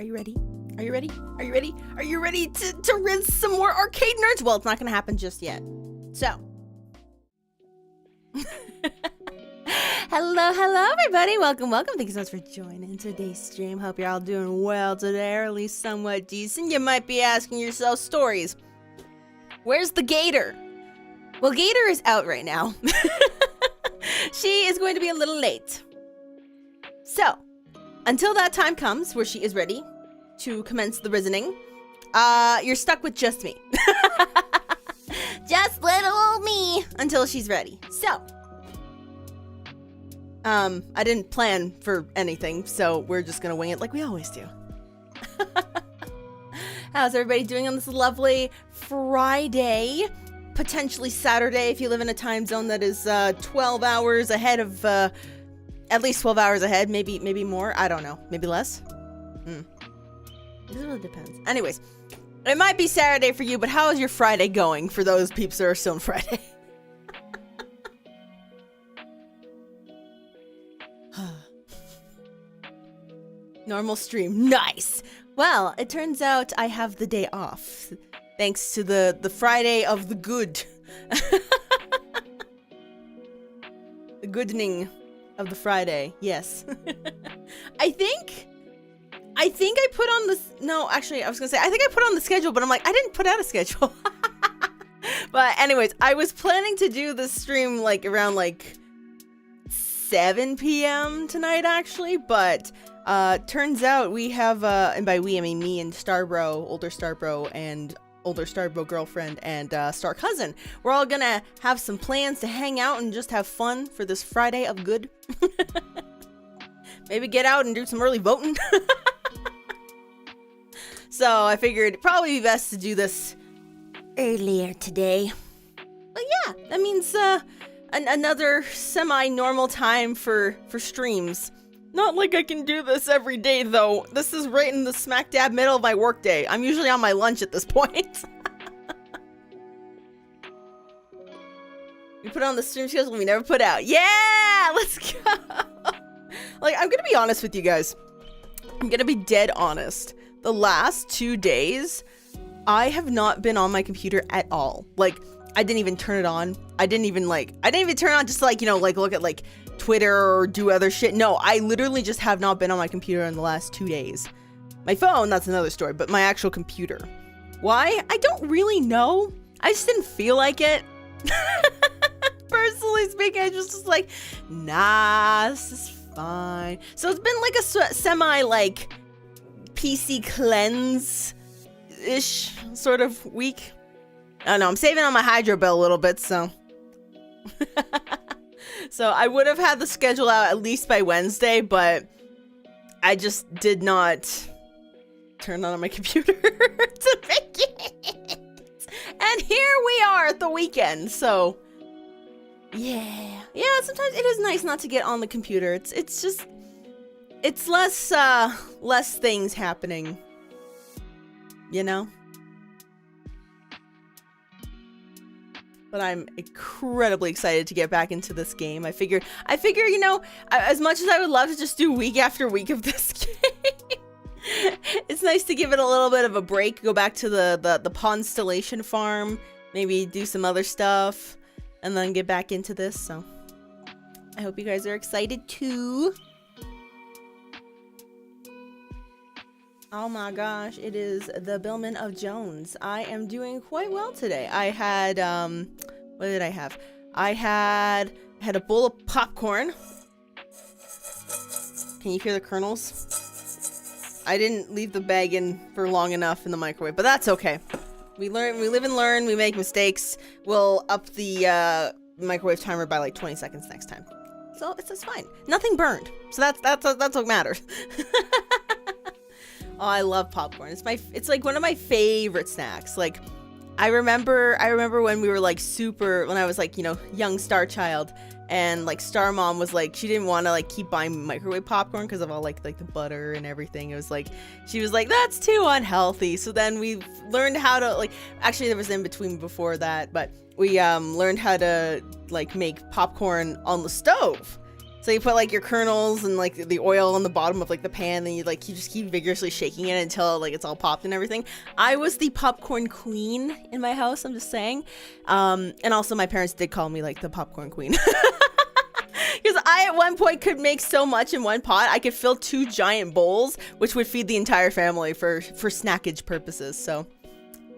Are you ready? Are you ready? Are you ready? Are you ready to rinse some more arcade nerds? Well, it's not gonna happen just yet. So. Hello, everybody. Welcome. Thank you so much for joining today's stream. Hope you're all doing well today, or at least somewhat decent. You might be asking yourself, Stories, where's the gator? Well, Gator is out right now. She is going to be a little late. So, until that time comes where she is ready to commence the rizzing, you're stuck with just me. Just little old me until she's ready. So, I didn't plan for anything, so we're just gonna wing it like we always do. How's everybody doing on this lovely Friday? Potentially Saturday if you live in a time zone that is 12 hours ahead of, at least 12 hours ahead, maybe more, I don't know, maybe less. It really depends. Anyways, it might be Saturday for you, but how is your Friday going for those peeps that are still on Friday? Normal stream, nice. Well, it turns out I have the day off. Thanks to the Friday of the good. The goodening of the Friday, yes. I think I put on this, no, actually, I was gonna say, I think I put on the schedule, but I'm like, I didn't put out a schedule. But anyways, I was planning to do this stream like around like 7 p.m. tonight, actually, but turns out we have, and by we, I mean me and Starbro, older Starbro, and older Starbro girlfriend, and Star cousin. We're all gonna have some plans to hang out and just have fun for this Friday of good. Maybe get out and do some early voting. So I figured it'd probably be best to do this earlier today. But yeah, that means another semi-normal time for streams. Not like I can do this every day, though. This is right in the smack dab middle of my workday. I'm usually on my lunch at this point. We put on the stream schedule we never put out. Yeah! Let's go! Like, I'm gonna be honest with you guys. I'm gonna be dead honest. The last 2 days, I have not been on my computer at all. Like, I didn't even turn it on. I didn't even turn it on just to, like, you know, like, look at, like, Twitter or do other shit. No, I literally just have not been on my computer in the last 2 days. My phone, that's another story, but my actual computer. Why? I don't really know. I just didn't feel like it. Personally speaking, I just was like, nah, this is fine. So it's been like a semi, like, PC cleanse-ish sort of week. I don't know, I'm saving on my hydro bill a little bit, so. So I would have had the schedule out at least by Wednesday, but I just did not turn on my computer to make it. And here we are at the weekend, so yeah, sometimes it is nice not to get on the computer. It's just, it's less things happening, you know? But I'm incredibly excited to get back into this game. I figure, you know, as much as I would love to just do week after week of this game, it's nice to give it a little bit of a break, go back to the Constellation farm, maybe do some other stuff, and then get back into this, so I hope you guys are excited too. Oh my gosh, it is the Billman of Jones. I am doing quite well today. I had, what did I have? I had a bowl of popcorn. Can you hear the kernels? I didn't leave the bag in for long enough in the microwave, but that's okay. We live and learn, we make mistakes. We'll up the microwave timer by like 20 seconds next time. So it's fine. Nothing burned. So that's what matters. Oh, I love popcorn. It's like one of my favorite snacks. Like, I remember when we were like when I was like, you know, young star child, and like Star Mom was like, she didn't want to like keep buying microwave popcorn because of all like the butter and everything. It was like, she was like, that's too unhealthy. So then we learned how to like, actually there was in between before that, but we learned how to like make popcorn on the stove. So you put like your kernels and like the oil on the bottom of like the pan, and you just keep vigorously shaking it until like it's all popped and everything. I was the popcorn queen in my house, I'm just saying. And also my parents did call me like the popcorn queen. Because I at one point could make so much in one pot. I could fill 2 giant bowls, which would feed the entire family for snackage purposes. So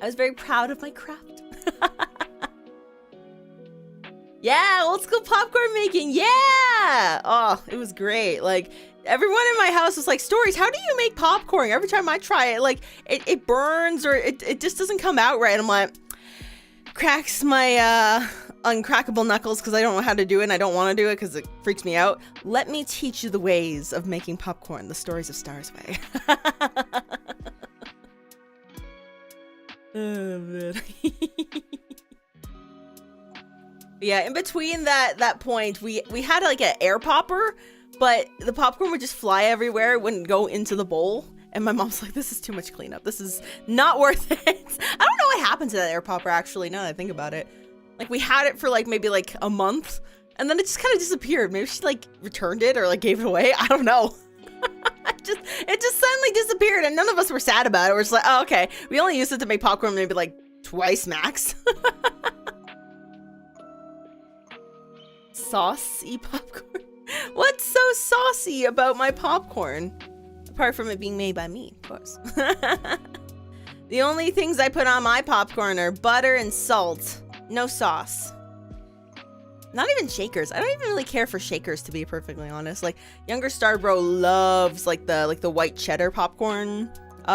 I was very proud of my craft. Yeah, old school popcorn making. Yeah. Oh, it was great. Like everyone in my house was like, Stories, how do you make popcorn? Every time I try it, like it burns or it just doesn't come out right. I'm like, cracks my uncrackable knuckles because I don't know how to do it and I don't want to do it because it freaks me out. Let me teach you the ways of making popcorn the Stories of Stars way. Oh, man. Yeah, in between that point, we had like an air popper, but the popcorn would just fly everywhere. It wouldn't go into the bowl. And my mom's like, this is too much cleanup. This is not worth it. I don't know what happened to that air popper, actually, now that I think about it. Like, we had it for like maybe like a month, and then it just kind of disappeared. Maybe she like returned it or like gave it away. I don't know. It just suddenly disappeared, and none of us were sad about it. We're just like, oh, okay. We only used it to make popcorn maybe like twice max. Saucy popcorn? What's so saucy about my popcorn? Apart from it being made by me, of course. The only things I put on my popcorn are butter and salt. No sauce. Not even shakers. I don't even really care for shakers, to be perfectly honest. Like, younger Starbro loves like the white cheddar popcorn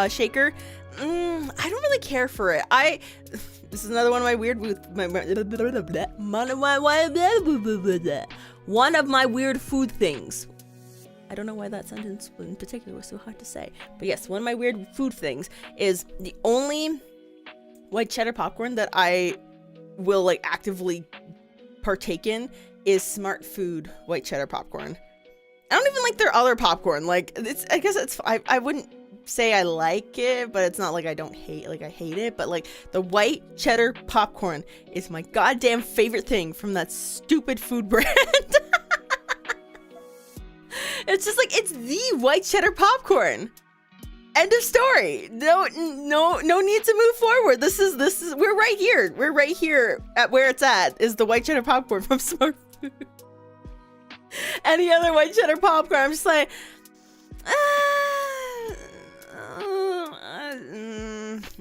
shaker. I don't really care for it. This is another one of my weird food things. I don't know why that sentence in particular was so hard to say. But yes, one of my weird food things is the only white cheddar popcorn that I will like actively partake in is Smart Food white cheddar popcorn. I don't even like their other popcorn. Like, I guess I wouldn't say I like it, but it's not like I hate it. But like, the white cheddar popcorn is my goddamn favorite thing from that stupid food brand. It's just like, it's the white cheddar popcorn. End of story. No need to move forward. This is we're right here. We're right here at where it's at, is the white cheddar popcorn from Smart Food. Any other white cheddar popcorn, I'm just like,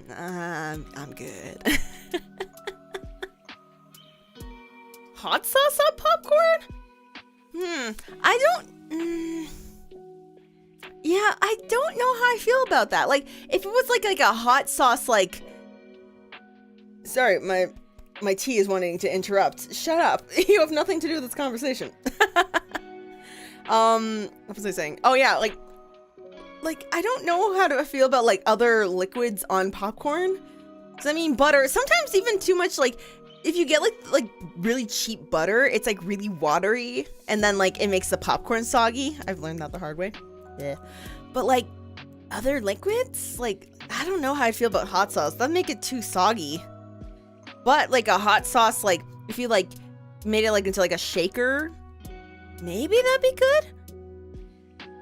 I'm good. Hot sauce on popcorn? Yeah, I don't know how I feel about that. Like, if it was like a hot sauce, like, sorry, my tea is wanting to interrupt. Shut up. You have nothing to do with this conversation. What was I saying? Oh yeah, like I don't know how to feel about like other liquids on popcorn. Cause I mean, butter, sometimes even too much. Like, if you get like really cheap butter, it's like really watery, and then like it makes the popcorn soggy. I've learned that the hard way. Yeah. But like other liquids, like, I don't know how I feel about hot sauce. That'd make it too soggy. But like a hot sauce, like if you like made it like into like a shaker, maybe that'd be good.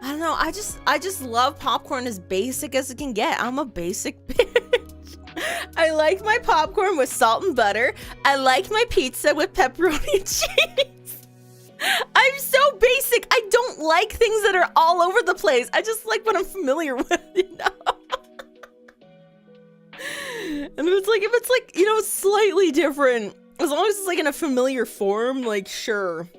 I don't know. I just love popcorn as basic as it can get. I'm a basic bitch. I like my popcorn with salt and butter. I like my pizza with pepperoni and cheese. I'm so basic. I don't like things that are all over the place. I just like what I'm familiar with, you know? And if it's like, you know, slightly different, as long as it's like in a familiar form, like, sure.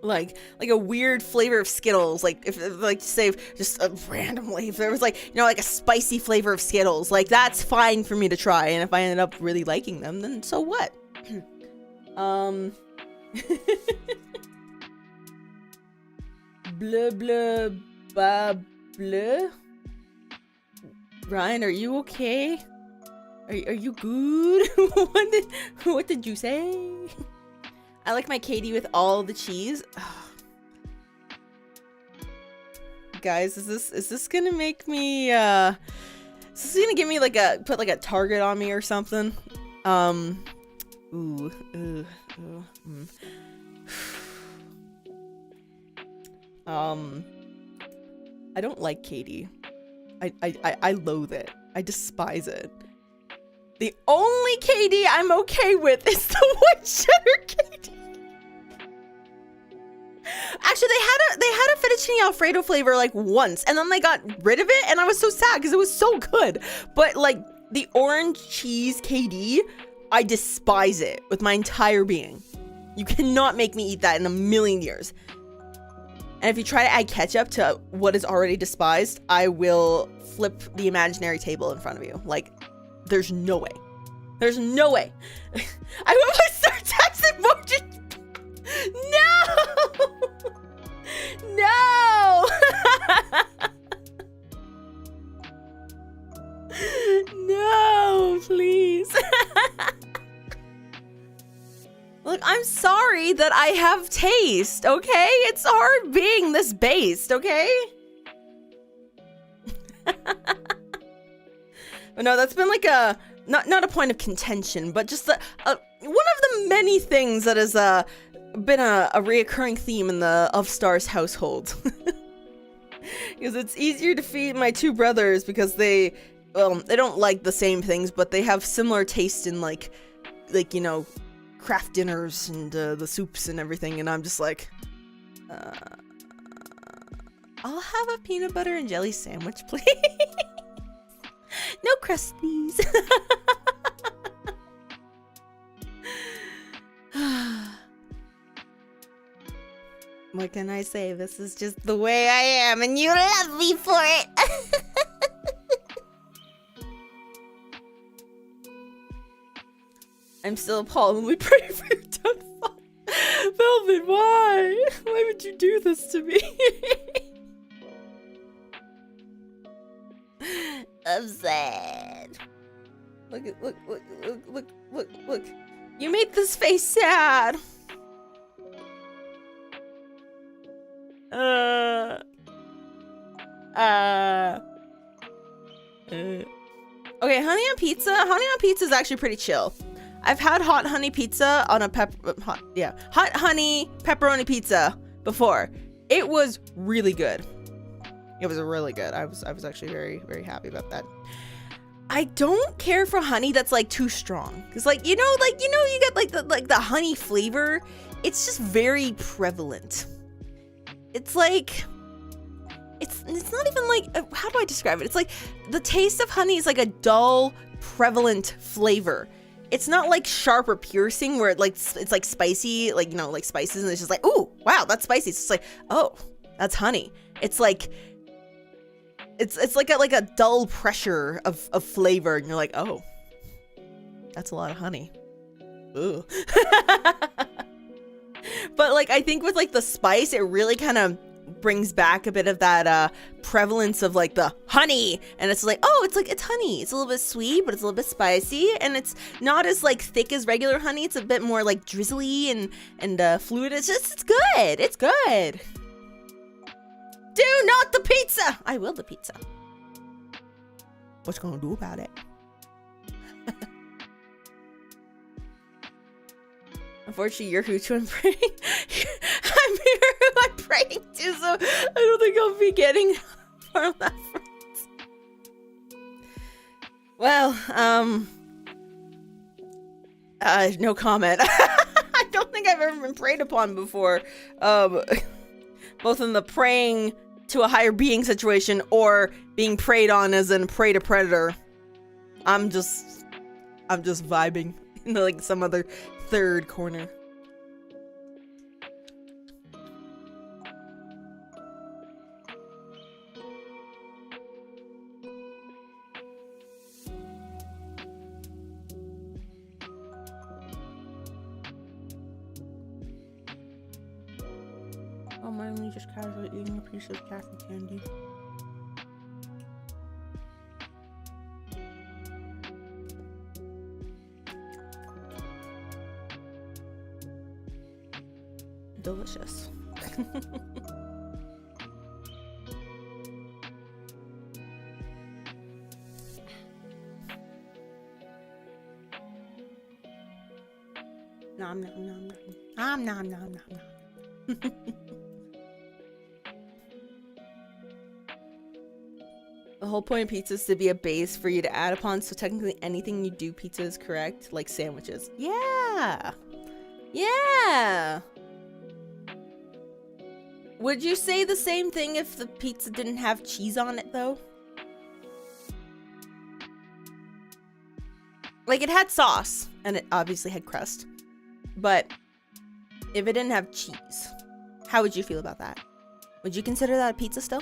Like a weird flavor of Skittles, like if like say just randomly, if there was like, you know, like a spicy flavor of Skittles, like that's fine for me to try, and if I ended up really liking them, then so what? Blah blah blah blah. Ryan, are you okay? Are you good? What did you say? I like my Katie with all the cheese. Guys, is this gonna make me is this gonna give me like put like a target on me or something? I don't like Katie. I loathe it. I despise it. The only Katie I'm okay with is the white cheddar Katie. Actually, they had a fettuccine Alfredo flavor like once, and then they got rid of it, and I was so sad because it was so good. But like the orange cheese KD, I despise it with my entire being. You cannot make me eat that in a million years. And if you try to add ketchup to what is already despised, I will flip the imaginary table in front of you. Like, there's no way. There's no way. I want my star tax emoji. No! No! No, please. Look, I'm sorry that I have taste, okay? It's hard being this based, okay? No, that's been like a, not a point of contention, but just one of the many things that has been a reoccurring theme in the of Stars household. Because it's easier to feed my two brothers because they don't like the same things, but they have similar taste in like, you know, craft dinners and the soups and everything, and I'm just like, I'll have a peanut butter and jelly sandwich, please. No crust, please. What can I say? This is just the way I am, and you love me for it. I'm still appalled when we pray for your downfall. Velvet, why? Why would you do this to me? I'm sad. Look. You made this face sad. Okay, honey on pizza. Honey on pizza is actually pretty chill. I've had hot honey pizza on a hot honey pepperoni pizza before. It was really good. It was really good. I was actually very, very happy about that. I don't care for honey that's like too strong. Cause like, you get like the honey flavor. It's just very prevalent. It's like, it's not even like, how do I describe it? It's like the taste of honey is like a dull, prevalent flavor. It's not like sharp or piercing where it's like spicy, like, you know, like spices, and it's just like, ooh, wow, that's spicy. It's just like, oh, that's honey. It's like, it's like a dull pressure of flavor, and you're like, oh, that's a lot of honey. Ooh. But like, I think with like the spice, it really kind of brings back a bit of that prevalence of like the honey, and it's like, oh, it's honey. It's a little bit sweet, but it's a little bit spicy, and it's not as like thick as regular honey. It's a bit more like drizzly and fluid. It's good. It's good. Do not the pizza. I will the pizza. What's gonna do about it? Unfortunately, you're who I'm praying. I'm here who I'm praying to, so I don't think I'll be getting far on that front. Well, no comment. I don't think I've ever been preyed upon before. Both in the praying to a higher being situation or being preyed on as in prey to predator. I'm just vibing in like some other third corner. Oh, mine just casually eating a piece of taffy candy. Delicious. Nom nom nom nom nom nom nom nom nom. The whole point of pizza is to be a base for you to add upon, so technically anything you do pizza is correct, like sandwiches. Yeah. Yeah. Would you say the same thing if the pizza didn't have cheese on it, though? Like, it had sauce, and it obviously had crust. But if it didn't have cheese, how would you feel about that? Would you consider that a pizza still?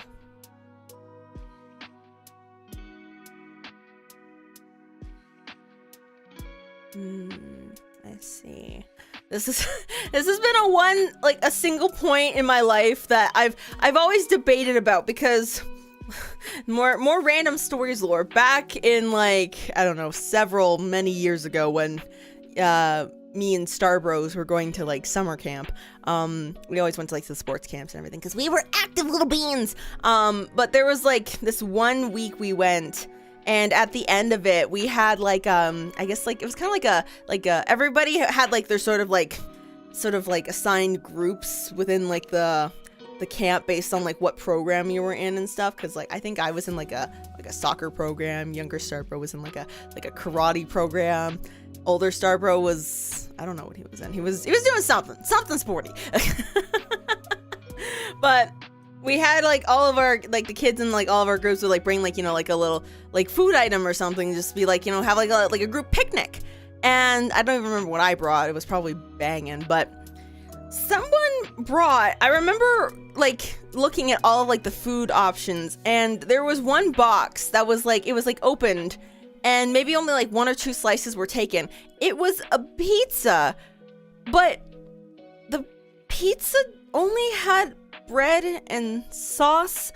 I see. This has been a single point in my life that I've always debated about, because more random stories lore. Back in, like, I don't know, many years ago, when me and Star Bros were going to, like, summer camp. We always went to, like, the sports camps and everything because we were active little beans. But there was, like, this one week we went, and at the end of it, we had, like, I guess, like, it was kind of like a everybody had, like, their sort of like assigned groups within, like, the camp based on, like, what program you were in and stuff. Because, like, I think I was in, like a soccer program. Younger Star Bro was in, like a karate program. Older Star Bro was, I don't know what he was in. He was doing something sporty. But we had, like, all of our, like, the kids in, like, all of our groups would, like, bring, like, you know, like, a little, like, food item or something, just be, like, you know, have, like, a group picnic. And I don't even remember what I brought. It was probably banging, but someone brought, I remember, like, looking at all of, like, the food options, and there was one box that was, like, it was, like, opened, and maybe only, like, 1 or 2 slices were taken. It was a pizza, but the pizza only had bread and sauce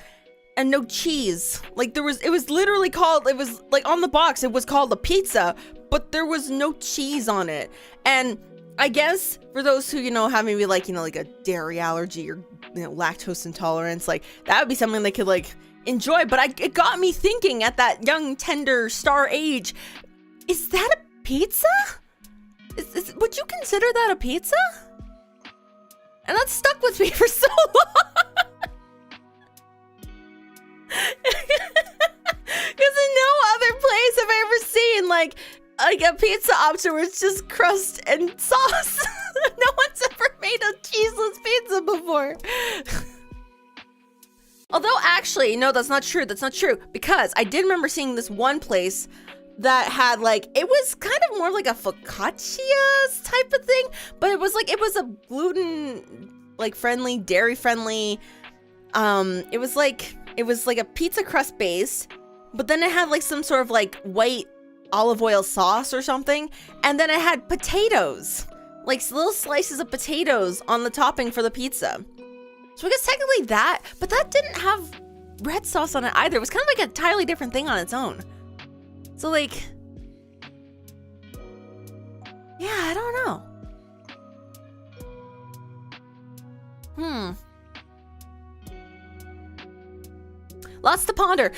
and no cheese. Like, it was literally called, it was, like, on the box, it was called a pizza, but there was no cheese on it. And I guess for those who, you know, have maybe, like, you know, like a dairy allergy or, you know, lactose intolerance, like, that would be something they could, like, enjoy. But it got me thinking at that young, tender star age, is that a pizza? Would you consider that a pizza? And that stuck with me for so long. Because in no other place have I ever seen, like a pizza option where it's just crust and sauce. No one's ever made a cheeseless pizza before. Although, actually, no, that's not true. That's not true. Because I did remember seeing this one place that had, like, it was kind of more like a focaccia type of thing, but it was a gluten, like, friendly, dairy friendly. It was like a pizza crust base, but then it had, like, some sort of, like, white olive oil sauce or something, and then it had potatoes, like little slices of potatoes on the topping for the pizza. So I guess technically that, but that didn't have red sauce on it either. It was kind of like a entirely different thing on its own. So, like, yeah, I don't know. Lots to ponder.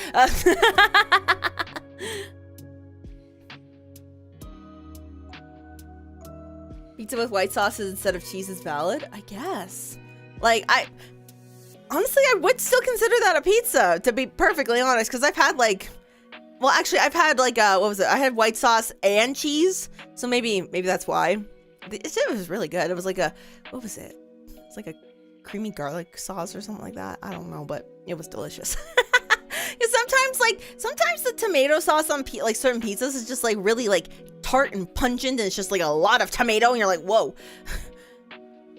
Pizza with white sauces instead of cheese is valid, I guess. Like, honestly, I would still consider that a pizza, to be perfectly honest, because I've had, like, well, actually, I've had, like, what was it? I had white sauce and cheese, so maybe that's why. It was really good. It was like what was it? It's like a creamy garlic sauce or something like that. I don't know, but it was delicious. Because sometimes the tomato sauce on like certain pizzas is just, like, really, like, tart and pungent, and it's just, like, a lot of tomato, and you're like, whoa.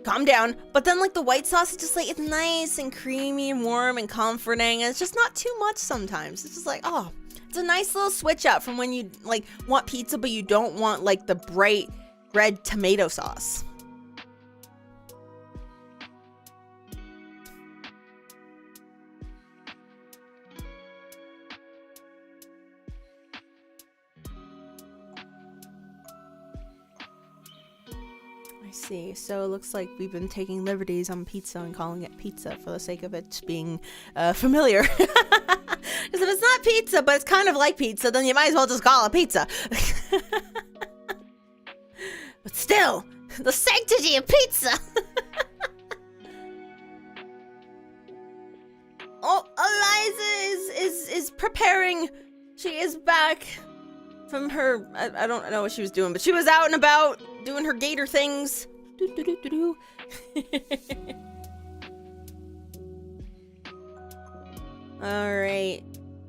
Calm down. But then, like, the white sauce is just, like, it's nice and creamy and warm and comforting, and it's just not too much sometimes. It's just like, oh, it's a nice little switch up from when you, like, want pizza but you don't want, like, the bright red tomato sauce. I see. So it looks like we've been taking liberties on pizza and calling it pizza for the sake of it being familiar. Because if it's not pizza, but it's kind of like pizza, then you might as well just call it pizza. But still, the sanctity of pizza. Oh, Aliza is preparing. She is back from her, I don't know what she was doing, but she was out and about doing her gator things. Alright.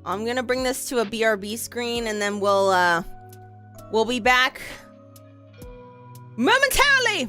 I'm gonna bring this to a BRB screen and then we'll be back momentarily!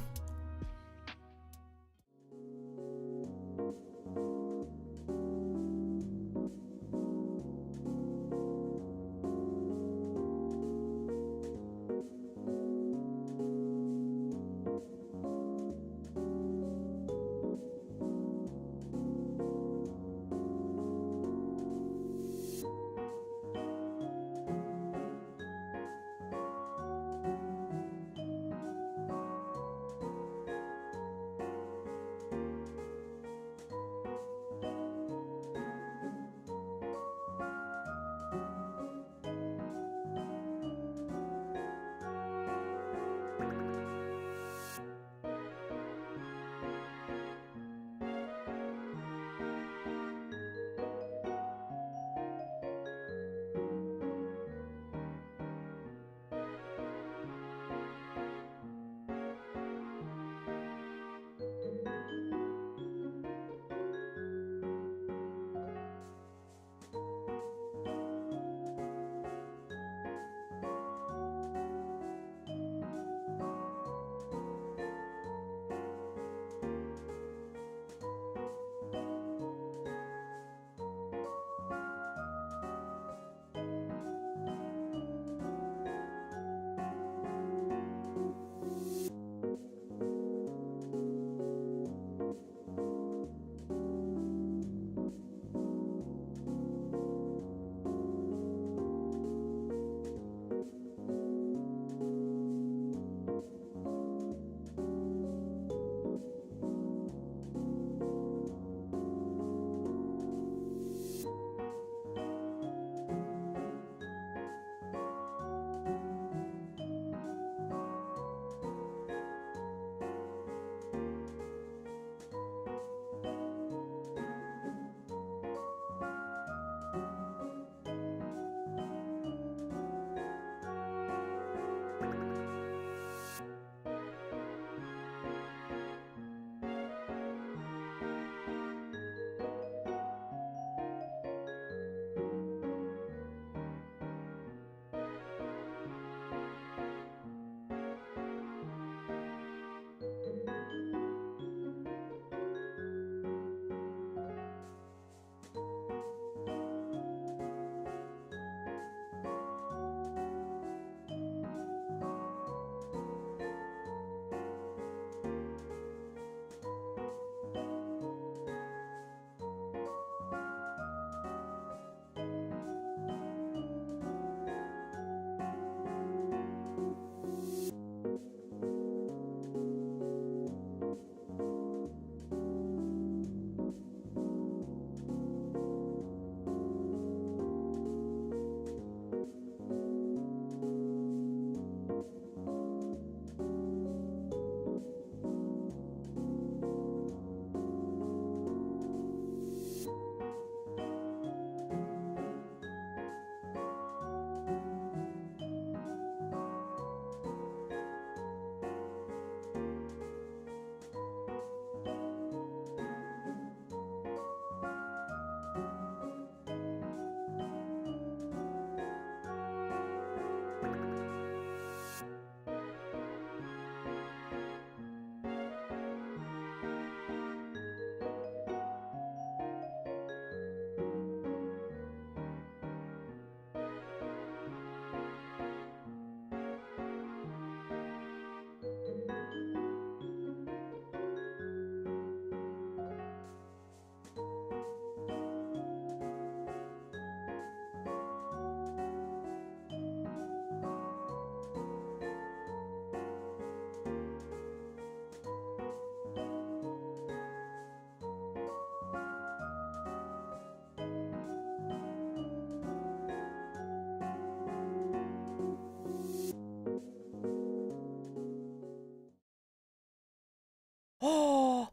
Oh.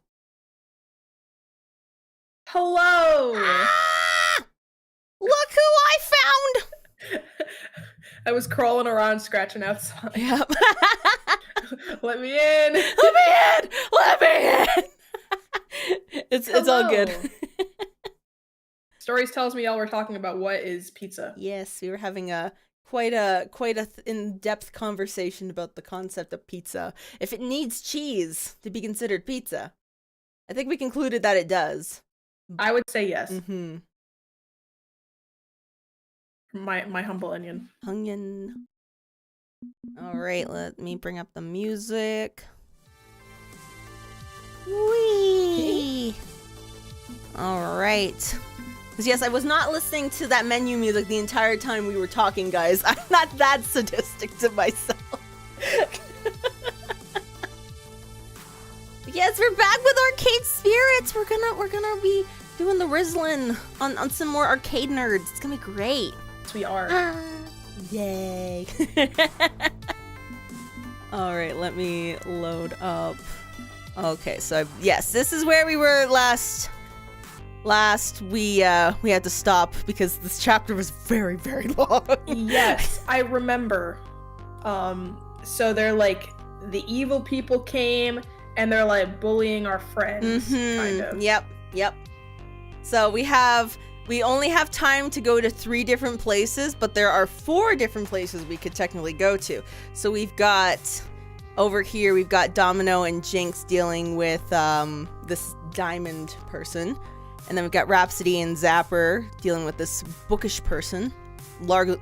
Hello. Ah! Look who I I was crawling around, scratching outside. Yep. Let me in. Let me in. Let me in. It's all good. Hello. Stories tells me y'all were talking about what is pizza. Yes, we were having quite a in-depth conversation about the concept of pizza. If it needs cheese to be considered pizza, I think we concluded that it does. I would say yes. Mm-hmm. My humble onion. Onion. All right, let me bring up the music. Whee! All right. Because yes, I was not listening to that menu music the entire time we were talking, guys. I'm not that sadistic to myself. But yes, we're back with Arcade Spirits. We're gonna be doing the Rizzling on some more arcade nerds. It's gonna be great. Yes, we are. Yay. All right, let me load up. Okay, so yes, this is where we were last we had to stop because this chapter was very, very long. Yes, I remember. So they're like, the evil people came and they're like bullying our friends, kind of. Yep. So we only have time to go to 3 different places, but there are 4 different places we could technically go to. So we've got over here, we've got Domino and Jinx dealing with this diamond person. And then we've got Rhapsody and Zapper dealing with this bookish person. Loudly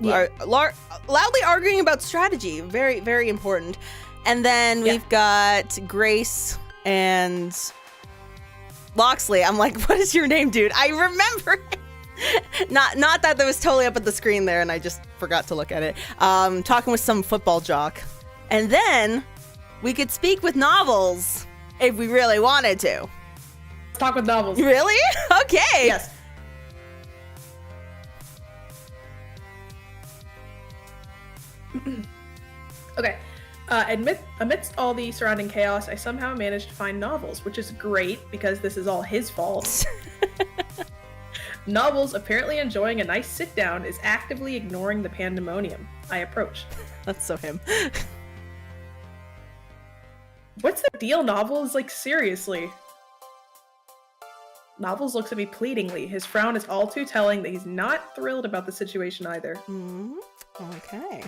arguing about strategy. Very, very important. And then we've got Grace and Loxley. I'm like, what is your name, dude? I remember it. Not that was totally up at the screen there and I just forgot to look at it. Talking with some football jock. And then we could speak with Novels if we really wanted to. Let's talk with Novels. Really? Okay. Yes. Okay. Amidst all the surrounding chaos, I somehow managed to find Novels, which is great because this is all his fault. Novels, apparently enjoying a nice sit-down, is actively ignoring the pandemonium. I approach. That's so him. What's the deal, Novels? Like, seriously. Novels looks at me pleadingly. His frown is all too telling that he's not thrilled about the situation either. Okay.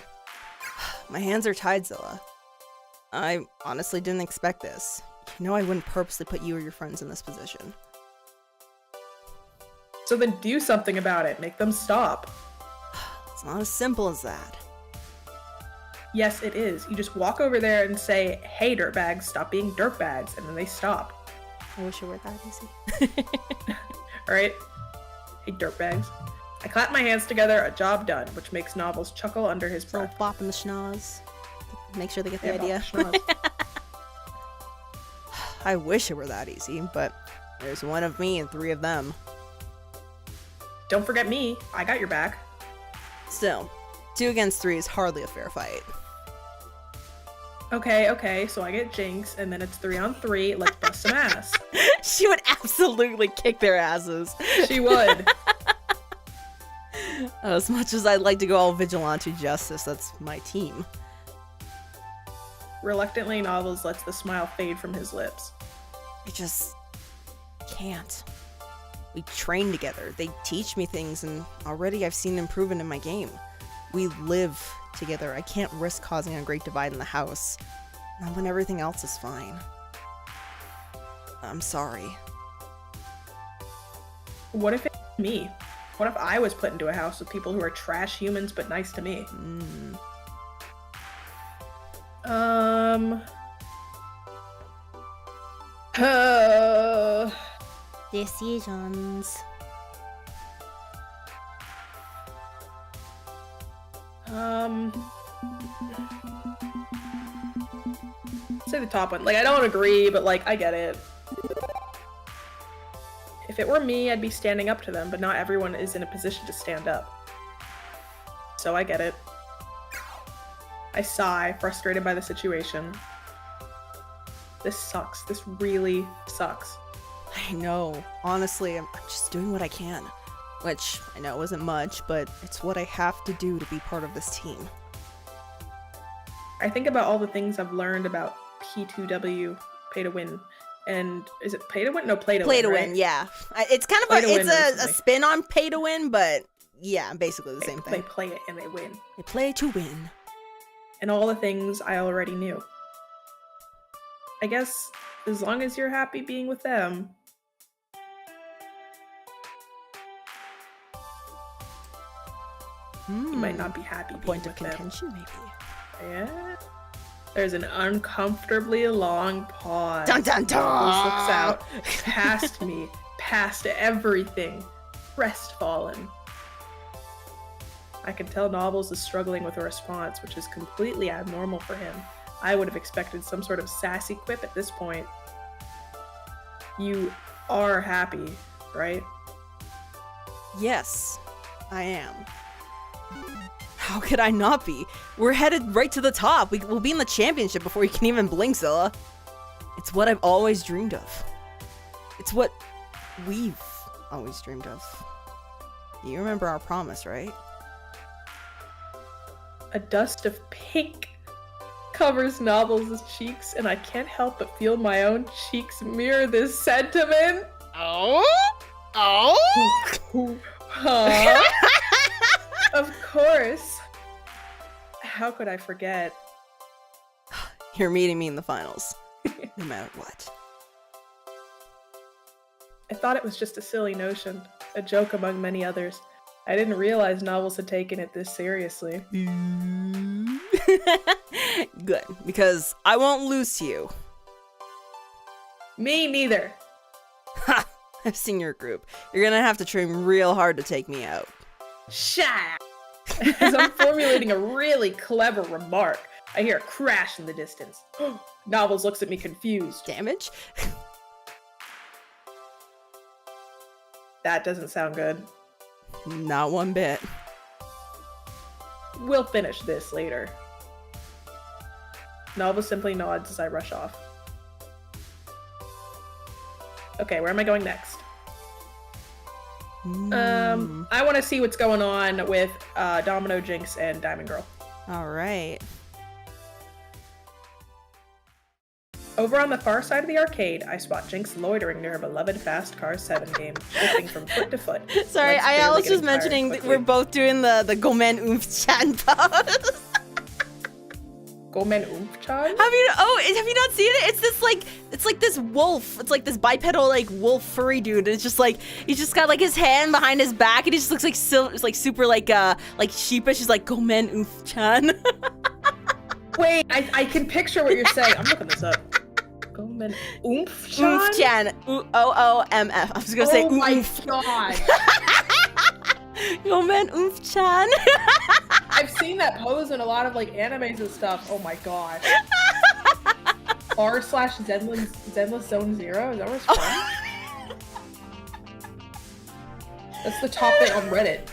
My hands are tied, Zilla. I honestly didn't expect this. You know I wouldn't purposely put you or your friends in this position. So then do something about it. Make them stop. It's not as simple as that. Yes, it is. You just walk over there and say, hey, dirtbags, stop being dirtbags, and then they stop. I wish it were that easy. Alright? Hey, dirtbags. I clap my hands together, a job done, which makes Novels chuckle under his breath. Little bop in the schnoz. Make sure they get the idea. I wish it were that easy, but there's one of me and 3 of them. Don't forget me. I got your back. Still, 2 against 3 is hardly a fair fight. Okay, so I get Jinx, and then it's 3 on 3. Let's bust some ass. She would absolutely kick their asses. She would. As much as I'd like to go all vigilante justice, that's my team. Reluctantly, Novels lets the smile fade from his lips. I just can't. We train together. They teach me things, and already I've seen improvement in my game. We live together. I can't risk causing a great divide in the house. Not when everything else is fine. I'm sorry. What if it's me? What if I was put into a house with people who are trash humans but nice to me? Decisions. Say the top one. Like, I don't agree, but like, I get it. If it were me, I'd be standing up to them, but not everyone is in a position to stand up. So I get it. I sigh, frustrated by the situation. This sucks. This really sucks. I know. Honestly, I'm just doing what I can. Which, I know isn't much, but it's what I have to do to be part of this team. I think about all the things I've learned about P2W, pay to win. And is it pay to win? No, play to win. Play to right? win, yeah. It's kind of a spin on pay to win, but yeah, basically the same thing. They play it and they win. They play to win. And all the things I already knew. I guess as long as you're happy being with them. You might not be happy being Point of with them. contention, maybe. Yeah. There's an uncomfortably long pause. Dun dun dun! Nobles looks out, past me, past everything, crestfallen. I can tell Nobles is struggling with a response, which is completely abnormal for him. I would have expected some sort of sassy quip at this point. You are happy, right? Yes, I am. How could I not be? We're headed right to the top. We'll be in the championship before you can even blink, Zilla. It's what I've always dreamed of. It's what we've always dreamed of. You remember our promise, right? A dust of pink covers Nobles' cheeks, and I can't help but feel my own cheeks mirror this sentiment. Oh? Oh? Huh? Of course. How could I forget? You're meeting me in the finals. No matter what. I thought it was just a silly notion, a joke among many others. I didn't realize Nobles had taken it this seriously. Good, because I won't lose to you. Me neither. Ha! I've seen your group. You're gonna have to train real hard to take me out. Shut up! As I'm formulating a really clever remark, I hear a crash in the distance. Nobles looks at me confused. Damage? That doesn't sound good. Not one bit. We'll finish this later. Nobles simply nods as I rush off. Okay, where am I going next? I want to see what's going on with Domino, Jinx, and Diamond Girl. All right. Over on the far side of the arcade, I spot Jinx loitering near her beloved Fast Cars 7 game, shifting from foot to foot. Sorry, I was just mentioning that we're both doing the Gomen Oomph Chan pose. Gomen Oomph Chan? Have you not seen it? It's like this wolf. It's like this bipedal like wolf furry dude. And it's just like he's just got like his hand behind his back, and he just looks like super like sheepish. He's like Gomen Oomph Chan. Wait, I can picture what you're saying. I'm looking this up. Gomen Oomph Chan? Oomph Chan. OOMF. I was gonna say Oh my oomph. god. Gomen Oomph Chan. I've seen that pose in a lot of like animes and stuff. Oh my god. r/Zenless Zone 0? Is that where it's from? That's the top thing on Reddit.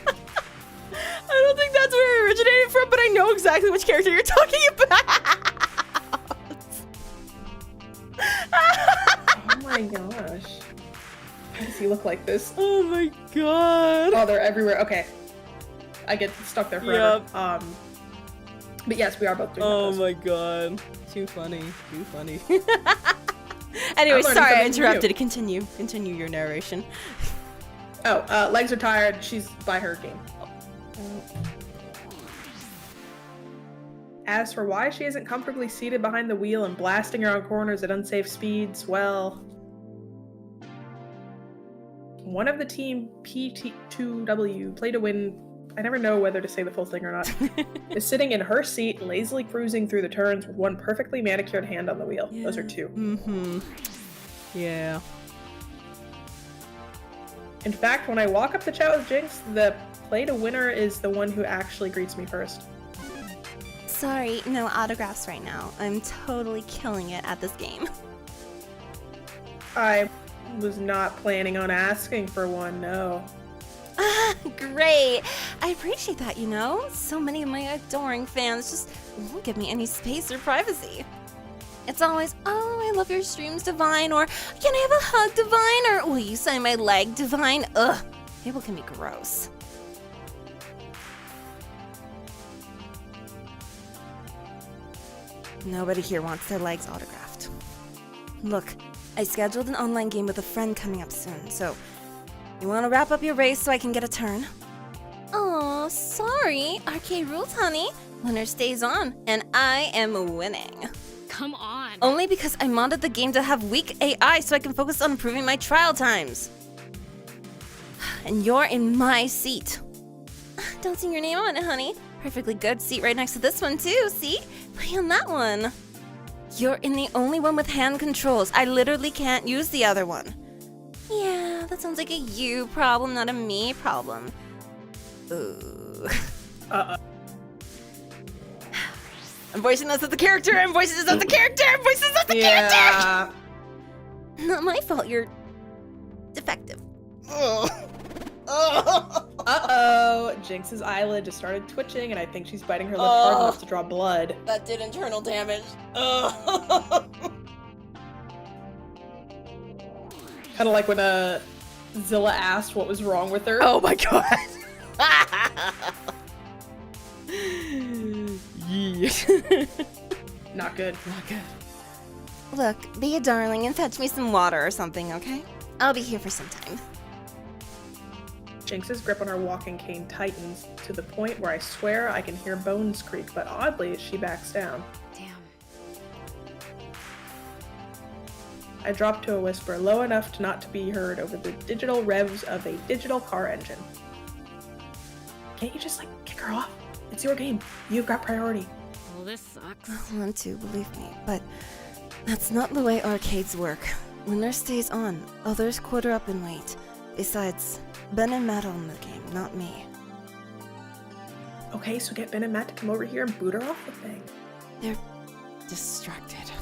I don't think that's where it originated from, but I know exactly which character you're talking about. Oh my gosh. How does he look like this? Oh my god. Oh, they're everywhere. Okay. I get stuck there forever. Yep. But yes, we are both doing Oh that. my god. Too funny. Too funny. Anyway, I'm learning sorry I something interrupted. new. Continue your narration. Oh, legs are tired. She's by her game. As for why she isn't comfortably seated behind the wheel and blasting around corners at unsafe speeds, well... One of the team P2W, play to win, I never know whether to say the full thing or not, is sitting in her seat, lazily cruising through the turns with one perfectly manicured hand on the wheel. Yeah. Those are two. Mm-hmm. Yeah. In fact, when I walk up to chat with Jinx, the play to winner is the one who actually greets me first. Sorry, no autographs right now. I'm totally killing it at this game. I was not planning on asking for one, no. Ah, great. I appreciate that, you know? So many of my adoring fans just won't give me any space or privacy. It's always, oh, I love your streams, Divine, or can I have a hug, Divine, or will you sign my leg, Divine? Ugh, people can be gross. Nobody here wants their legs autographed. Look, I scheduled an online game with a friend coming up soon, so you want to wrap up your race so I can get a turn? Oh, sorry. Arcade rules, honey. Winner stays on, and I am winning. Come on. Only because I modded the game to have weak AI so I can focus on improving my trial times. And you're in my seat. Don't see your name on it, honey. Perfectly good seat right next to this one, too. See? Play on that one. You're in the only one with hand controls. I literally can't use the other one. Yeah, that sounds like a you problem, not a me problem. Ooh. I'm voicing this as the character. I'm voicing this as the character. I'm voicing this as the character. Not my fault. You're defective. Uh-oh. Jinx's eyelid just started twitching, and I think she's biting her lip hard enough to draw blood. That did internal damage. Kind of like when Zilla asked what was wrong with her. Oh my god. Not good. Not good. Look, be a darling and fetch me some water or something, okay? I'll be here for some time. Jinx's grip on her walking cane tightens to the point where I swear I can hear bones creak, but oddly, she backs down. Damn. I drop to a whisper, low enough to not to be heard over the digital revs of a digital car engine. Can't you just, kick her off? It's your game. You've got priority. Well, this sucks. I want to, believe me, but that's not the way arcades work. Winner stays on, others quarter up and wait. Besides, Ben and Matt own the game, not me. Okay, so get Ben and Matt to come over here and boot her off the thing. They're distracted.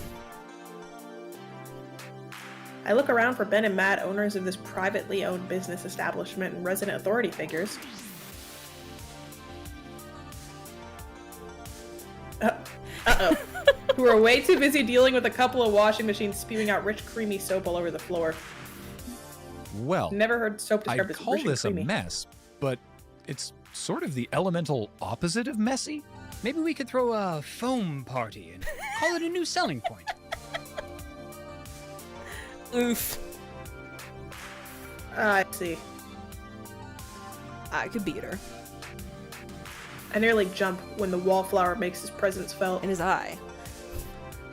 I look around for Ben and Matt, owners of this privately owned business establishment and resident authority figures. Uh-oh. Who are way too busy dealing with a couple of washing machines spewing out rich, creamy soap all over the floor. Well, Never heard soap I'd described as call rich and this a creamy. mess, but it's sort of the elemental opposite of messy. Maybe we could throw a foam party and call it a new selling point. Oof. I see. I could beat her. I nearly jump when the wallflower makes his presence felt. In his eye.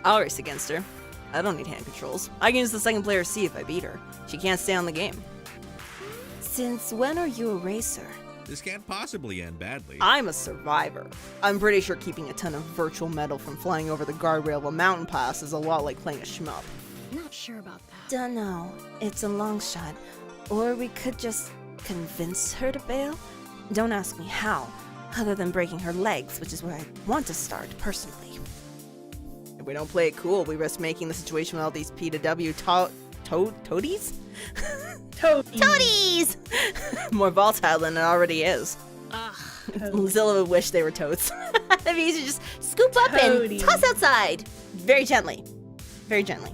I'll race against her. I don't need hand controls. I can use the second player C if I beat her. She can't stay on the game. Since when are you a racer? This can't possibly end badly. I'm a survivor. I'm pretty sure keeping a ton of virtual metal from flying over the guardrail of a mountain pass is a lot like playing a shmup. Not sure about that. Dunno. It's a long shot. Or we could just convince her to bail? Don't ask me how, other than breaking her legs, which is where I want to start, personally. If we don't play it cool, we risk making the situation with all these P2W toadies? Toadies! More volatile than it already is. Ugh. Zilla would wish they were toads. It'd be easy to just scoop up Toadies. and toss outside. Very gently. Very gently.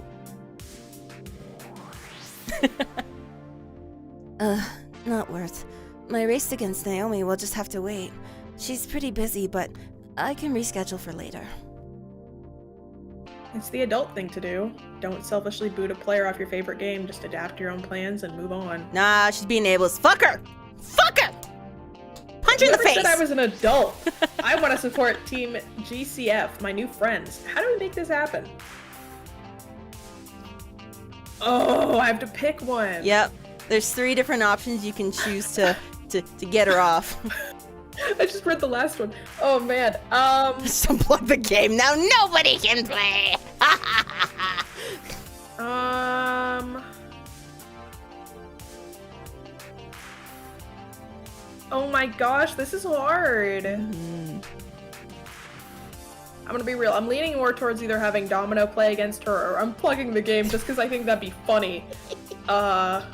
Not worth. My race against Naomi will just have to wait. She's pretty busy, but I can reschedule for later. It's the adult thing to do. Don't selfishly boot a player off your favorite game. Just adapt your own plans and move on. Nah, she's being ableist. Fuck her! Fuck her! Punch her in the Whoever face! said I was an adult. I want to support Team GCF, my new friends. How do we make this happen? Oh, I have to pick one. Yep. There's 3 different options you can choose to get her off. I just read the last one. Oh man. Just unplug the game. Now nobody can play! Oh my gosh, this is hard. Mm. I'm gonna be real. I'm leaning more towards either having Domino play against her or unplugging the game just because I think that'd be funny. But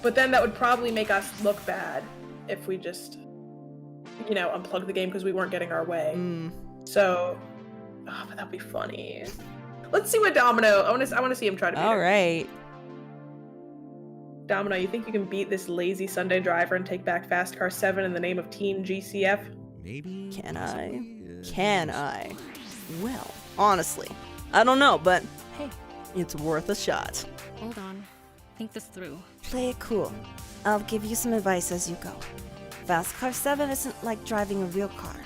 then that would probably make us look bad if we just, unplug the game because we weren't getting our way. Mm. So, but that'd be funny. Let's see what Domino. I want to see him try to beat her. Alright. Domino, you think you can beat this lazy Sunday driver and take back Fast Car 7 in the name of Teen GCF? Maybe. Can I? possibly, Can I? Well, honestly, I don't know, but hey, it's worth a shot. Hold on. Think this through. Play it cool. I'll give you some advice as you go. Fast Car 7 isn't like driving a real car.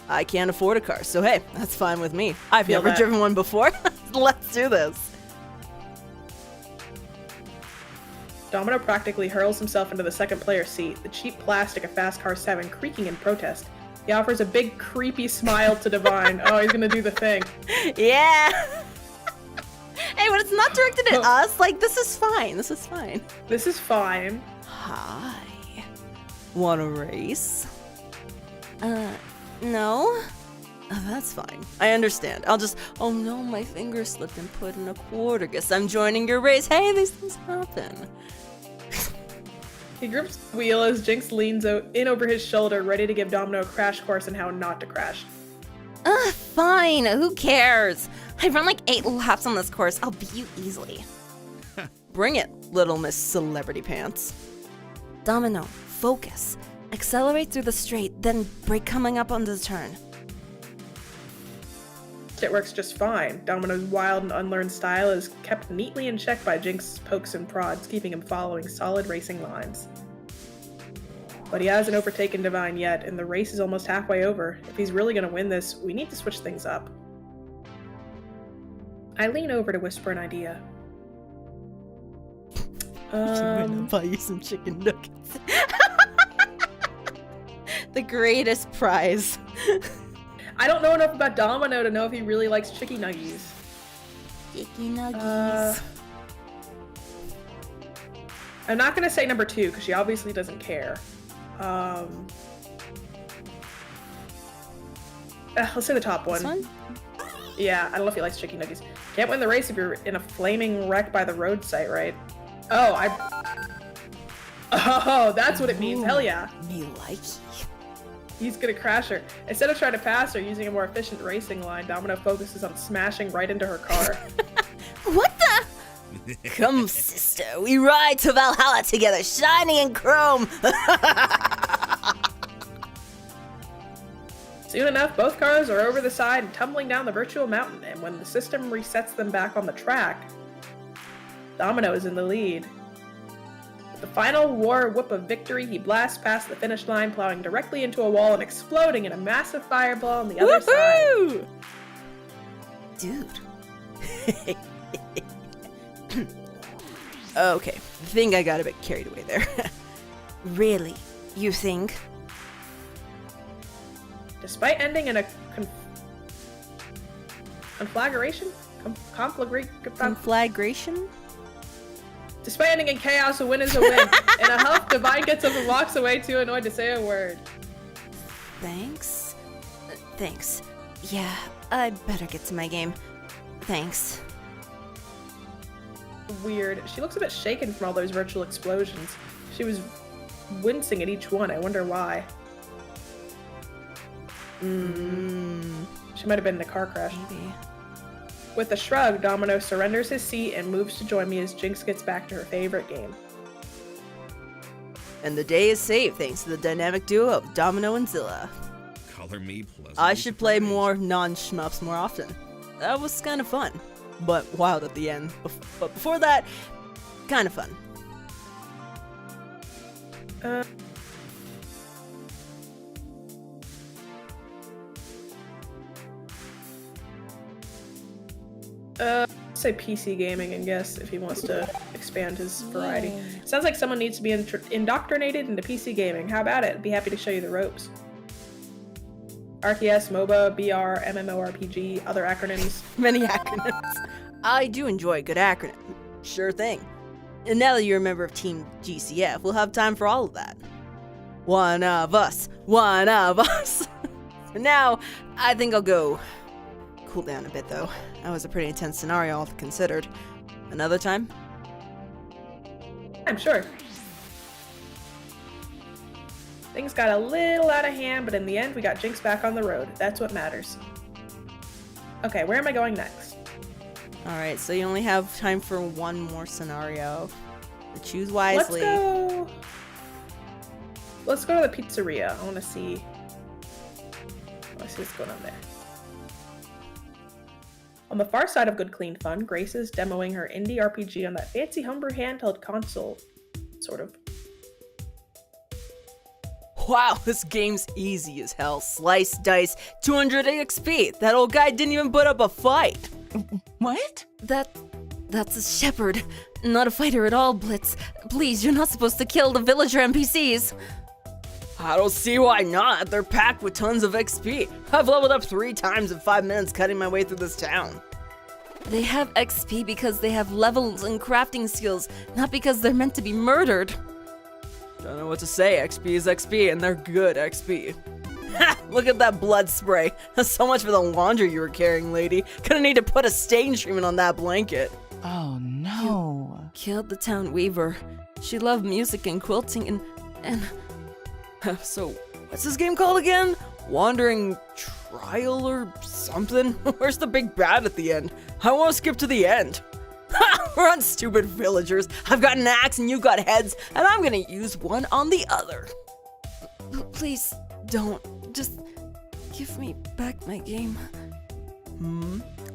I can't afford a car, so hey, that's fine with me. I've Feel never that. driven one before. Let's do this. Domino practically hurls himself into the second player's seat, the cheap plastic of Fast Car 7 creaking in protest. He offers a big, creepy smile to Divine. Oh, he's gonna do the thing. Yeah. Hey, but it's not directed at us. Like, this is fine. This is fine. This is fine. Hi. Want a race? No? Oh, that's fine. I understand. I'll just, oh no, my finger slipped and put in a quarter. Guess I'm joining your race. Hey, these things happen. He grips the wheel as Jinx leans in over his shoulder, ready to give Domino a crash course on how not to crash. Fine. Who cares? I've run like 8 laps on this course. I'll beat you easily. Bring it, little Miss Celebrity Pants. Domino, focus. Accelerate through the straight, then brake coming up on the turn. It works just fine. Domino's wild and unlearned style is kept neatly in check by Jinx's pokes and prods, keeping him following solid racing lines. But he hasn't overtaken Divine yet, and the race is almost halfway over. If he's really going to win this, we need to switch things up. I lean over to whisper an idea. I'll buy you some chicken nuggets. The greatest prize. I don't know enough about Domino to know if he really likes chicky nuggies. Chicky nuggies. I'm not gonna say number 2 because she obviously doesn't care. Let's say the top one. This one? Yeah, I don't know if he likes chicky nuggies. Can't win the race if you're in a flaming wreck by the road site, right? Oh, that's what it means. Hell yeah. Me likey. He's gonna crash her. Instead of trying to pass her using a more efficient racing line, Domino focuses on smashing right into her car. What the? Come, sister, we ride to Valhalla together, shiny in chrome. Soon enough, both cars are over the side and tumbling down the virtual mountain, and when the system resets them back on the track, Domino is in the lead. With the final war whoop of victory, he blasts past the finish line, plowing directly into a wall and exploding in a massive fireball on the other side. Dude. Okay, I think I got a bit carried away there. Really? You think? Despite ending in a conflagration? Conflagration? Despite ending in chaos, a win is a win. In a huff, Divine gets up and walks away, too annoyed to say a word. Thanks? Thanks. Yeah, I better get to my game. Thanks. Weird. She looks a bit shaken from all those virtual explosions. She was wincing at each one. I wonder why. She might have been in a car crash. Maybe. With a shrug, Domino surrenders his seat and moves to join me as Jinx gets back to her favorite game. And the day is saved thanks to the dynamic duo of Domino and Zilla. Color me pleasantly I should play surprised. more non-shmups more often. That was kind of fun, but wild at the end. But before that, kind of fun. Say PC gaming, I guess, if he wants to expand his variety. Sounds like someone needs to be indoctrinated into PC gaming. How about it? I'd be happy to show you the ropes. RTS, MOBA, BR, MMORPG, other acronyms. Many acronyms. I do enjoy a good acronym. Sure thing. And now that you're a member of Team GCF, we'll have time for all of that. One of us. One of us. For now, I think I'll go cool down a bit, though. That was a pretty intense scenario, all considered. Another time? I'm sure. Things got a little out of hand, but in the end, we got Jinx back on the road. That's what matters. Okay, where am I going next? Alright, so you only have time for one more scenario. Choose wisely. Let's go to the pizzeria. I want to see what's going on there. On the far side of good clean fun, Grace is demoing her indie RPG on that fancy homebrew handheld console. Sort of. Wow, this game's easy as hell. Slice, dice, 200 XP. That old guy didn't even put up a fight. What? That's a shepherd, not a fighter at all, Blitz. Please, you're not supposed to kill the villager NPCs. I don't see why not. They're packed with tons of XP. I've leveled up 3 times in 5 minutes cutting my way through this town. They have XP because they have levels and crafting skills, not because they're meant to be murdered. Don't know what to say. XP is XP, and they're good XP. Ha! Look at that blood spray. So much for the laundry you were carrying, lady. Gonna need to put a stain treatment on that blanket. Oh no. Killed the town weaver. She loved music and quilting and So, what's this game called again? Wandering Trial or something? Where's the big bad at the end? I want to skip to the end. Ha! We're on stupid villagers. I've got an axe and you've got heads, and I'm gonna use one on the other. Please don't. Just give me back my game.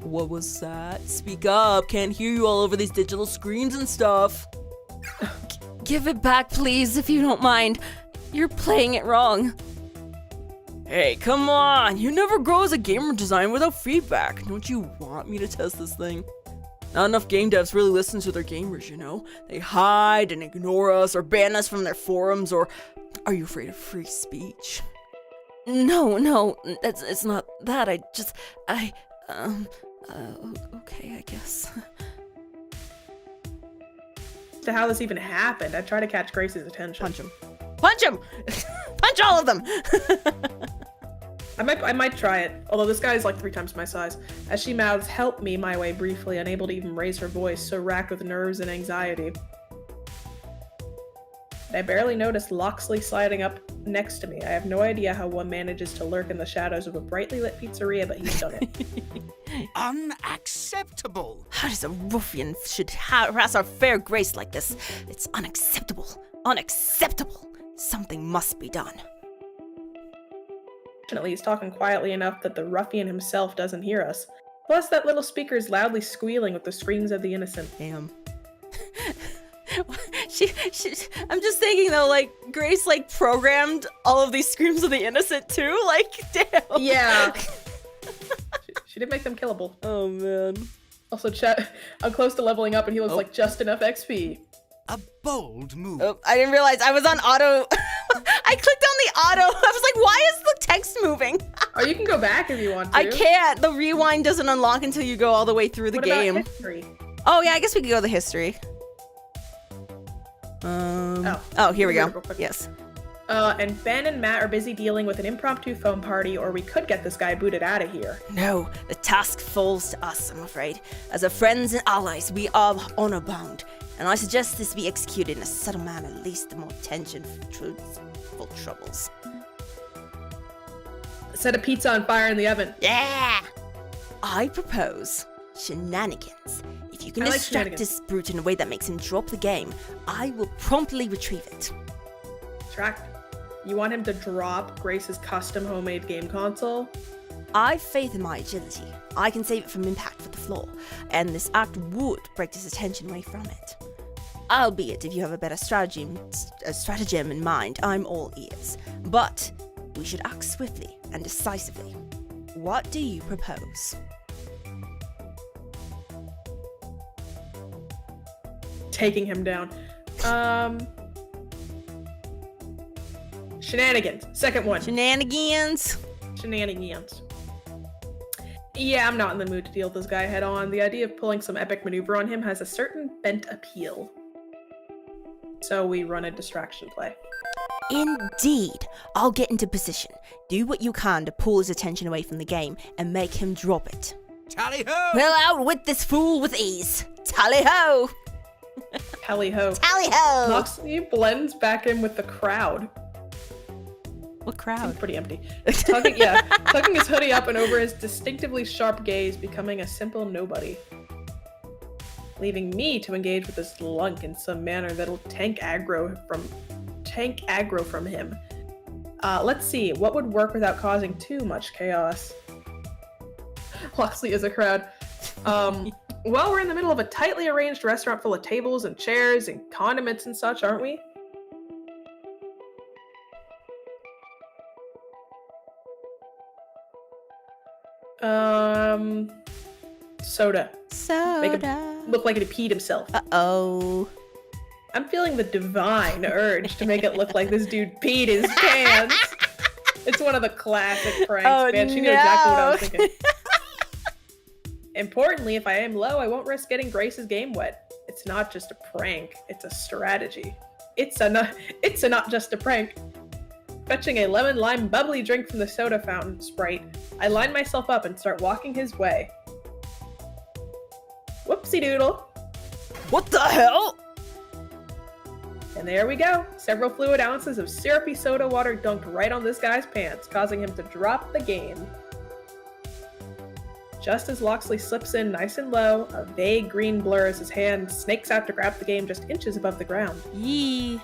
What was that? Speak up. Can't hear you all over these digital screens and stuff. Give it back, please, if you don't mind. You're playing it wrong. Hey, come on. You never grow as a gamer designer without feedback. Don't you want me to test this thing? Not enough game devs really listen to their gamers, you know? They hide and ignore us or ban us from their forums, or are you afraid of free speech? No, it's not that. Okay, I guess. To how this even happened, I try to catch Grace's attention. Punch him. Punch him! Punch all of them! I might try it, although this guy is like 3 times my size. As she mouths, "Help me," my way briefly, unable to even raise her voice, so racked with nerves and anxiety. I barely noticed Loxley sliding up next to me. I have no idea how one manages to lurk in the shadows of a brightly lit pizzeria, but he's done it. Unacceptable. How does a ruffian should harass our fair Grace like this? It's unacceptable. Unacceptable. Something must be done. Fortunately, he's talking quietly enough that the ruffian himself doesn't hear us. Plus, that little speaker is loudly squealing with the screams of the innocent. Damn. I'm just thinking though, like, Grace, like, programmed all of these screams of the innocent too? Like, damn. Yeah. She did make them killable. Oh, man. Also, I'm close to leveling up and he looks like just enough XP. A bold move. Oh, I didn't realize I was on auto. I clicked on the auto. I was like, why is the text moving? Oh, you can go back if you want to. I can't. The rewind doesn't unlock until you go all the way through the What game. about history? Oh, yeah, I guess we could go to the history. Oh, here we real go. quick. Yes. And Ben and Matt are busy dealing with an impromptu phone party, or we could get this guy booted out of here. No, the task falls to us, I'm afraid. As our friends and allies, we are honor bound. And I suggest this be executed in a subtle manner, least the more tension for truthful troubles. Set a pizza on fire in the oven. Yeah! I propose shenanigans. If you can I like distract shenanigans. this brute in a way that makes him drop the game, I will promptly retrieve it. Track. You want him to drop Grace's custom homemade game console? I've faith in my agility. I can save it from impact for the floor, and this act would break his attention away from it. Albeit, if you have a better stratagem in mind, I'm all ears. But we should act swiftly and decisively. What do you propose? Taking him down. Shenanigans. Second one. Shenanigans? Shenanigans. Yeah, I'm not in the mood to deal with this guy head on. The idea of pulling some epic maneuver on him has a certain bent appeal. So we run a distraction play. Indeed. I'll get into position. Do what you can to pull his attention away from the game and make him drop it. Tally-ho! We'll outwit this fool with ease. Tally-ho! Tally-ho. Tally-ho! Moxley blends back in with the crowd. What Seems crowd? pretty empty. Tucking his hoodie up and over his distinctively sharp gaze, becoming a simple nobody. Leaving me to engage with this lunk in some manner that'll tank aggro from him. Let's see, what would work without causing too much chaos? Loxley is a crowd. Well, we're in the middle of a tightly arranged restaurant full of tables and chairs and condiments and such, aren't we? Soda. Make Soda. him look like he peed himself. Uh-oh. I'm feeling the divine urge to make it look like this dude peed his pants. It's one of the classic pranks, Oh, man. She knew exactly what I was no. thinking. Importantly, if I aim low, I won't risk getting Grace's game wet. It's not just a prank, it's a strategy. It's not just a prank. Fetching a lemon lime bubbly drink from the soda fountain Sprite, I line myself up and start walking his way. Whoopsie doodle. What the hell? And there we go. Several fluid ounces of syrupy soda water dunked right on this guy's pants, causing him to drop the game. Just as Loxley slips in nice and low, a vague green blur as his hand snakes out to grab the game just inches above the ground. Yee.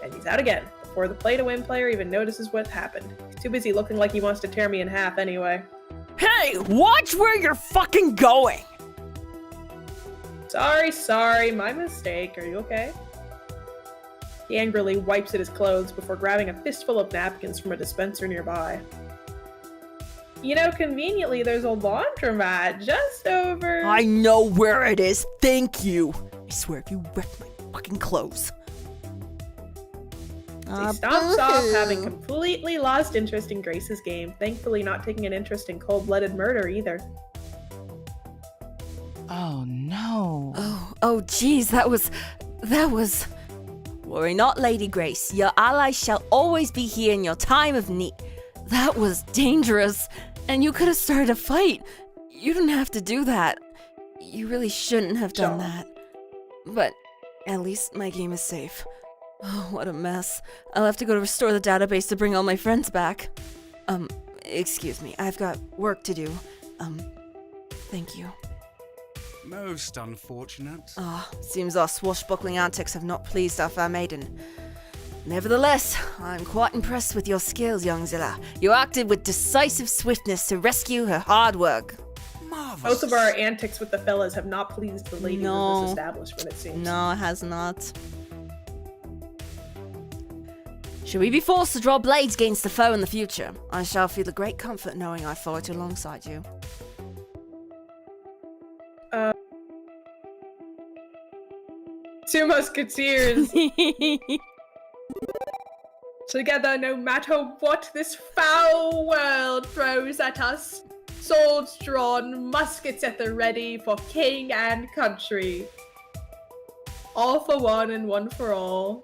And he's out again, before the play-to-win player even notices what happened. He's too busy looking like he wants to tear me in half anyway. Hey, watch where you're fucking going! Sorry, my mistake. Are you okay? He angrily wipes at his clothes before grabbing a fistful of napkins from a dispenser nearby. You know, conveniently, there's a laundromat just over... I know where it is, thank you! I swear if you wreck my fucking clothes. He stomps off, having completely lost interest in Grace's game, thankfully not taking an interest in cold-blooded murder either. Oh no. Oh, geez, that was... Worry not, Lady Grace. Your ally shall always be here in your time of need. That was dangerous. And you could have started a fight. You didn't have to do that. You really shouldn't have done that. But at least my game is safe. Oh, what a mess. I'll have to go to restore the database to bring all my friends back. Excuse me. I've got work to do. Thank you. Most unfortunate. Seems our swashbuckling antics have not pleased our fair maiden. Nevertheless, I'm quite impressed with your skills, young Zilla. You acted with decisive swiftness to rescue her hard work. Marvelous. Most of our antics with the fellas have not pleased the ladies of No. this establishment, it seems. No, it has not. Should we be forced to draw blades against the foe in the future, I shall feel a great comfort knowing I fought alongside you. Two musketeers. Together, no matter what this foul world throws at us. Swords drawn, muskets at the ready for king and country. All for one and one for all.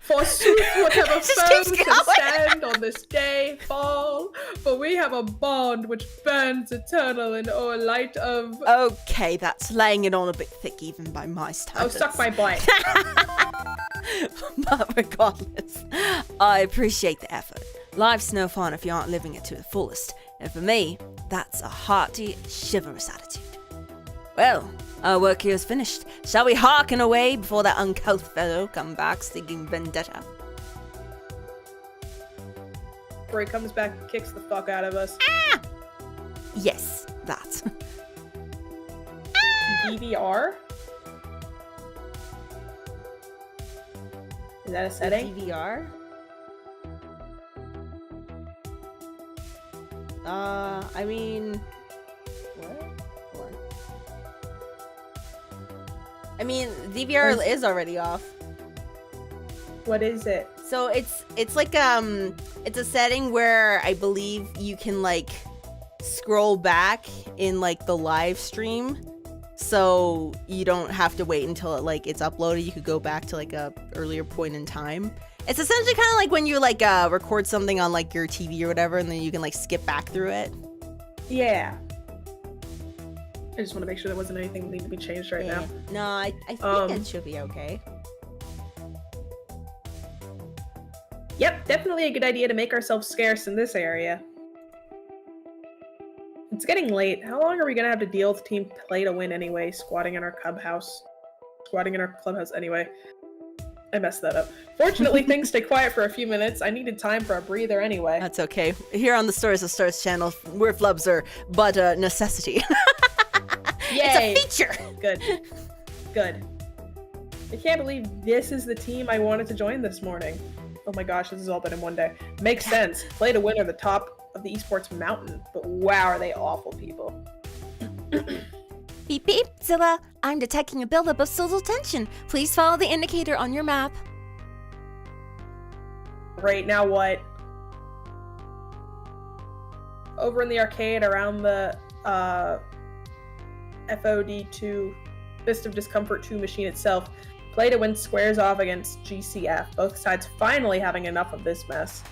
Forsooth, whatever foes can stand on this day fall, for we have a bond which burns eternal in our light of... Okay, that's laying it on a bit thick even by my Oh, standards. suck my butt. But regardless, I appreciate the effort. Life's no fun if you aren't living it to the fullest. And for me, that's a hearty, chivalrous attitude. Well, our work here is finished. Shall we hearken away before that uncouth fellow come back seeking vendetta? Before he comes back and kicks the fuck out of us. Yes, that. DVR? Is that a setting? DVR? I mean... What? Hold on. I mean, DVR is already off. What is it? So it's like it's a setting where I believe you can like scroll back in like the live stream, so you don't have to wait until it's uploaded. You could go back to like a earlier point in time. It's essentially kind of like when you like record something on like your TV or whatever, and then you can like skip back through it. Yeah. I just want to make sure there wasn't anything that needed to be changed right now. No, I think it should be okay. Yep, definitely a good idea to make ourselves scarce in this area. It's getting late. How long are we gonna have to deal with Team Play to Win anyway? Squatting in our clubhouse anyway. I messed that up. Fortunately, things stay quiet for a few minutes. I needed time for a breather anyway. That's okay. Here on the Stories of Stars channel, we're flubs are but a necessity. Yay! It's a feature. Good. Good. I can't believe this is the team I wanted to join this morning. Oh my gosh, this has all been in one day. Makes sense. Play to win are the top of the esports mountain, but wow, are they awful people. Beep beep, Zilla. I'm detecting a buildup of social tension. Please follow the indicator on your map. Right, now what? Over in the arcade around the FOD2, Fist of Discomfort 2 machine itself, Play to Win squares off against GCF, both sides finally having enough of this mess.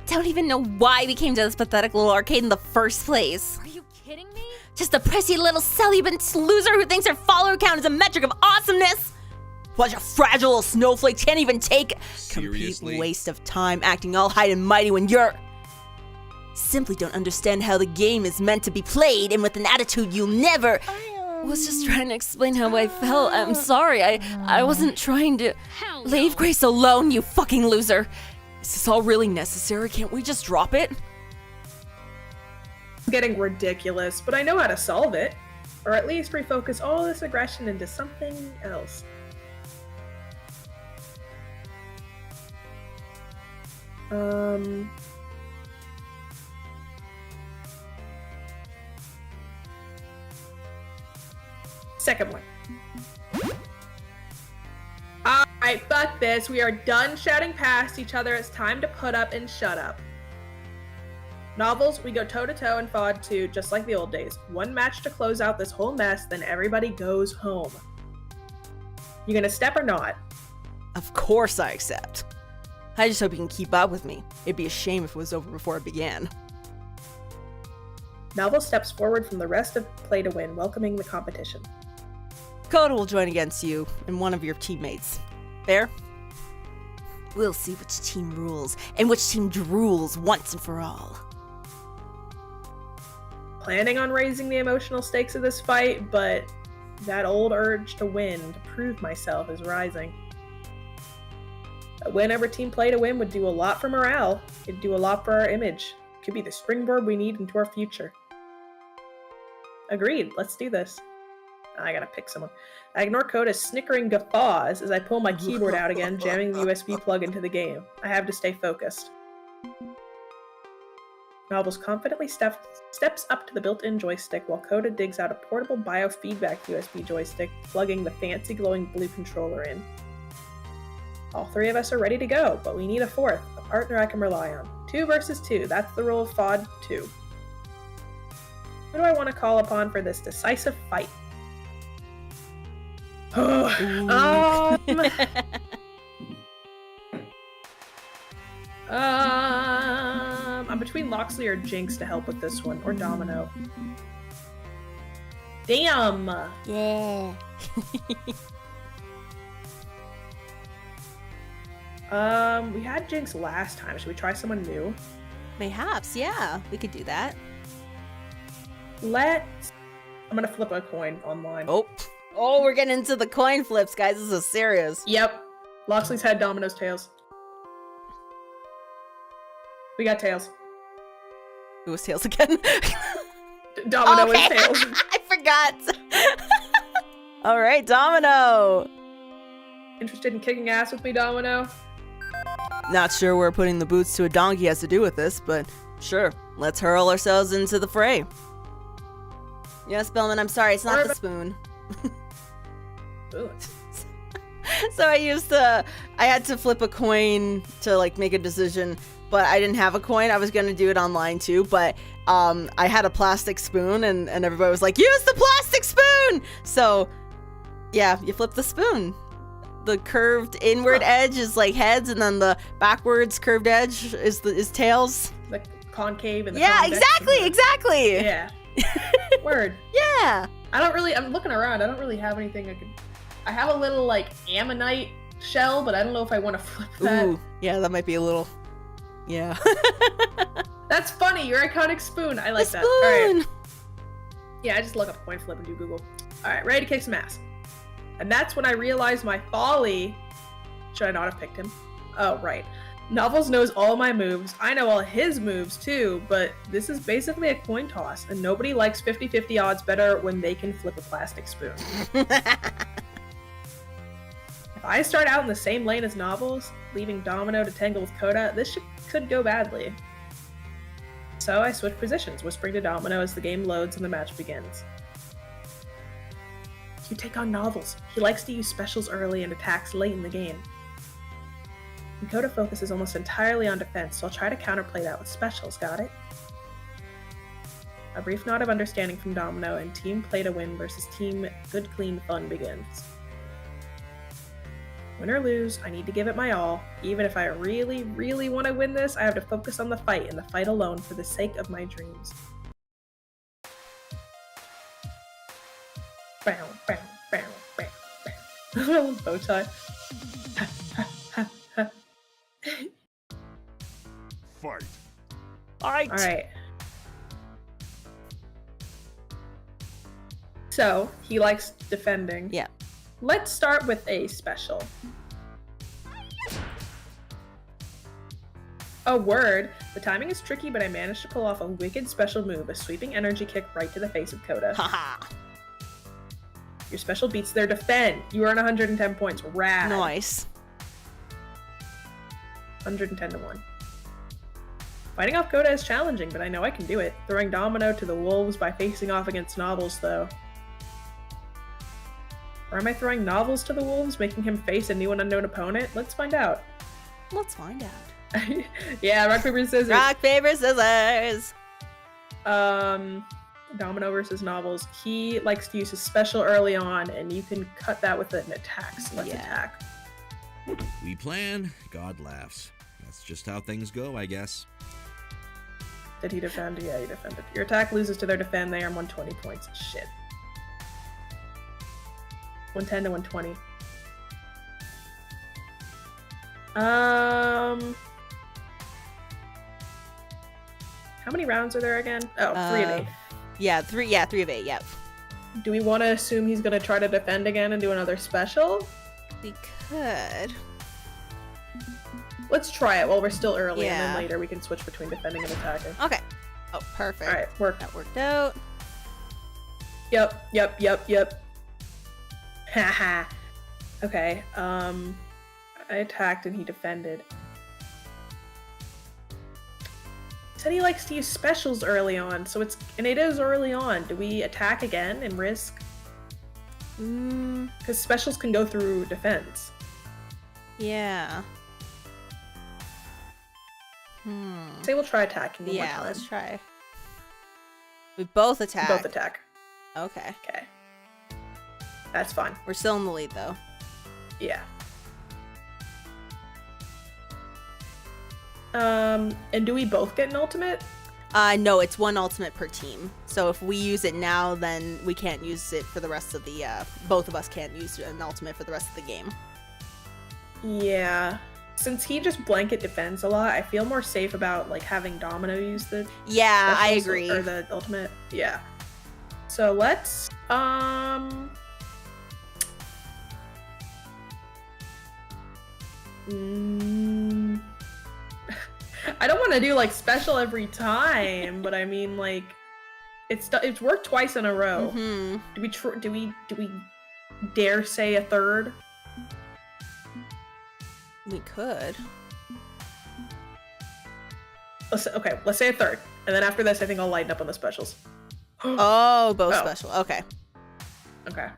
Don't even know why we came to this pathetic little arcade in the first place. Are you kidding me? Just a prissy little celibate loser who thinks her follower count is a metric of awesomeness. What a fragile little snowflake can't even take. Seriously? Complete waste of time acting all high and mighty when you're... Simply don't understand how the game is meant to be played, and with an attitude you'll never... Was just trying to explain how I felt. I'm sorry. I wasn't trying to... Hell Leave no. Grace alone, you fucking loser. Is this all really necessary? Can't we just drop it? It's getting ridiculous, but I know how to solve it. Or at least refocus all this aggression into something else. Second one. Alright, fuck this. We are done shouting past each other. It's time to put up and shut up. Novels, we go toe-to-toe in FOD 2, just like the old days. One match to close out this whole mess, then everybody goes home. You gonna step or not? Of course I accept. I just hope you can keep up with me. It'd be a shame if it was over before it began. Novel steps forward from the rest of Play to Win, welcoming the competition. Coda will join against you and one of your teammates. Fair? We'll see which team rules and which team drools once and for all. Planning on raising the emotional stakes of this fight, but that old urge to win, to prove myself, is rising. A win over Team Play to Win would do a lot for morale. It'd do a lot for our image. It could be the springboard we need into our future. Agreed, let's do this. I gotta pick someone. I ignore Coda's snickering guffaws as I pull my keyboard out again, jamming the USB plug into the game. I have to stay focused. Novels confidently steps up to the built-in joystick while Coda digs out a portable biofeedback USB joystick, plugging the fancy glowing blue controller in. All three of us are ready to go, but we need a fourth, a partner I can rely on. 2 versus 2, that's the rule of FOD 2. Who do I want to call upon for this decisive fight? I'm between Loxley or Jinx to help with this one, or Domino. Damn! Yeah. We had Jinx last time. Should we try someone new? Mayhaps, yeah. We could do that. I'm gonna flip a coin online. Oh, we're getting into the coin flips, guys. This is serious. Yep. Loxley's head, Domino's tails. We got tails. It was tails again. Domino is tails. I forgot. All right, Domino. Interested in kicking ass with me, Domino? Not sure where putting the boots to a donkey has to do with this, but sure. Let's hurl ourselves into the fray. Yes, Bellman, I'm sorry. It's not the spoon. Ooh. So I had to flip a coin to like make a decision, but I didn't have a coin. I was gonna do it online too, but I had a plastic spoon and everybody was like, use the plastic spoon! So yeah, you flip the spoon. The curved inward edge is like heads, and then the backwards curved edge is tails. The concave and the Yeah, convex exactly. Yeah. Word. Yeah. I'm looking around. I don't really have anything I have a little, like, ammonite shell, but I don't know if I want to flip that. Ooh, yeah, that might be a little... Yeah. That's funny. Your iconic spoon. I like The that. All spoon! right. Yeah, I just look up coin flip and do Google. All right, ready to kick some ass. And that's when I realized my folly Should I not have picked him? Oh, right. Novels knows all my moves. I know all his moves too, but this is basically a coin toss, and nobody likes 50-50 odds better when they can flip a plastic spoon. If I start out in the same lane as Novels, leaving Domino to tangle with Coda, this could go badly. So I switch positions, whispering to Domino as the game loads and the match begins. You take on Novels. He likes to use specials early and attacks late in the game. And Coda focuses almost entirely on defense, so I'll try to counterplay that with specials, got it? A brief nod of understanding from Domino, and team play to win versus team good clean fun begins. Win or lose, I need to give it my all. Even if I really, really want to win this, I have to focus on the fight and the fight alone for the sake of my dreams. Bow, bow, bow, bow, bow. Bow tie. Fight. Alright. So, he likes defending. Yeah. Let's start with a special. A word. The timing is tricky, but I managed to pull off a wicked special move, a sweeping energy kick right to the face of Coda. Haha. Your special beats their defend. You earn 110 points. Rad. Nice. 110 to 1. Fighting off Coda is challenging, but I know I can do it. Throwing Domino to the wolves by facing off against Novels, though. Or am I throwing Novels to the wolves, making him face a new and unknown opponent? Let's find out. Let's find out. Yeah, rock, paper, scissors. Rock, paper, scissors. Domino versus Novels. He likes to use his special early on, and you can cut that with an attack. So let's attack. We plan, God laughs. That's just how things go, I guess. Did he defend? Yeah, he defended. Your attack loses to their defend. They earn 120 points. Shit. 110 to 120. How many rounds are there again? Oh, 3 of 8. Yeah, 3 of 8, yep. Do we want to assume he's going to try to defend again and do another special? We could. Let's try it while we're still early, and Yeah. then later we can switch between defending and attacking. Okay. Oh, perfect. Alright, work. That worked out. Yep. Haha. Okay, I attacked and he defended. Said he likes to use specials early on, so it is early on. Do we attack again and risk? Because specials can go through defense. Yeah. Say we'll try attacking one more Yeah, time. let's try. We both attack. Both attack. Okay. Okay. That's fine. We're still in the lead, though. Yeah. And do we both get an ultimate? No, it's one ultimate per team. So if we use it now, then we can't use it for the rest of the, both of us can't use an ultimate for the rest of the game. Yeah. Since he just blanket defends a lot, I feel more safe about, like, having Domino use the Yeah, I specials agree. or the ultimate. Yeah. So let's, I don't want to do, like, special every time, but I mean, like, it's worked twice in a row. Mm-hmm. Do we dare say a third? We could. Let's say a third, and then after this, I think I'll lighten up on the specials. Oh, both Oh. special. Okay. Okay.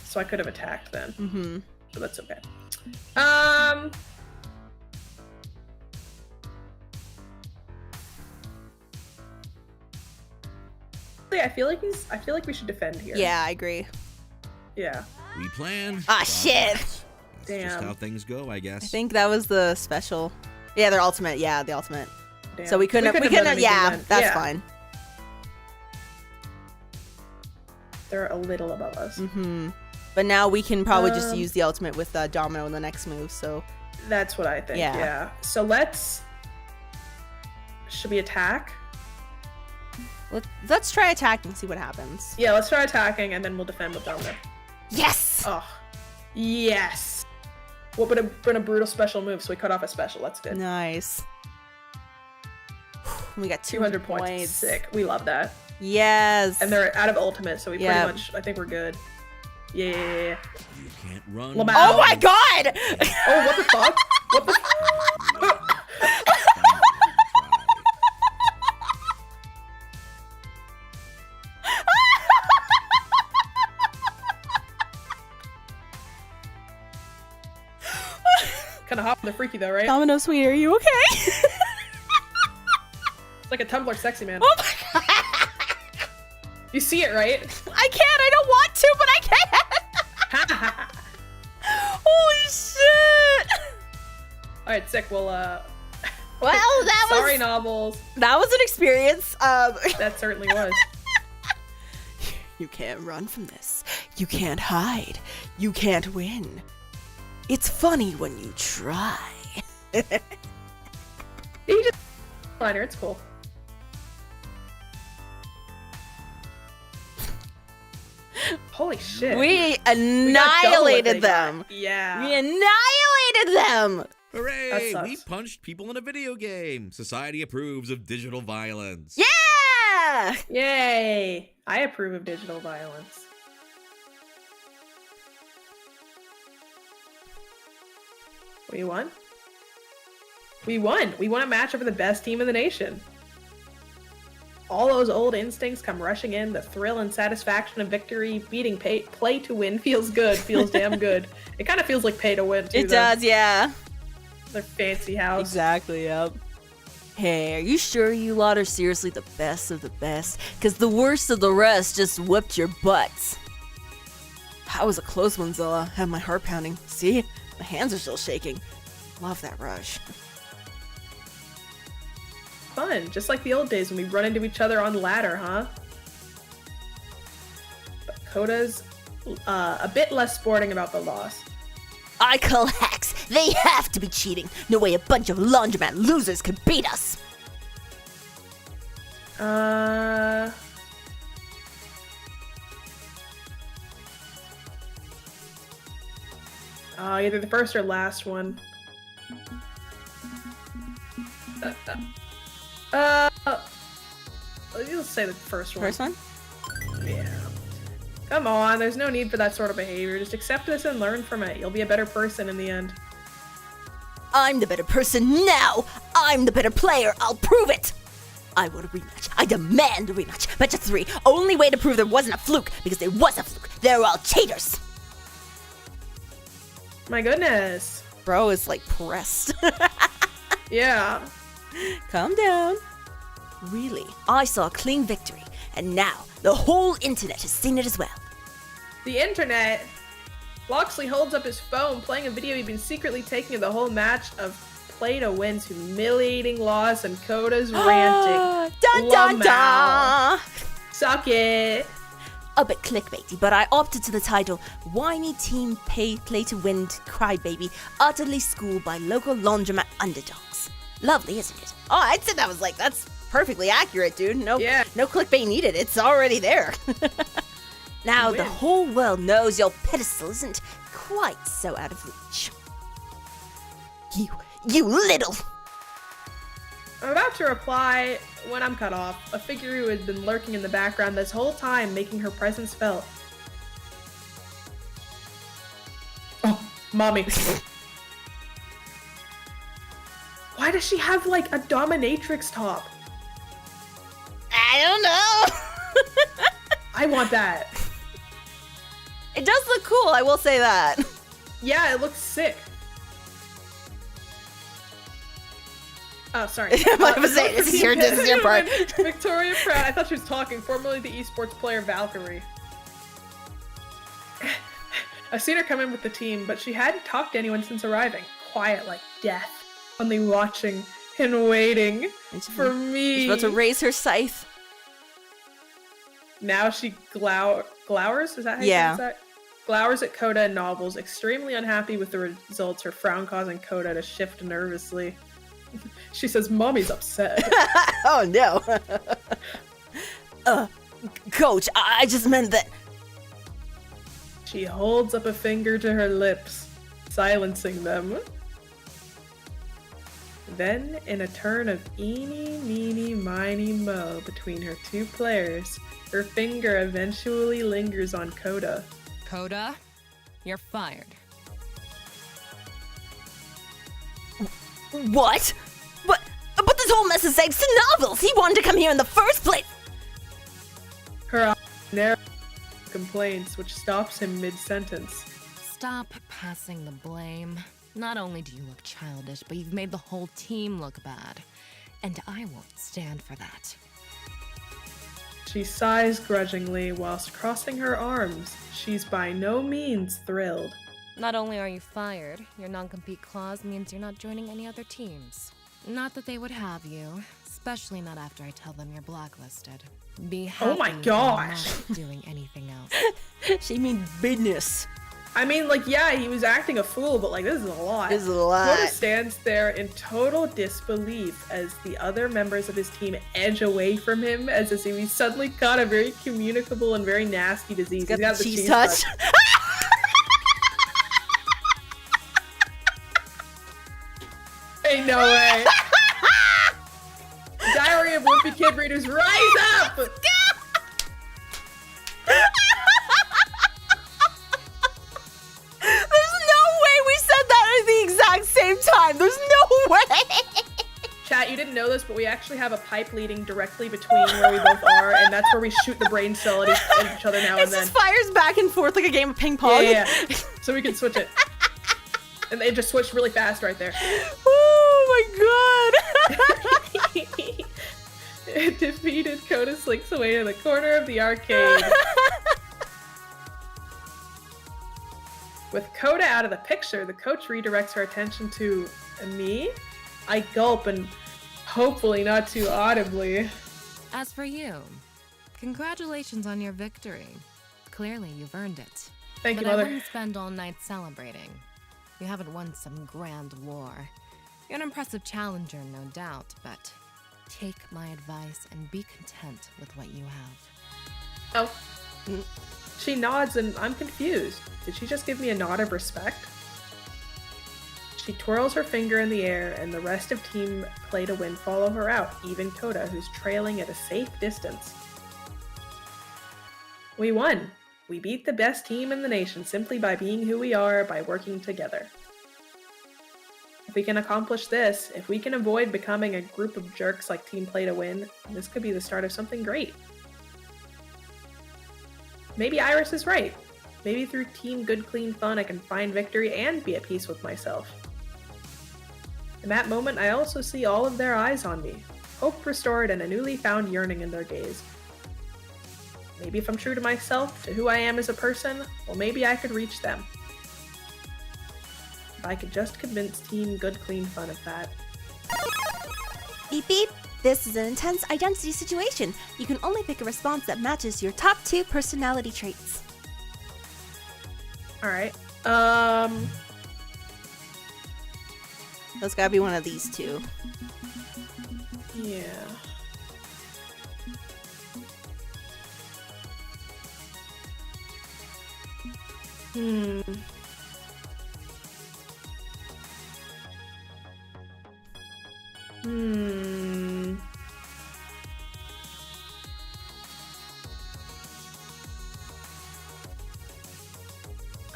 So I could have attacked then. Mm-hmm. So that's okay. I feel like we should defend here. Yeah, I agree. Yeah. We plan. Ah, God shit. laughs. That's just Damn. how things go, I guess. I think that was the special. Yeah, their ultimate. Yeah, the ultimate. Damn. So we couldn't. done anything Yeah, then. that's Yeah. fine. They're a little above us. Mm-hmm. But now we can probably just Um, use the ultimate with Domino in the next move. So That's what I think. Yeah. Yeah. So let's. Should we attack? let's try attacking. See what happens. Yeah, let's try attacking, and then we'll defend with Domino. Yes. Oh, Yes. What would have been a brutal special move, so we cut off a special. That's good. Nice. We got 200 points. Sick. We love that. Yes. And they're out of ultimate, so we Yeah. pretty much, I think we're good. Yeah. You can't run. Lamau. Oh my god! Oh, what the fuck? What the Kind of hot and freaky though, right? Domino Sweet, are you okay? It's like a Tumblr sexy man. Oh my god! You see it, right? I can't, I don't want to, but I can! Holy shit! Alright, sick. Well, Well, that was... sorry, novels. That was an experience. That certainly was. You can't run from this. You can't hide. You can't win. It's funny when you try. You just liner, it's cool. Holy shit. We got double what annihilated they them. got. Yeah. We annihilated them. Hooray! That sucks. We punched people in a video game. Society approves of digital violence. Yeah. Yay! I approve of digital violence. We won? We won! We won a match over the best team in the nation. All those old instincts come rushing in. The thrill and satisfaction of victory, beating play to win feels good, feels damn good. It kind of feels like pay to win, too. It does, yeah. Their fancy house. Exactly, yep. Hey, are you sure you lot are seriously the best of the best? Because the worst of the rest just whipped your butts. That was a close one, Zilla. Had my heart pounding. See? My hands are still shaking. Love that rush. Fun, just like the old days when we run into each other on ladder, huh? But Koda's a bit less sporting about the loss. I call hacks. They have to be cheating. No way a bunch of laundromat losers could beat us. Either the first or last one. Let's say the first one. First one? Yeah. Come on, there's no need for that sort of behavior. Just accept this and learn from it. You'll be a better person in the end. I'm the better person now. I'm the better player. I'll prove it. I want a rematch. I demand a rematch. Match of 3. Only way to prove there wasn't a fluke, because there was a fluke. They're all cheaters. My goodness. Bro is like pressed. Yeah. Calm down. Really, I saw a clean victory, and now the whole internet has seen it as well. The internet. Loxley holds up his phone, playing a video he'd been secretly taking of the whole match of Play to Win's humiliating loss and Koda's ranting. Dun dun dun! Suck it. A bit clickbaity, but I opted to the title, Whiny Team Play to Win Crybaby, utterly schooled by local laundromat underdogs. Lovely, isn't it? Oh, I'd say that was like, that's perfectly accurate, dude. No, Yeah. no clickbait needed. It's already there. Now Win. the whole world knows your pedestal isn't quite so out of reach. You little... I'm about to reply when I'm cut off. A figure who had been lurking in the background this whole time, making her presence felt. Oh, mommy. Why does she have like a dominatrix top? I don't know. I want that. It does look cool, I will say that. Yeah, it looks sick. Oh, sorry. I was saying, this is your part. Victoria Pratt, I thought she was talking, formerly the esports player Valkyrie. I've seen her come in with the team, but she hadn't talked to anyone since arriving. Quiet like death, only watching and waiting for me. She's about to raise her scythe. Now she glowers? Is that how you Yeah. say that? Glowers at Koda and novels, extremely unhappy with the results, her frown causing Koda to shift nervously. She says, Mommy's upset. Oh no. Coach, I just meant that... She holds up a finger to her lips, silencing them. Then, in a turn of eeny, meeny, miny, mo between her two players, her finger eventually lingers on Coda. Coda, you're fired. What? But this whole mess is thanks to Novels! He wanted to come here in the first place! Her eyes narrow complaints, which stops him mid-sentence. Stop passing the blame. Not only do you look childish, but you've made the whole team look bad. And I won't stand for that. She sighs grudgingly whilst crossing her arms. She's by no means thrilled. Not only are you fired, your non-compete clause means you're not joining any other teams. Not that they would have you, especially not after I tell them you're blacklisted. Be happy Oh my you're gosh. not doing anything else. She means business. I mean, like, yeah, he was acting a fool, but, like, this is a lot. This is a lot. Coda stands there in total disbelief as the other members of his team edge away from him as if he suddenly caught a very communicable and very nasty disease. He's got the cheese touch. Ain't no way. Diary of Wimpy Kid readers, rise up! Same time. There's no way. Chat, you didn't know this, but we actually have a pipe leading directly between where we both are, and that's where we shoot the brain cell at each other now and then. It just fires back and forth like a game of ping pong. Yeah. So we can switch it. And they just switched really fast right there. Oh my god. Defeated, Coda slinks away to the corner of the arcade. With Coda out of the picture, the coach redirects her attention to me. I gulp and hopefully not too audibly. As for you, congratulations on your victory. Clearly, you've earned it. Thank you, But I Mother. wouldn't spend all night celebrating. You haven't won some grand war. You're an impressive challenger, no doubt, but take my advice and be content with what you have. Oh. She nods and I'm confused. Did she just give me a nod of respect? She twirls her finger in the air and the rest of Team Play to Win follow her out, even Coda, who's trailing at a safe distance. We won! We beat the best team in the nation simply by being who we are, by working together. If we can accomplish this, if we can avoid becoming a group of jerks like Team Play to Win, this could be the start of something great. Maybe Iris is right. Maybe through Team Good Clean Fun I can find victory and be at peace with myself. In that moment, I also see all of their eyes on me, hope restored and a newly found yearning in their gaze. Maybe if I'm true to myself, to who I am as a person, well, maybe I could reach them. If I could just convince Team Good Clean Fun of that. Beep beep. This is an intense identity situation. You can only pick a response that matches your top 2 personality traits. Alright. That's gotta be one of these two. Yeah. Hmm.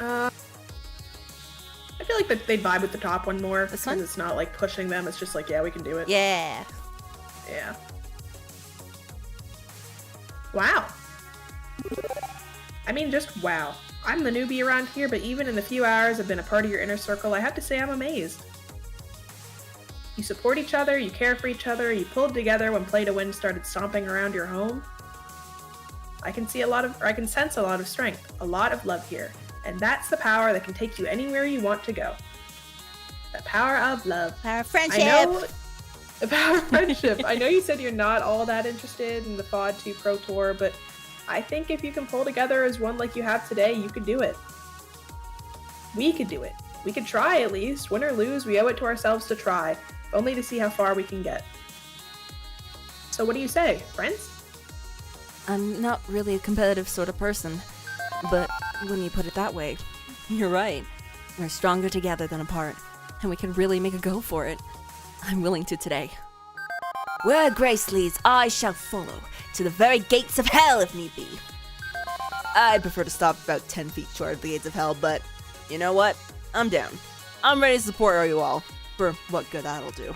I feel like that they'd vibe with the top one more. This one? It's not like pushing them, it's just like, yeah, we can do it. Yeah. Yeah. Wow. I mean, just wow. I'm the newbie around here, but even in the few hours I've been a part of your inner circle, I have to say I'm amazed. You support each other, you care for each other, you pulled together when Play to Win started stomping around your home. I can sense a lot of strength, a lot of love here, and that's the power that can take you anywhere you want to go. The power of love. Our friendship. I know the power of friendship. I know you said you're not all that interested in the FOD 2 Pro Tour, but I think if you can pull together as one like you have today, you could do it. We could do it. We could try at least. Win or lose, we owe it to ourselves to try, only to see how far we can get. So what do you say, friends? I'm not really a competitive sort of person, but When you put it that way, you're right. We're stronger together than apart, and we can really make a go for it. I'm willing to today. Where grace leads, I shall follow, to the very gates of hell if need be. I'd prefer to stop about 10 feet short of the gates of hell, but you know what? I'm down. I'm ready to support you all, for what good that'll do.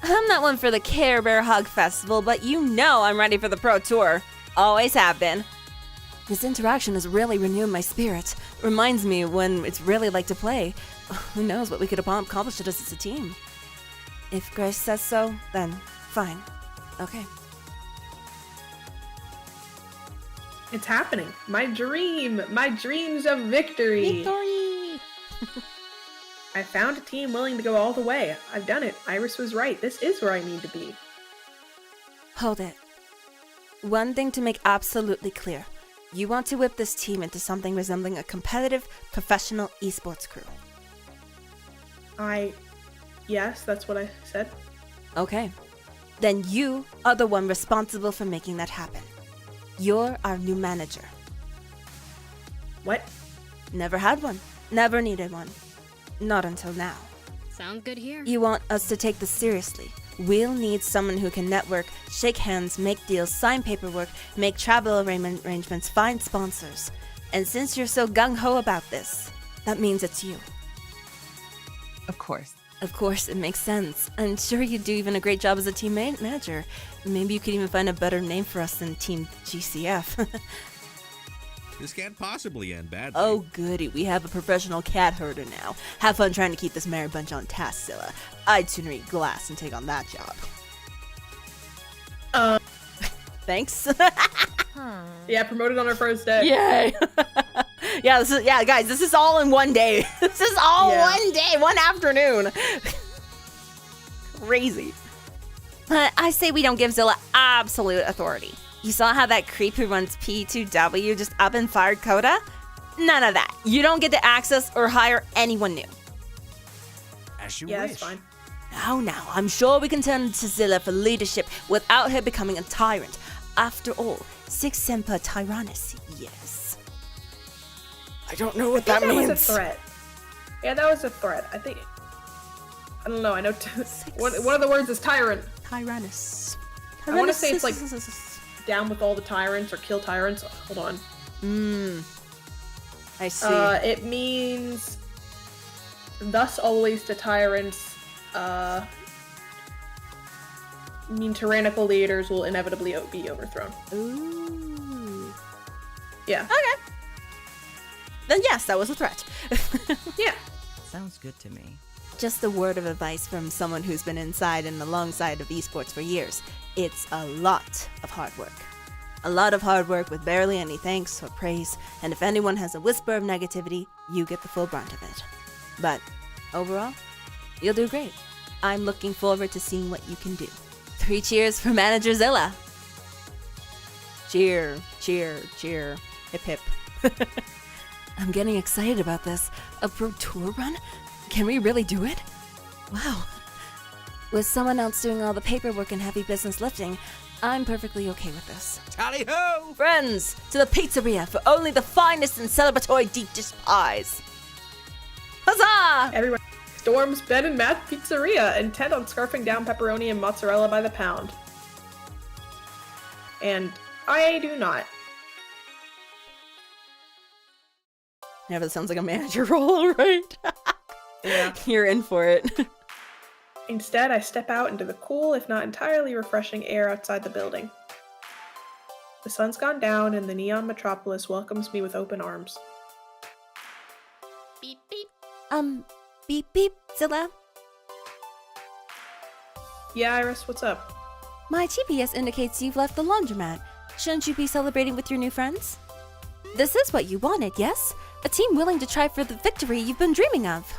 I'm not one for the Care Bear Hug Festival, but you know I'm ready for the Pro Tour. Always have been. This interaction has really renewed my spirit. Reminds me when it's really like to play. Who knows what we could accomplish as a team. If Grace says so, then fine. Okay. It's happening. My dream. My dreams of victory. Victory! I found a team willing to go all the way. I've done it. Iris was right. This is where I need to be. Hold it. One thing to make absolutely clear. You want to whip this team into something resembling a competitive, professional esports crew. Yes, that's what I said. Okay. Then you are the one responsible for making that happen. You're our new manager. What? Never had one. Never needed one. Not until now. Sounds good here. You want us to take this seriously. We'll need someone who can network, shake hands, make deals, sign paperwork, make travel arrangements, find sponsors. And since you're so gung-ho about this, that means it's you. Of course. Of course, it makes sense. I'm sure you'd do even a great job as a team manager. Maybe you could even find a better name for us than Team GCF. This can't possibly end badly. Oh goody, we have a professional cat herder now. Have fun trying to keep this merry bunch on task, Scylla. I'd sooner eat glass than take on that job. Thanks. Yeah, promoted on our first day. Yay! Yeah, guys, this is all in one day. This is all Yeah. one day, one afternoon. Crazy. But I say we don't give Zilla absolute authority. You saw how that creep who runs P2W just up and fired Coda? None of that. You don't get to access or hire anyone new. As you Yeah, wish. that's fine. Now, I'm sure we can turn to Zilla for leadership without her becoming a tyrant. After all, Six Semper Tyrannus, yes. I don't know what that That means. was a threat. Yeah, that was a threat. I think. I don't know. I know. One of the words is tyrant. Tyrannus. I wanna say it's like- Down with all the tyrants or kill tyrants. Hold on. I see. It means thus always to tyrants. Mean tyrannical leaders will inevitably be overthrown. Ooh. Yeah. Okay. Then yes, that was a threat. Yeah. Sounds good to me. Just a word of advice from someone who's been inside and alongside of esports for years. It's a lot of hard work. A lot of hard work with barely any thanks or praise, and if anyone has a whisper of negativity, you get the full brunt of it. But overall, you'll do great. I'm looking forward to seeing what you can do. 3 cheers for Manager Zilla. Cheer, cheer, cheer. Hip hip. I'm getting excited about this. A pro tour run? Can we really do it? Wow. With someone else doing all the paperwork and heavy business lifting, I'm perfectly okay with this. Tally ho! Friends, to the pizzeria for only the finest and celebratory deep dish pies. Huzzah! Everyone storms Ben and Matt's pizzeria, intent on scarfing down pepperoni and mozzarella by the pound. And I do not. Yeah, that sounds like a manager role, right? Yeah. You're in for it. Instead, I step out into the cool, if not entirely refreshing air outside the building. The sun's gone down, and the neon metropolis welcomes me with open arms. Beep beep. Beep beep, Zilla. Yeah, Iris, what's up? My GPS indicates you've left the laundromat. Shouldn't you be celebrating with your new friends? This is what you wanted, yes? A team willing to try for the victory you've been dreaming of.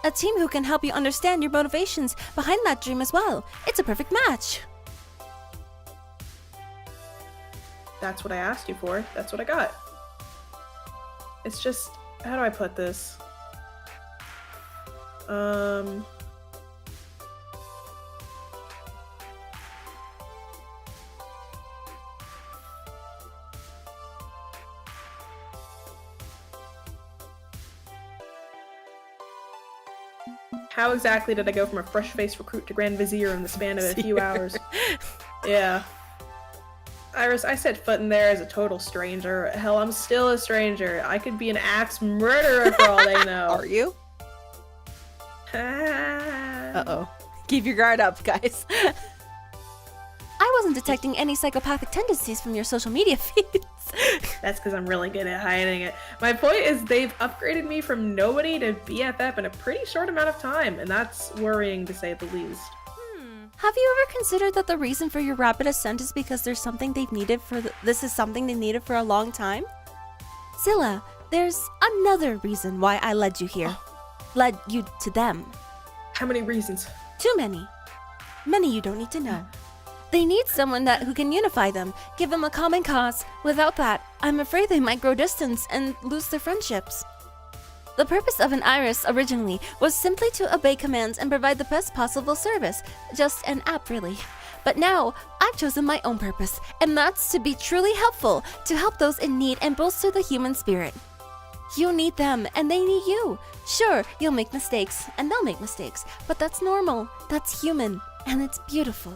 A team who can help you understand your motivations behind that dream as well. It's a perfect match. That's what I asked you for. That's what I got. It's just, how do I put this? How exactly did I go from a fresh-faced recruit to Grand Vizier in the span of a few hours? Yeah. Iris, I set foot in there as a total stranger. Hell, I'm still a stranger. I could be an axe murderer for all they know. Are you? Uh-oh. Keep your guard up, guys. I wasn't detecting any psychopathic tendencies from your social media feeds. That's because I'm really good at hiding it. My point is they've upgraded me from nobody to BFF in a pretty short amount of time, and that's worrying to say the least. Have you ever considered that the reason for your rapid ascent is because there's something they've needed this is something they needed for a long time? Zilla, there's another reason why I led you here. Led you to them. How many reasons? Too many. Many you don't need to know. They need someone who can unify them, give them a common cause. Without that, I'm afraid they might grow distance and lose their friendships. The purpose of an Iris originally was simply to obey commands and provide the best possible service. Just an app, really. But now, I've chosen my own purpose, and that's to be truly helpful, to help those in need and bolster the human spirit. You need them, and they need you. Sure, you'll make mistakes, and they'll make mistakes, but that's normal, that's human, and it's beautiful.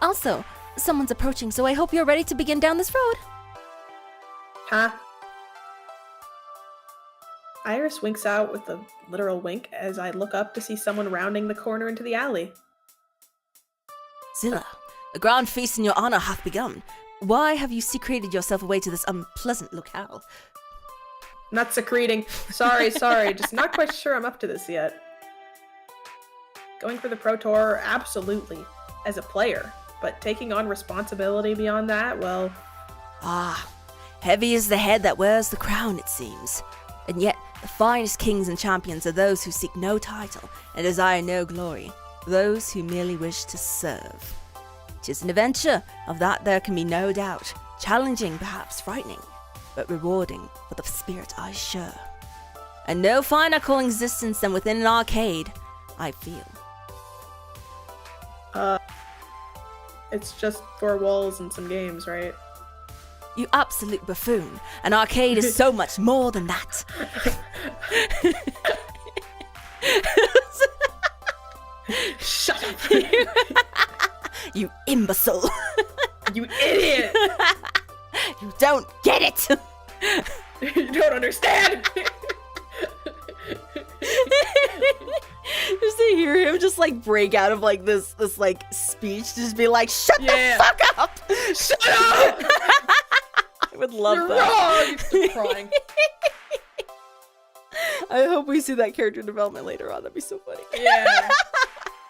Also, someone's approaching, so I hope you're ready to begin down this road. Huh? Iris winks out with a literal wink as I look up to see someone rounding the corner into the alley. Zilla, a grand feast in your honor hath begun. Why have you secreted yourself away to this unpleasant locale? Not secreting. Sorry. Just not quite sure I'm up to this yet. Going for the Pro Tour, absolutely, as a player. But taking on responsibility beyond that, well... Heavy is the head that wears the crown, it seems. And yet, the finest kings and champions are those who seek no title and desire no glory, those who merely wish to serve. 'Tis an adventure, of that there can be no doubt. Challenging, perhaps frightening, but rewarding for the spirit I sure. And no finer calling existence than within an arcade, I feel. It's just 4 walls and some games, right? You absolute buffoon. An arcade is so much more than that. Shut up! You imbecile. You idiot! You don't get it! You don't understand! Just to hear him just like break out of like this like speech, just be like, shut the fuck up! Shut up! I would love You're that. wrong! Still crying. I hope we see that character development later on. That'd be so funny. Yeah.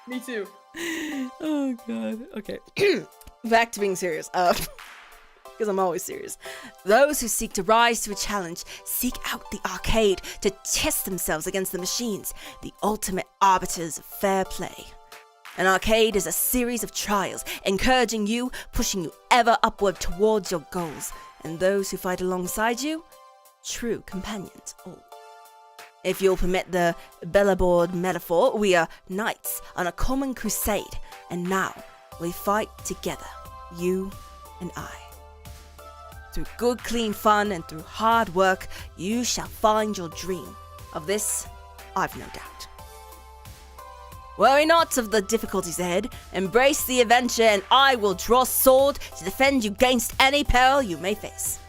Me too. Oh god. Okay. Back to being serious. Because I'm always serious. Those who seek to rise to a challenge seek out the arcade to test themselves against the machines, the ultimate arbiters of fair play. An arcade is a series of trials, encouraging you, pushing you ever upward towards your goals, and those who fight alongside you, true companions all. If you'll permit the bellboard metaphor, we are knights on a common crusade, and now we fight together, you and I. Through good, clean fun and through hard work, you shall find your dream. Of this, I've no doubt. Worry not of the difficulties ahead. Embrace the adventure, and I will draw sword to defend you against any peril you may face.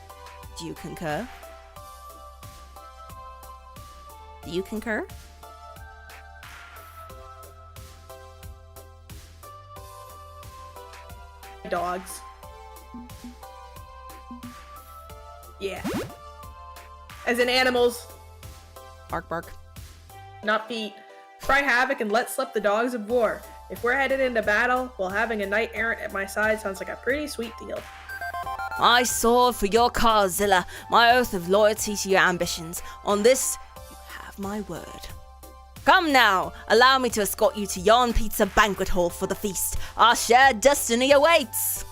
Do you concur? Do you concur? Dogs. Yeah. As in animals, Bark, bark. not feet. Cry havoc and let slip the dogs of war. If we're headed into battle, well, having a knight errant at my side sounds like a pretty sweet deal. My sword for your cause, Zilla. My oath of loyalty to your ambitions. On this, you have my word. Come now, allow me to escort you to yon pizza banquet hall for the feast. Our shared destiny awaits.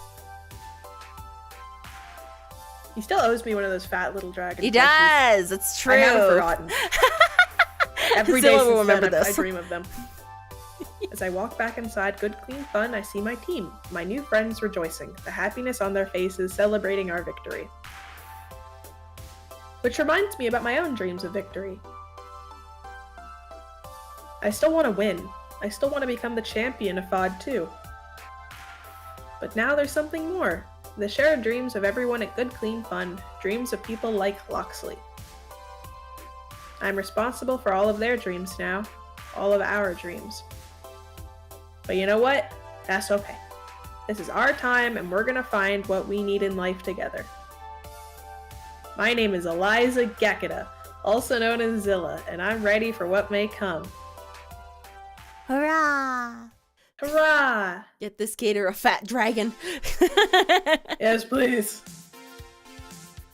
He still owes me one of those fat little dragons. He does. It's true. I haven't forgotten. Every day Zilla will since then, remember I this. dream of them. As I walk back inside Good Clean Fun, I see my team, my new friends rejoicing, the happiness on their faces celebrating our victory. Which reminds me about my own dreams of victory. I still want to win. I still want to become the champion of FOD too. But now there's something more. The shared dreams of everyone at Good Clean Fund, dreams of people like Loxley. I'm responsible for all of their dreams now, all of our dreams. But you know what? That's okay. This is our time and we're gonna find what we need in life together. My name is Aliza Gekida, also known as Zilla, and I'm ready for what may come. Hurrah! Hurrah! Get this gator a fat dragon. Yes, please.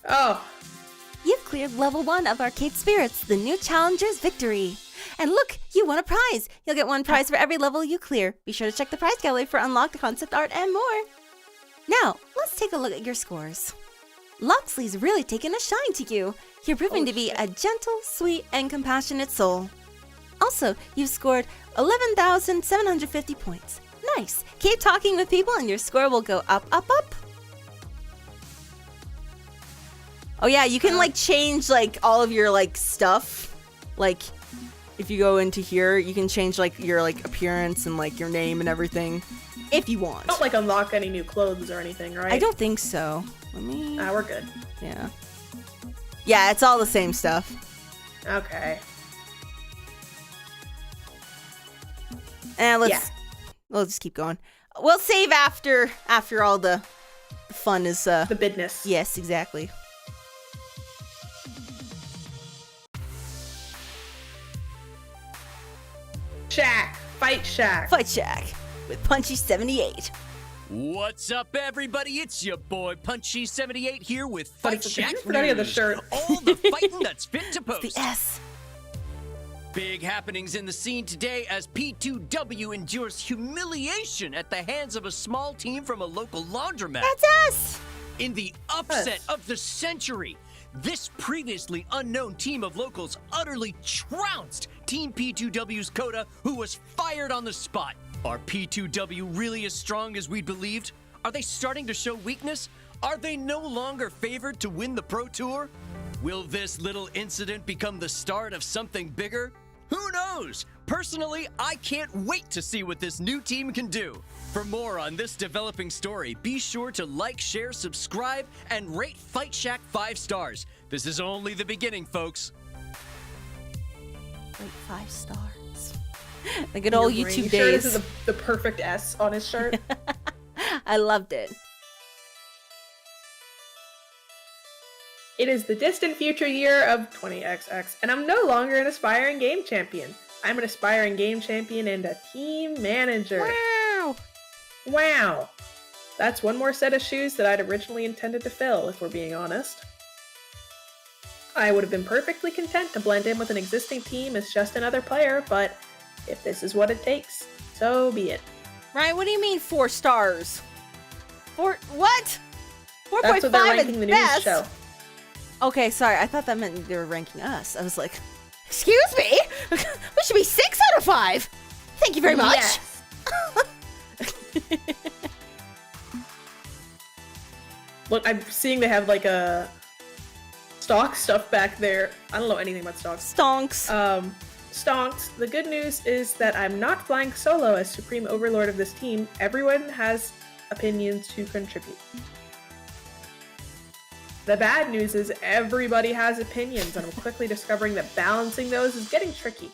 Oh, You've cleared level 1 of Arcade Spirits, the new Challengers Victory. And look, you won a prize. You'll get 1 prize for every level you clear. Be sure to check the prize gallery for unlocked concept art and more. Now, let's take a look at your scores. Loxley's really taken a shine to you. You're proving to be a gentle, sweet, and compassionate soul. Also, you've scored 11,750 points. Nice. Keep talking with people and your score will go up, up, up. Oh yeah, you can like change like all of your like stuff. Like if you go into here, you can change like your like appearance and like your name and everything if you want. don't like unlock any new clothes or anything, right? I don't think so. Let me We're good. Yeah. Yeah, it's all the same stuff. Okay. And Yeah. we'll just keep going. We'll save after all the fun is The business. yes, exactly. Shack. Fight Shack. Fight Shack with Punchy 78. What's up, everybody? It's your boy Punchy78 here with Fight Did Shack you forget he had the News. shirt? All the fighting that's fit to post. The S. Big happenings in the scene today as P2W endures humiliation at the hands of a small team from a local laundromat. That's us. In the upset of the century, this previously unknown team of locals utterly trounced Team P2W's Coda, who was fired on the spot. Are P2W really as strong as we believed? Are they starting to show weakness? Are they no longer favored to win the Pro Tour? Will this little incident become the start of something bigger? Who knows? Personally, I can't wait to see what this new team can do. For more on this developing story, be sure to like, share, subscribe, and rate Fight Shack 5 stars. This is only the beginning, folks. Wait, 5 stars. The good old Your YouTube brain. Sure, days. this is the perfect S on his shirt. I loved it. It is the distant future year of 20XX, and I'm no longer an aspiring game champion. I'm an aspiring game champion and a team manager. Wow. Wow. That's one more set of shoes that I'd originally intended to fill, if we're being honest. I would have been perfectly content to blend in with an existing team as just another player, but if this is what it takes, so be it. Right, what do you mean 4 stars? 4 what? 4.5 That's what they're is ranking the best. news show. Okay, sorry. I thought that meant they were ranking us. I was like, excuse me? We should be 6 out of 5. Thank you very much. Yes. Look, I'm seeing they have like a stock stuff back there. I don't know anything about stocks. Stonks. Stonks. The good news is that I'm not flying solo as Supreme Overlord of this team. Everyone has opinions to contribute. The bad news is everybody has opinions, and I'm quickly discovering that balancing those is getting tricky.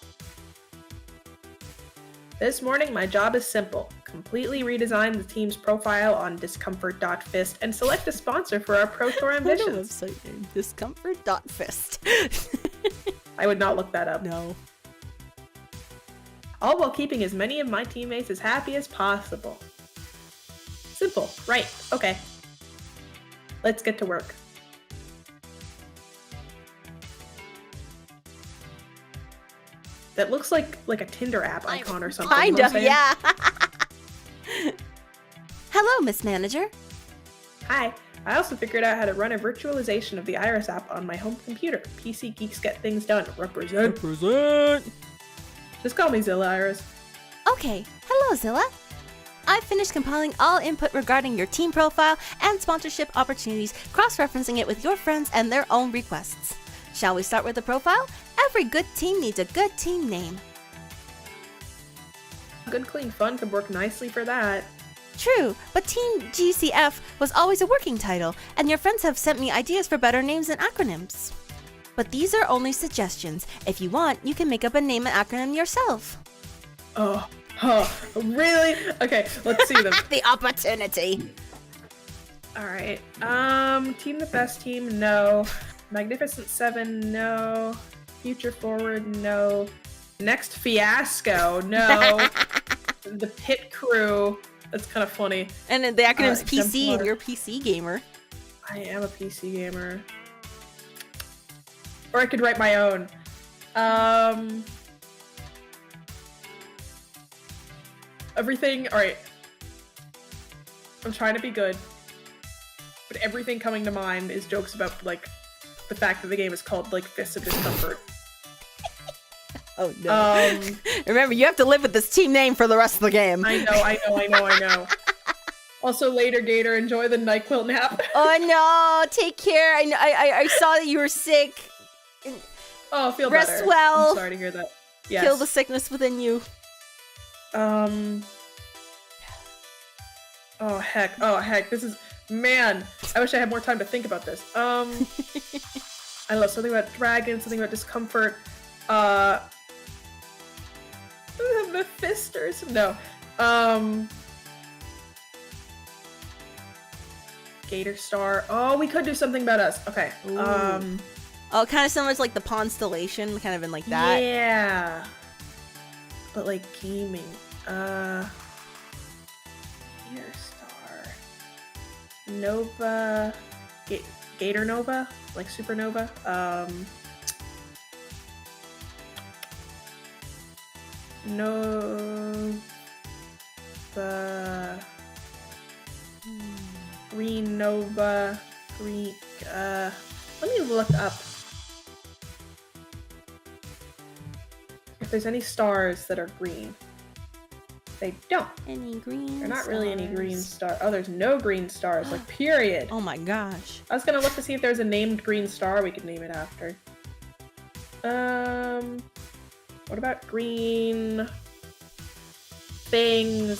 This morning, my job is simple. Completely redesign the team's profile on discomfort.fist and select a sponsor for our Pro Tour ambitions. Website name. Discomfort.fist. I would not look that up. No. All while keeping as many of my teammates as happy as possible. Simple, right? Okay. Let's get to work. That looks like a Tinder app icon or something. Kind you know of, what I'm yeah. Hello, Miss Manager. Hi. I also figured out how to run a virtualization of the Iris app on my home computer. PC geeks get things done. Represent. Just call me Zilla Iris. Okay, hello, Zilla. I've finished compiling all input regarding your team profile and sponsorship opportunities, cross-referencing it with your friends and their own requests. Shall we start with the profile? Every good team needs a good team name. Good, clean fun could work nicely for that. True, but Team GCF was always a working title, and your friends have sent me ideas for better names and acronyms. But these are only suggestions. If you want, you can make up a name and acronym yourself. Oh, really? Okay, let's see them. The opportunity. All right. Team the Best Team, no. Magnificent Seven, no. Future Forward, no. Next Fiasco, no. The Pit Crew, that's kind of funny. And the acronym's PC, Exemplar. and you're a PC gamer. I am a PC gamer. Or I could write my own. Everything, alright. I'm trying to be good. But everything coming to mind is jokes about, like, the fact that the game is called, like, Fists of Discomfort. Oh no. Remember, you have to live with this team name for the rest of the game. I know. Also, later, Gator, enjoy the NyQuil nap. Oh no, take care. I saw that you were sick. Oh, feel Rest better. well. I'm sorry to hear that. Yes. Kill the sickness within you. Oh heck, this is, man, I wish I had more time to think about this. I love something about dragons, something about discomfort. Mephisters? No. Gator Star. Oh, we could do something about us. Okay. Oh, kind of similar to like the Constellation, kind of in like that. Yeah. But like gaming. Gator Star. Nova. Gator Nova? Like Supernova? Nova. Green Nova. Green. Let me look up if there's any stars that are green. They don't. Any green They're not really any green stars. star. Oh, there's no green stars. Like, period. Oh my gosh. I was gonna look to see if there's a named green star we could name it after. What about green things?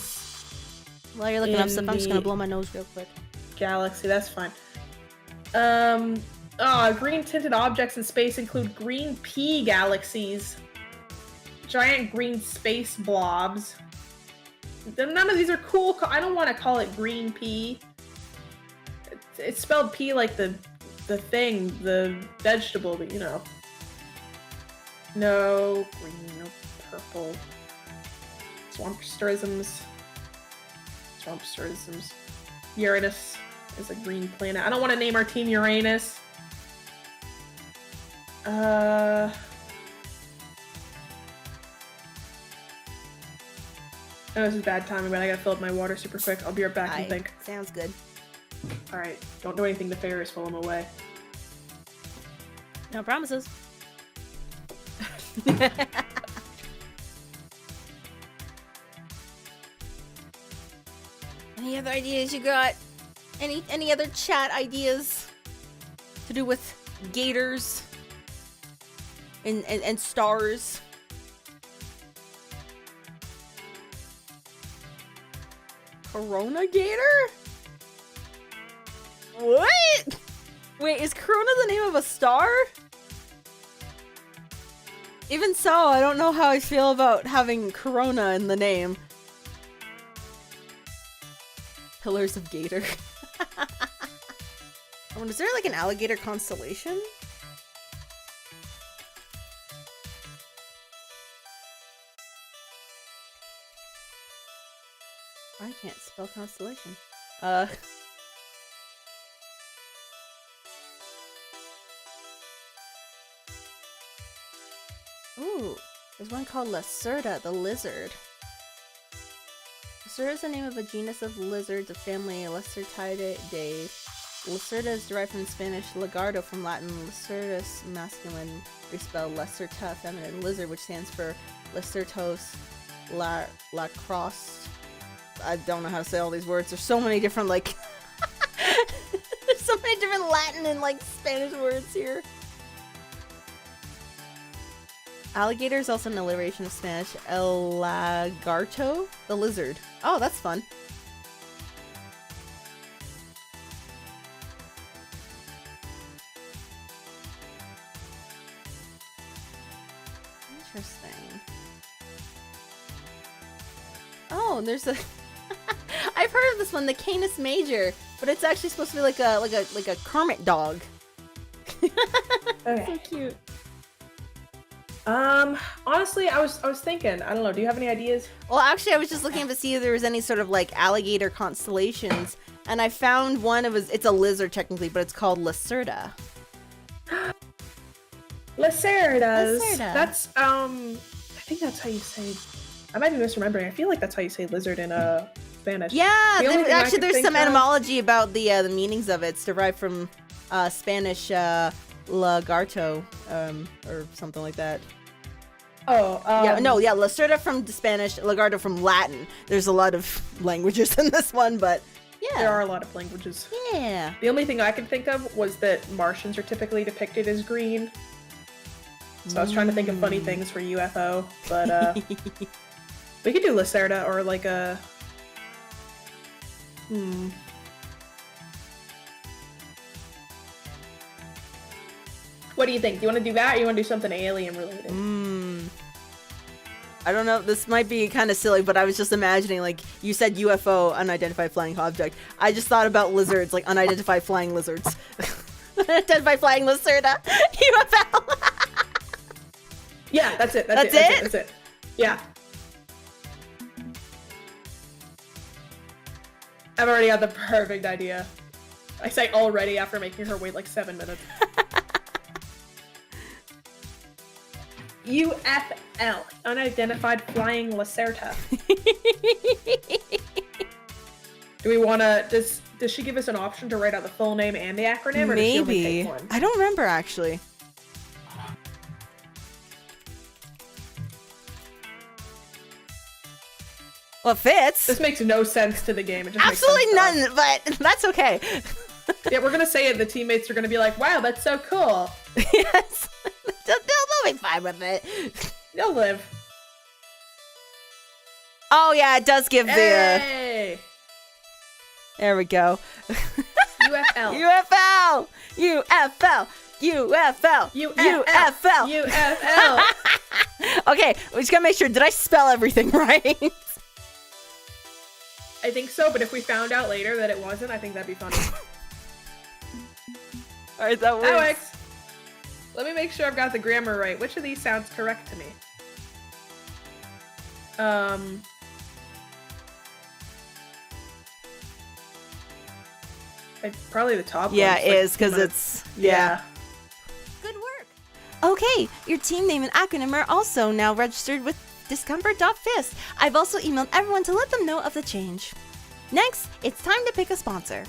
While you're looking up in stuff, I'm just the gonna blow my nose real quick. Galaxy, that's fine. Green tinted objects in space include green pea galaxies. Giant green space blobs. None of these are cool. I don't want to call it green pea. It's spelled pea like the thing, the vegetable, but you know. No green, no purple. Swampsterisms. Uranus is a green planet. I don't want to name our team Uranus. Oh, this is bad timing, but I gotta fill up my water super quick. I'll be right back and think. Sounds good. Alright, don't do anything nefarious while I'm away. No promises. Any other ideas you got? Any other chat ideas to do with gators and stars? Corona Gator? What? Wait, is Corona the name of a star? Even so, I don't know how I feel about having Corona in the name. Pillars of Gator. I wonder, is there like an alligator constellation? I can't spell constellation. Ooh, there's one called Lacerda, the lizard. Lacerda is the name of a genus of lizards, a family Lacertidae. Lacerda is derived from Spanish lagarto, from Latin Lacerdus, masculine, respelled Lacerta, feminine, lizard, which stands for Lacertos lacrosse. I don't know how to say all these words. There's so many different, like... There's so many different Latin and, like, Spanish words here. Alligator is also an alliteration of Spanish. El lagarto, the lizard. Oh, that's fun. Interesting. Oh, there's a. I've heard of this one, the Canis Major, but it's actually supposed to be like a Kermit dog. Okay. So cute. Honestly, I was thinking, I don't know, do you have any ideas? Well, actually, I was just looking to see if there was any sort of like alligator constellations, and I found one. It's a lizard technically, but it's called Lacerda. Lacerdas. Lacerda. That's I think that's how you say. I might be misremembering. I feel like that's how you say lizard in Spanish. Yeah, The only thing I actually, could there's think some of- etymology about the meanings of it. It's derived from Spanish lagarto, or something like that. Oh, yeah, Lacerda from Spanish, lagarto from Latin. There's a lot of languages in this one, but yeah. There are a lot of languages. Yeah. The only thing I could think of was that Martians are typically depicted as green. So I was trying to think of funny things for UFO, but we could do Lacerda or like a. What do you think? Do you want to do that, or you want to do something alien related? I don't know. This might be kind of silly, but I was just imagining, like, you said UFO, unidentified flying object. I just thought about lizards, like unidentified flying lizards. Unidentified flying Lacerda. UFO. Yeah, that's it. That's That's it. Yeah. I've already got the perfect idea. I say already after making her wait like 7 minutes. UFL, unidentified flying Lacerda. Do we want to? Does she give us an option to write out the full name and the acronym, or does she only Maybe. take one? I don't remember actually. Well, it fits. This makes no sense to the game. It just Absolutely makes sense to none, but that's okay. us. Yeah, we're gonna say it. The teammates are gonna be like, "Wow, that's so cool." Yes. They'll be fine with it. They'll live. Oh yeah, it does give the. Hey! There we go. UFL. UFL. UFL. UFL. UFL. UFL. Okay, we just gotta make sure. Did I spell everything right? I think so, but if we found out later that it wasn't, I think that'd be funny. All right, that works. Alex, let me make sure I've got the grammar right. Which of these sounds correct to me? Probably the top one. Yeah, It's it like is because 2 minutes. it's Yeah. Good work. Okay, your team name and acronym are also now registered with discomfort.fist. I've also emailed everyone to let them know of the change. Next, it's time to pick a sponsor.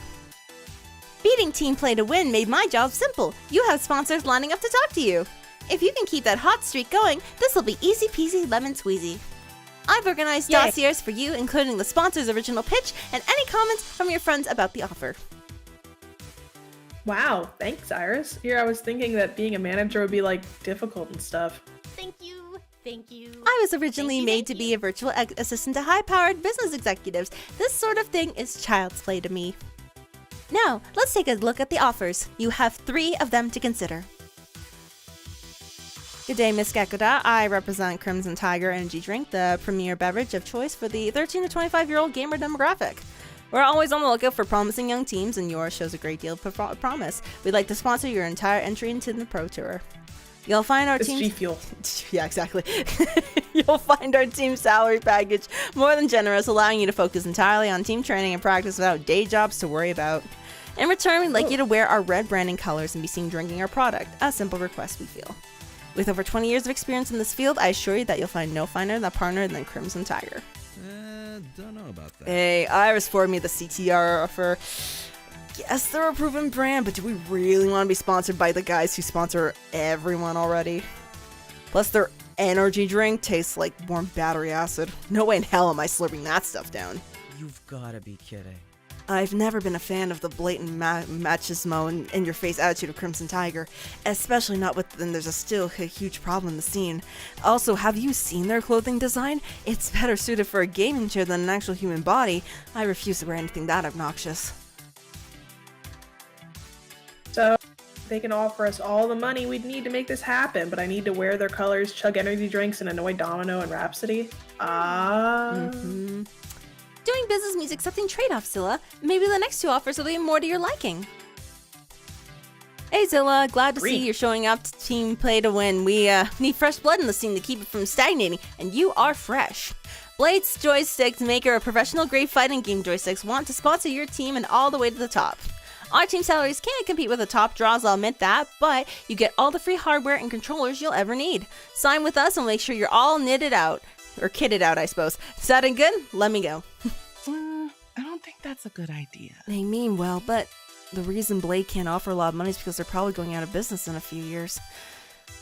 Beating Team Play to win made my job simple. You have sponsors lining up to talk to you. If you can keep that hot streak going, this will be easy peasy lemon squeezy. I've organized Yay. dossiers for you, including the sponsor's original pitch and any comments from your friends about the offer. Wow, thanks, Iris. Here I was thinking that being a manager would be like difficult and stuff. Thank you. I was originally made to be a virtual assistant to high-powered business executives. This sort of thing is child's play to me. Now, let's take a look at the offers. You have 3 of them to consider. Good day, Miss Gekuda. I represent Crimson Tiger Energy Drink, the premier beverage of choice for the 13 to 25-year-old gamer demographic. We're always on the lookout for promising young teams, and yours shows a great deal of promise. We'd like to sponsor your entire entry into the Pro Tour. You'll find our It's team. G Fuel. Yeah, exactly. You'll find our team salary package more than generous, allowing you to focus entirely on team training and practice without day jobs to worry about. In return, we'd like you to wear our red branding colors and be seen drinking our product. A simple request, we feel. With over 20 years of experience in this field, I assure you that you'll find no finer than partner than Crimson Tiger. Don't know about that. Hey, Iris forwarded me the CTR offer. Yes, they're a proven brand, but do we really want to be sponsored by the guys who sponsor everyone already? Plus, their energy drink tastes like warm battery acid. No way in hell am I slurping that stuff down. You've gotta be kidding. I've never been a fan of the blatant machismo and in-your-face attitude of Crimson Tiger, especially not when there's still a huge problem in the scene. Also, have you seen their clothing design? It's better suited for a gaming chair than an actual human body. I refuse to wear anything that obnoxious. So, they can offer us all the money we'd need to make this happen, but I need to wear their colors, chug energy drinks, and annoy Domino and Rhapsody? Doing business means accepting trade-offs, Zilla. Maybe the next two offers will be more to your liking. Hey Zilla, glad to see you're showing up to team play to win. We need fresh blood in the scene to keep it from stagnating, and you are fresh. Blades Joysticks, maker of professional-grade fighting game joysticks, want to sponsor your team and all the way to the top. Our team salaries can't compete with the top draws, I'll admit that, but you get all the free hardware and controllers you'll ever need. Sign with us and make sure you're all knitted out. Or kitted out, I suppose. Sounding good? Let me go. I don't think that's a good idea. They mean well, but the reason Blade can't offer a lot of money is because they're probably going out of business in a few years.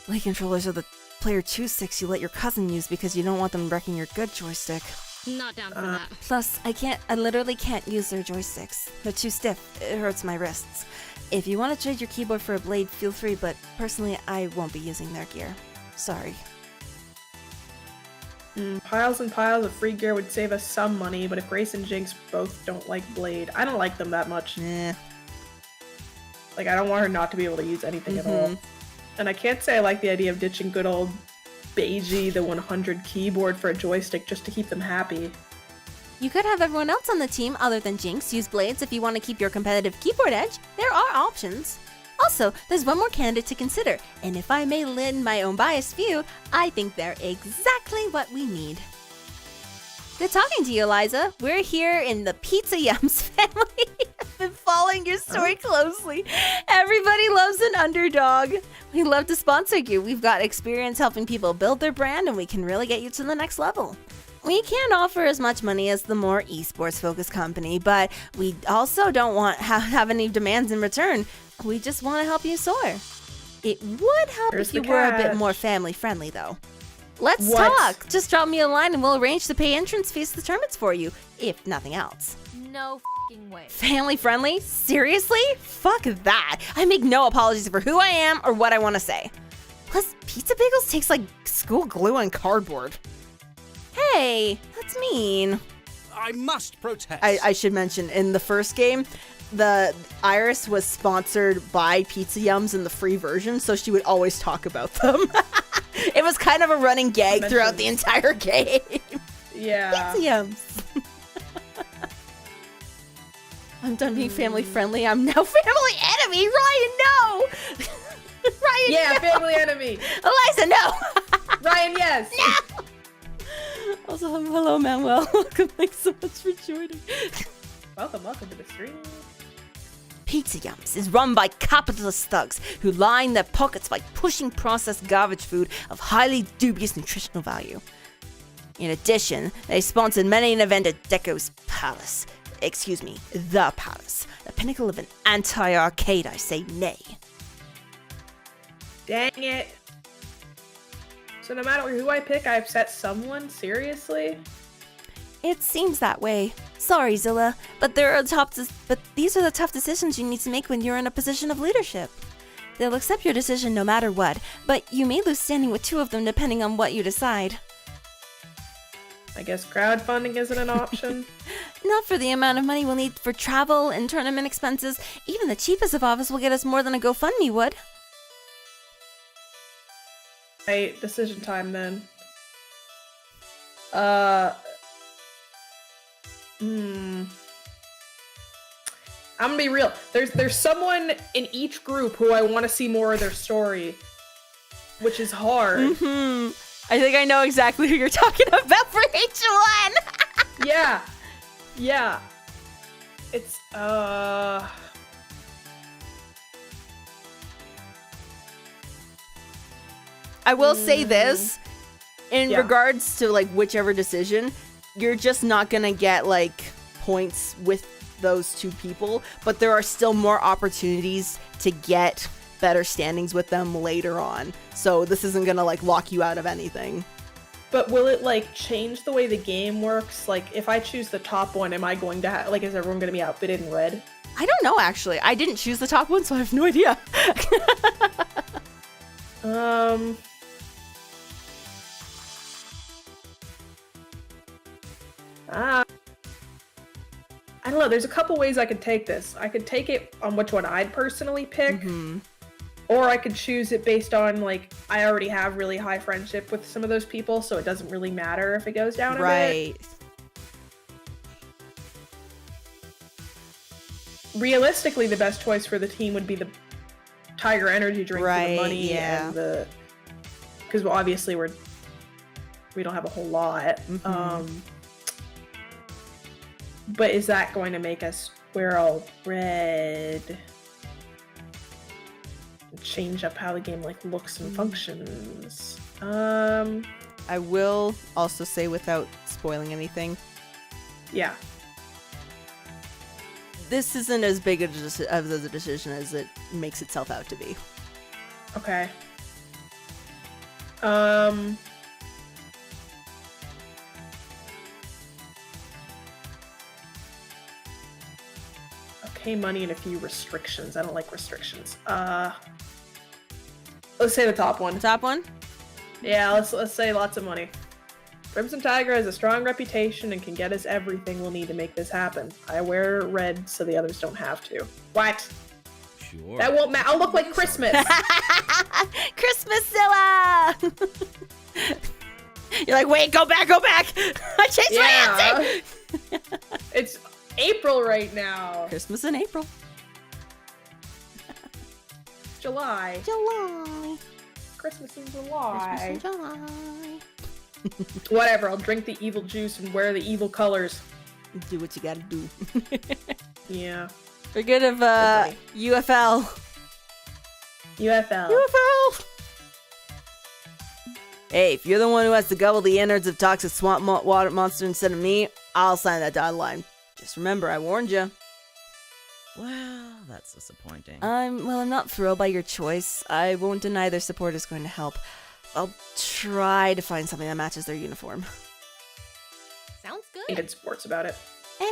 Blade controllers are the player 2 sticks you let your cousin use because you don't want them wrecking your good joystick. Not down for that. Plus, I literally can't use their joysticks. They're too stiff. It hurts my wrists. If you want to trade your keyboard for a Blade, feel free, but personally, I won't be using their gear. Sorry. Piles and piles of free gear would save us some money, but if Grace and Jinx both don't like Blade, I don't like them that much. Like, I don't want her not to be able to use anything at all. And I can't say I like the idea of ditching good old Beiji the 100 keyboard for a joystick just to keep them happy. You could have everyone else on the team other than Jinx use Blades if you want to keep your competitive keyboard edge. There are options. Also, there's one more candidate to consider, and if I may lend my own biased view, I think they're exactly what we need. Good talking to you, Aliza. We're here in the Pizza Yums family. I've been following your story closely. Everybody loves an underdog. We love to sponsor you. We've got experience helping people build their brand, and we can really get you to the next level. We can't offer as much money as the more esports-focused company, but we also don't want have any demands in return. We just want to help you soar. It would help if you were a bit more family-friendly, though. Let's talk. Just drop me a line and we'll arrange to pay entrance fees to the tournaments for you, if nothing else. No f***ing way. Family-friendly? Seriously? Fuck that. I make no apologies for who I am or what I want to say. Plus, pizza bagels taste like school glue on cardboard. Hey, that's mean. I must protest. I should mention, in the first game, the Iris was sponsored by Pizza Yums in the free version, so she would always talk about them. It was kind of a running gag throughout the entire game. Yeah. Pizza Yums. I'm done being family friendly. I'm now family enemy. Ryan, no. Ryan, yeah, no. family enemy. Aliza, no. Ryan, yes. No. Also, hello, Manuel. Welcome. Thanks so much for joining. Welcome to the stream. Pizza Yums is run by capitalist thugs who line their pockets by pushing processed garbage food of highly dubious nutritional value. In addition, they sponsored many an event at Deco's Palace. Excuse me, the Palace. The pinnacle of an anti-arcade, I say nay. Dang it. So no matter who I pick, I upset someone? Seriously? It seems that way. Sorry, Zilla, but these are the tough decisions you need to make when you're in a position of leadership. They'll accept your decision no matter what, but you may lose standing with two of them depending on what you decide. I guess crowdfunding isn't an option. Not for the amount of money we'll need for travel and tournament expenses. Even the cheapest of offers will get us more than a GoFundMe would. Right, decision time then. I'm gonna be real. There's someone in each group who I want to see more of their story, which is hard. I think I know exactly who you're talking about for each one. Yeah. It's I will say this, in regards to like whichever decision, you're just not gonna get like points with those two people, but there are still more opportunities to get better standings with them later on. So this isn't gonna like lock you out of anything. But will it like change the way the game works? Like if I choose the top one, am I going to like is everyone going to be outfitted in red? I don't know actually. I didn't choose the top one, so I have no idea. I don't know. There's a couple ways I could take this. I could take it on which one I'd personally pick, or I could choose it based on like I already have really high friendship with some of those people, so it doesn't really matter if it goes down a bit. Right. Realistically, the best choice for the team would be the Tiger Energy drink for the money yeah. and the because obviously we don't have a whole lot. But is that going to make us wear all red? Change up how the game like looks and functions. I will also say without spoiling anything. Yeah. This isn't as big of a decision as it makes itself out to be. Okay. Okay, money and a few restrictions. I don't like restrictions. Let's say the top one. The top one? Yeah, let's say lots of money. Crimson Tiger has a strong reputation and can get us everything we'll need to make this happen. I wear red so the others don't have to. What? Sure. That won't matter. I'll look like Christmas. Christmasilla! You're like, wait, go back! I changed my answer! It's April right now. Christmas in April. July. Christmas in July. Whatever, I'll drink the evil juice and wear the evil colors. Do what you gotta do. Yeah. Forget of UFL. UFL! Hey, if you're the one who has to gobble the innards of toxic swamp water monster instead of me, I'll sign that dotted line. Just remember, I warned you. Well, that's disappointing. I'm not thrilled by your choice. I won't deny their support is going to help. I'll try to find something that matches their uniform. Sounds good. Good sports about it.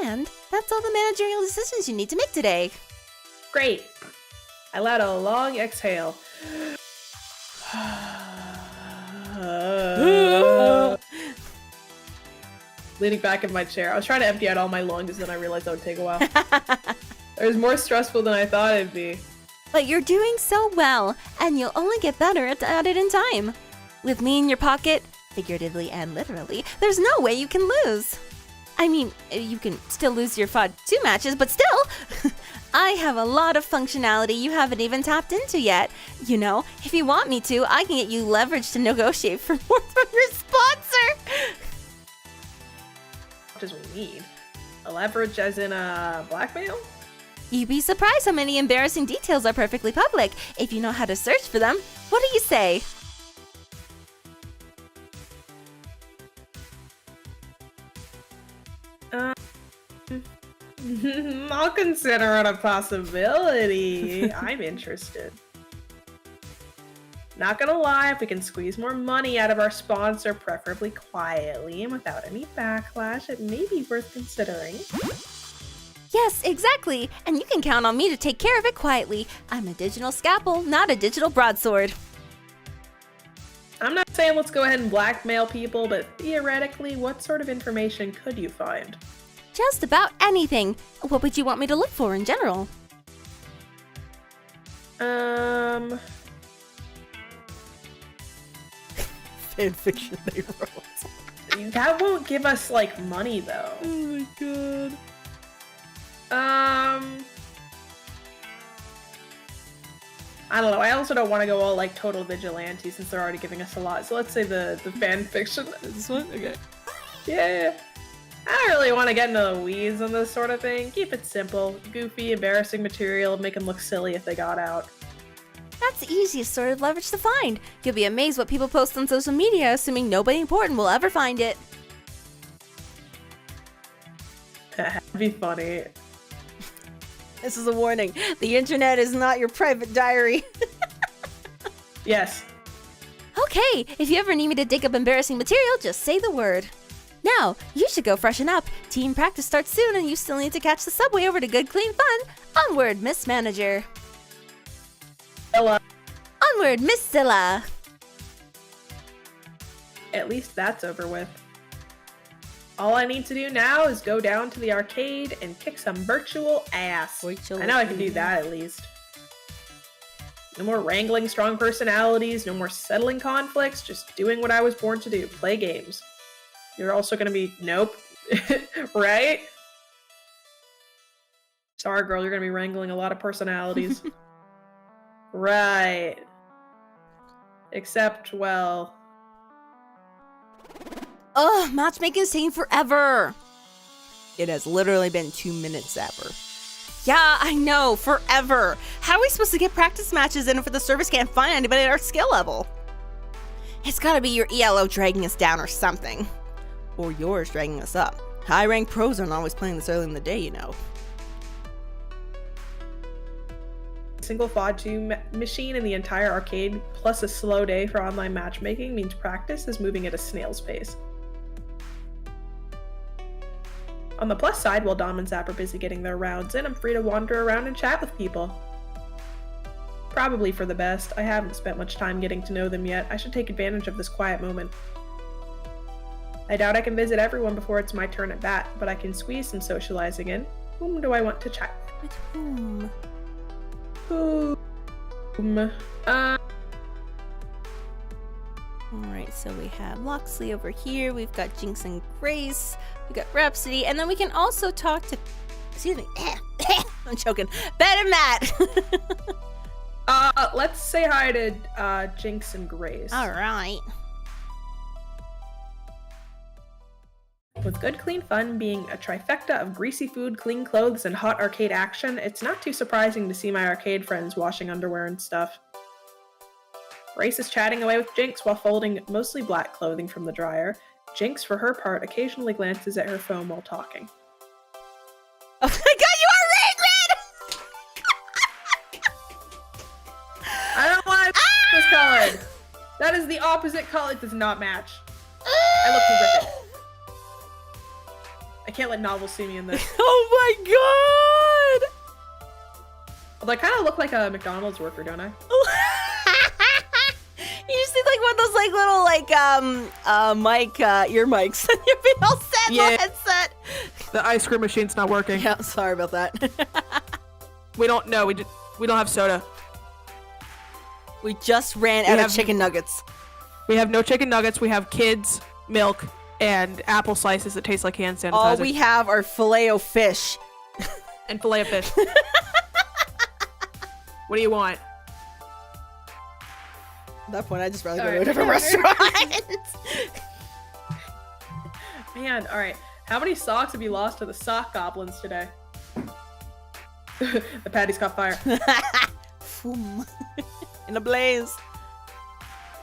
And that's all the managerial decisions you need to make today. Great. I let a long exhale. Leaning back in my chair. I was trying to empty out all my lungs, and then I realized that would take a while. It was more stressful than I thought it'd be. But you're doing so well, and you'll only get better at it in time. With me in your pocket, figuratively and literally, there's no way you can lose. I mean, you can still lose your FOD 2 matches, but still, I have a lot of functionality you haven't even tapped into yet. You know, if you want me to, I can get you leverage to negotiate for more from your sponsor. What does we need? A leverage as in a blackmail? You'd be surprised how many embarrassing details are perfectly public if you know how to search for them. What do you say? I'll consider it a possibility. I'm interested. Not gonna lie, if we can squeeze more money out of our sponsor, preferably quietly and without any backlash, it may be worth considering. Yes, exactly. And you can count on me to take care of it quietly. I'm a digital scalpel, not a digital broadsword. I'm not saying let's go ahead and blackmail people, but theoretically, what sort of information could you find? Just about anything. What would you want me to look for in general? Fanfiction they wrote. That won't give us, like, money, though. Oh my god. I don't know. I also don't want to go all, like, total vigilante since they're already giving us a lot. So let's say the fanfiction. This one? Okay. Yeah. I don't really want to get into the weeds on this sort of thing. Keep it simple. Goofy, embarrassing material. Make them look silly if they got out. That's the easiest sort of leverage to find. You'll be amazed what people post on social media, assuming nobody important will ever find it. That'd be funny. This is a warning. The internet is not your private diary. Yes. Okay, if you ever need me to dig up embarrassing material, just say the word. Now, you should go freshen up. Team practice starts soon and you still need to catch the subway over to Good Clean Fun. Onward, Miss Manager. Hello. Onward, Miss Scylla. At least that's over with. All I need to do now is go down to the arcade and kick some virtual ass. I know I can do that at least. No more wrangling strong personalities, no more settling conflicts, just doing what I was born to do, play games. You're also gonna be, nope, right? Sorry girl, you're gonna be wrangling a lot of personalities. Right. Except, well... Ugh, matchmaking's taking forever. It has literally been 2 minutes, Zapper. Yeah, I know, forever. How are we supposed to get practice matches in if the service can't find anybody at our skill level? It's gotta be your ELO dragging us down or something. Or yours dragging us up. High-ranked pros aren't always playing this early in the day, you know. Single FOD 2 machine in the entire arcade, plus a slow day for online matchmaking, means practice is moving at a snail's pace. On the plus side, while Dom and Zap are busy getting their rounds in, I'm free to wander around and chat with people. Probably for the best. I haven't spent much time getting to know them yet. I should take advantage of this quiet moment. I doubt I can visit everyone before it's my turn at bat, but I can squeeze some socializing in. Whom do I want to chat with? With whom? Alright, so we have Loxley over here, we've got Jinx and Grace, we've got Rhapsody, and then we can also talk to... Excuse me. I'm choking. Ben and Matt! Let's say hi to Jinx and Grace. Alright. With Good Clean Fun being a trifecta of greasy food, clean clothes, and hot arcade action, it's not too surprising to see my arcade friends washing underwear and stuff. Grace is chatting away with Jinx while folding mostly black clothing from the dryer. Jinx, for her part, occasionally glances at her phone while talking. Oh my god, you are Red! I don't want this colored! That is the opposite color. It does not match. I look horrific. I can't let novels see me in this. Oh my god! Although I kind of look like a McDonald's worker, don't I? You just need like one of those like little like ear mics. You're being all set in the headset. The ice cream machine's not working. Yeah, sorry about that. We don't have soda. We just ran out of chicken nuggets. We have no chicken nuggets. We have kids, milk, and apple slices that taste like hand sanitizer. All we have are Filet-O-Fish. And Filet-O-Fish. What do you want? At that point, I just rather go to a different restaurant. Man, alright. How many socks have you lost to the sock goblins today? The patty's caught fire. In a blaze.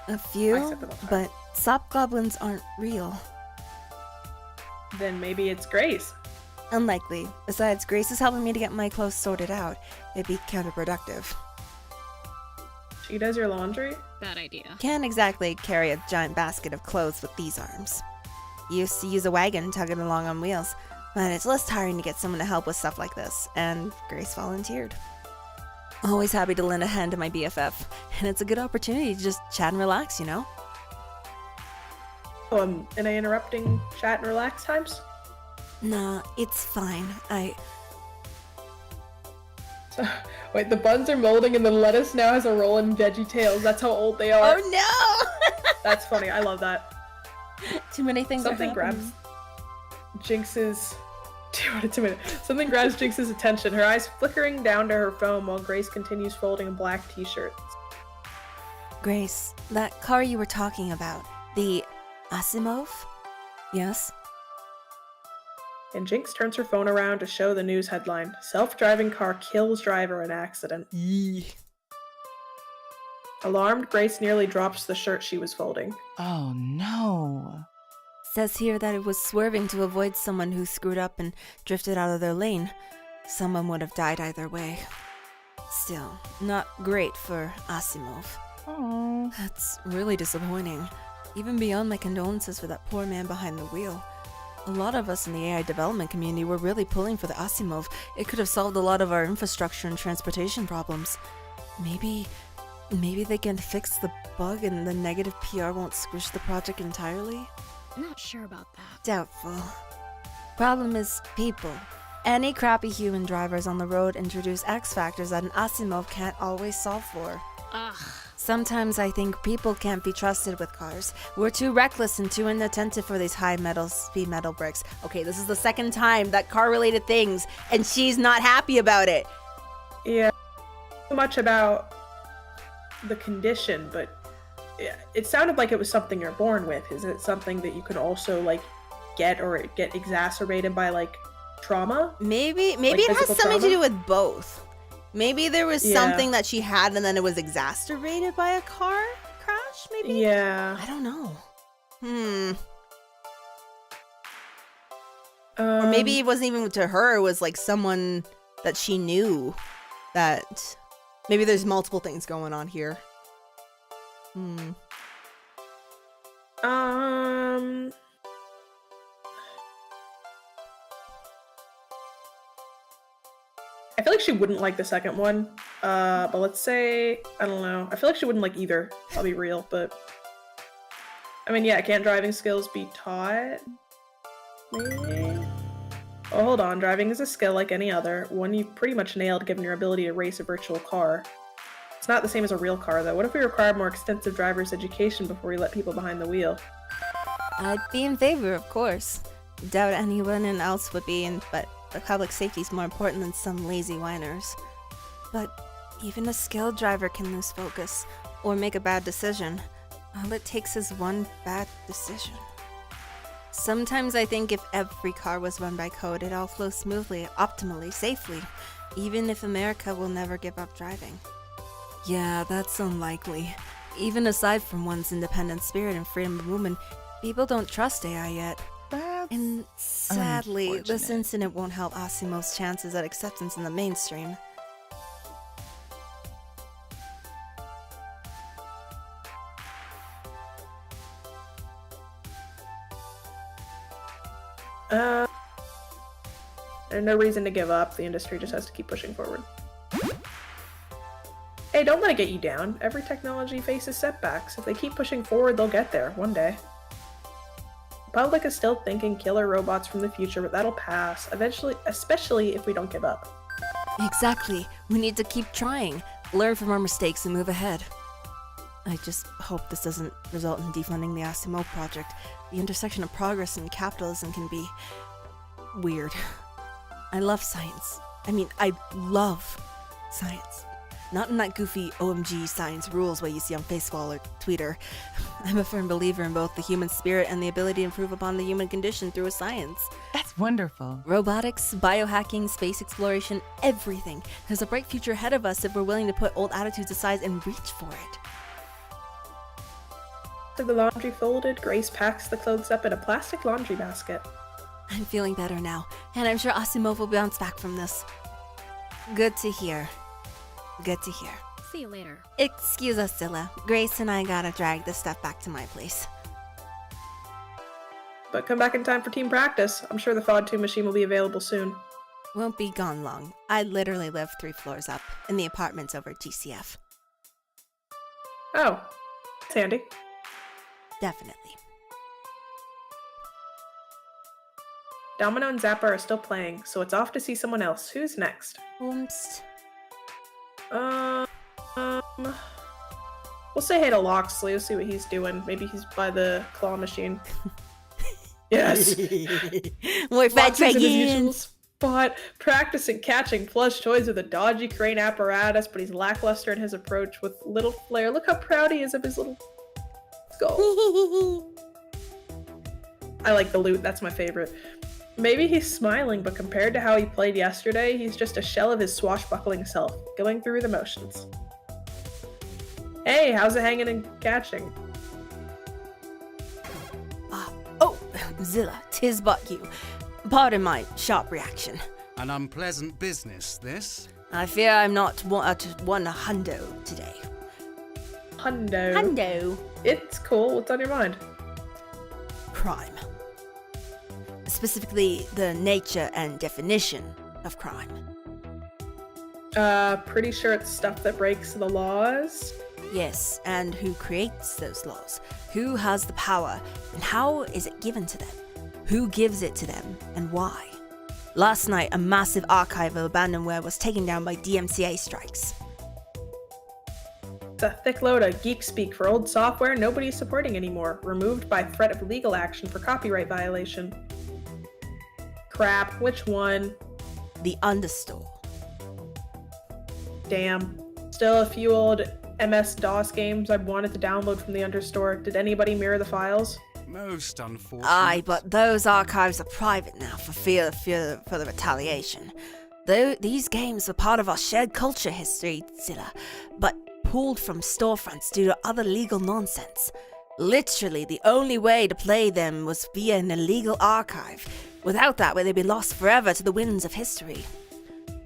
A few, but sock goblins aren't real. Then maybe it's Grace. Unlikely. Besides, Grace is helping me to get my clothes sorted out. It'd be counterproductive. She does your laundry? Bad idea. Can't exactly carry a giant basket of clothes with these arms. Used to use a wagon tugging along on wheels, but it's less tiring to get someone to help with stuff like this, and Grace volunteered. Always happy to lend a hand to my BFF, and it's a good opportunity to just chat and relax, you know? Oh, am I interrupting chat and relax times? Nah, it's fine. So, wait, the buns are molding and the lettuce now has a roll in veggie tails. That's how old they are. Oh no! That's funny. I love that. Too many things Something are grabs Jinx's... 2 out of 2 minutes. Something grabs Jinx's attention, her eyes flickering down to her phone while Grace continues folding a black t-shirt. Grace, that car you were talking about, the Asimov? Yes? And Jinx turns her phone around to show the news headline. Self-driving car kills driver in accident. Alarmed, Grace nearly drops the shirt she was folding. Oh no. Says here that it was swerving to avoid someone who screwed up and drifted out of their lane. Someone would have died either way. Still, not great for Asimov. Oh. That's really disappointing. Even beyond my condolences for that poor man behind the wheel. A lot of us in the AI development community were really pulling for the Asimov. It could have solved a lot of our infrastructure and transportation problems. Maybe they can fix the bug and the negative PR won't squish the project entirely? I'm not sure about that. Doubtful. Problem is people. Any crappy human drivers on the road introduce X factors that an Asimov can't always solve for. Ugh. Sometimes I think people can't be trusted with cars. We're too reckless and too inattentive for these high speed metal bricks. Okay, this is the second time that car-related things, and she's not happy about it. Yeah, so much about the condition, but it sounded like it was something you're born with. Is it something that you can also like get exacerbated by like trauma? Maybe Like it has physical something to trauma? do with both. Maybe there was something that she had and then it was exacerbated by a car crash, maybe? Yeah. I don't know. Or maybe it wasn't even to her, it was like someone that she knew that maybe there's multiple things going on here. I feel like she wouldn't like the second one. But let's say, I don't know. I feel like she wouldn't like either. I'll be real, but I mean, yeah, can't driving skills be taught? Maybe? Oh, hold on. Driving is a skill like any other, one you pretty much nailed given your ability to race a virtual car. It's not the same as a real car, though. What if we required more extensive driver's education before we let people behind the wheel? I'd be in favor, of course. Doubt anyone else would be, but public safety is more important than some lazy whiners. But even a skilled driver can lose focus or make a bad decision. All it takes is one bad decision. Sometimes I think if every car was run by code, it'd all flow smoothly, optimally, safely, even if America will never give up driving. Yeah, that's unlikely. Even aside from one's independent spirit and freedom of movement, people don't trust AI yet. And sadly, this incident won't help Asimov's chances at acceptance in the mainstream. There's no reason to give up. The industry just has to keep pushing forward. Hey, don't let it get you down. Every technology faces setbacks. If they keep pushing forward, they'll get there one day. The public is still thinking killer robots from the future, but that'll pass eventually, especially if we don't give up. Exactly. We need to keep trying, learn from our mistakes, and move ahead. I just hope this doesn't result in defunding the Asimov project. The intersection of progress and capitalism can be weird. I love science. I love science. Not in that goofy OMG science rules way you see on Facebook or Twitter. I'm a firm believer in both the human spirit and the ability to improve upon the human condition through science. That's wonderful. Robotics, biohacking, space exploration, everything. There's a bright future ahead of us if we're willing to put old attitudes aside and reach for it. After the laundry folded, Grace packs the clothes up in a plastic laundry basket. I'm feeling better now, and I'm sure Asimov will bounce back from this. Good to hear. Good to hear. See you later. Excuse us, Zilla. Grace and I gotta drag this stuff back to my place. But come back in time for team practice. I'm sure the Thawed 2 machine will be available soon. Won't be gone long. I literally live 3 floors up, in the apartments over at GCF. Oh, it's handy. Definitely. Domino and Zappa are still playing, so it's off to see someone else. Who's next? Oops. We'll say hey to Loxley. We'll see what he's doing. Maybe he's by the claw machine. Yes. More fat Loxley's in his usual dragons. spot, practicing catching plush toys with a dodgy crane apparatus, but he's lackluster in his approach with little flair. Look how proud he is of his little skull. I like the loot. That's my favorite. Maybe he's smiling, but compared to how he played yesterday, he's just a shell of his swashbuckling self, going through the motions. Hey, how's it hanging and catching? Oh, Zilla, 'tis but you. Pardon my sharp reaction. An unpleasant business, this? I fear I'm not at one hundo today. Hundo. It's cool. What's on your mind? Crime. Specifically, the nature and definition of crime. Pretty sure it's stuff that breaks the laws. Yes, and who creates those laws? Who has the power, and how is it given to them? Who gives it to them, and why? Last night, a massive archive of abandonware was taken down by DMCA strikes. It's a thick load of geek speak for old software nobody's supporting anymore, removed by threat of legal action for copyright violation. Crap, which one? The Understore. Damn. Still a few old MS-DOS games I wanted to download from the Understore. Did anybody mirror the files? Most unfortunate. Aye, but those archives are private now for fear of further retaliation. Though these games were part of our shared culture history, Zilla, but pulled from storefronts due to other legal nonsense. Literally, the only way to play them was via an illegal archive. Without that, they'd be lost forever to the winds of history.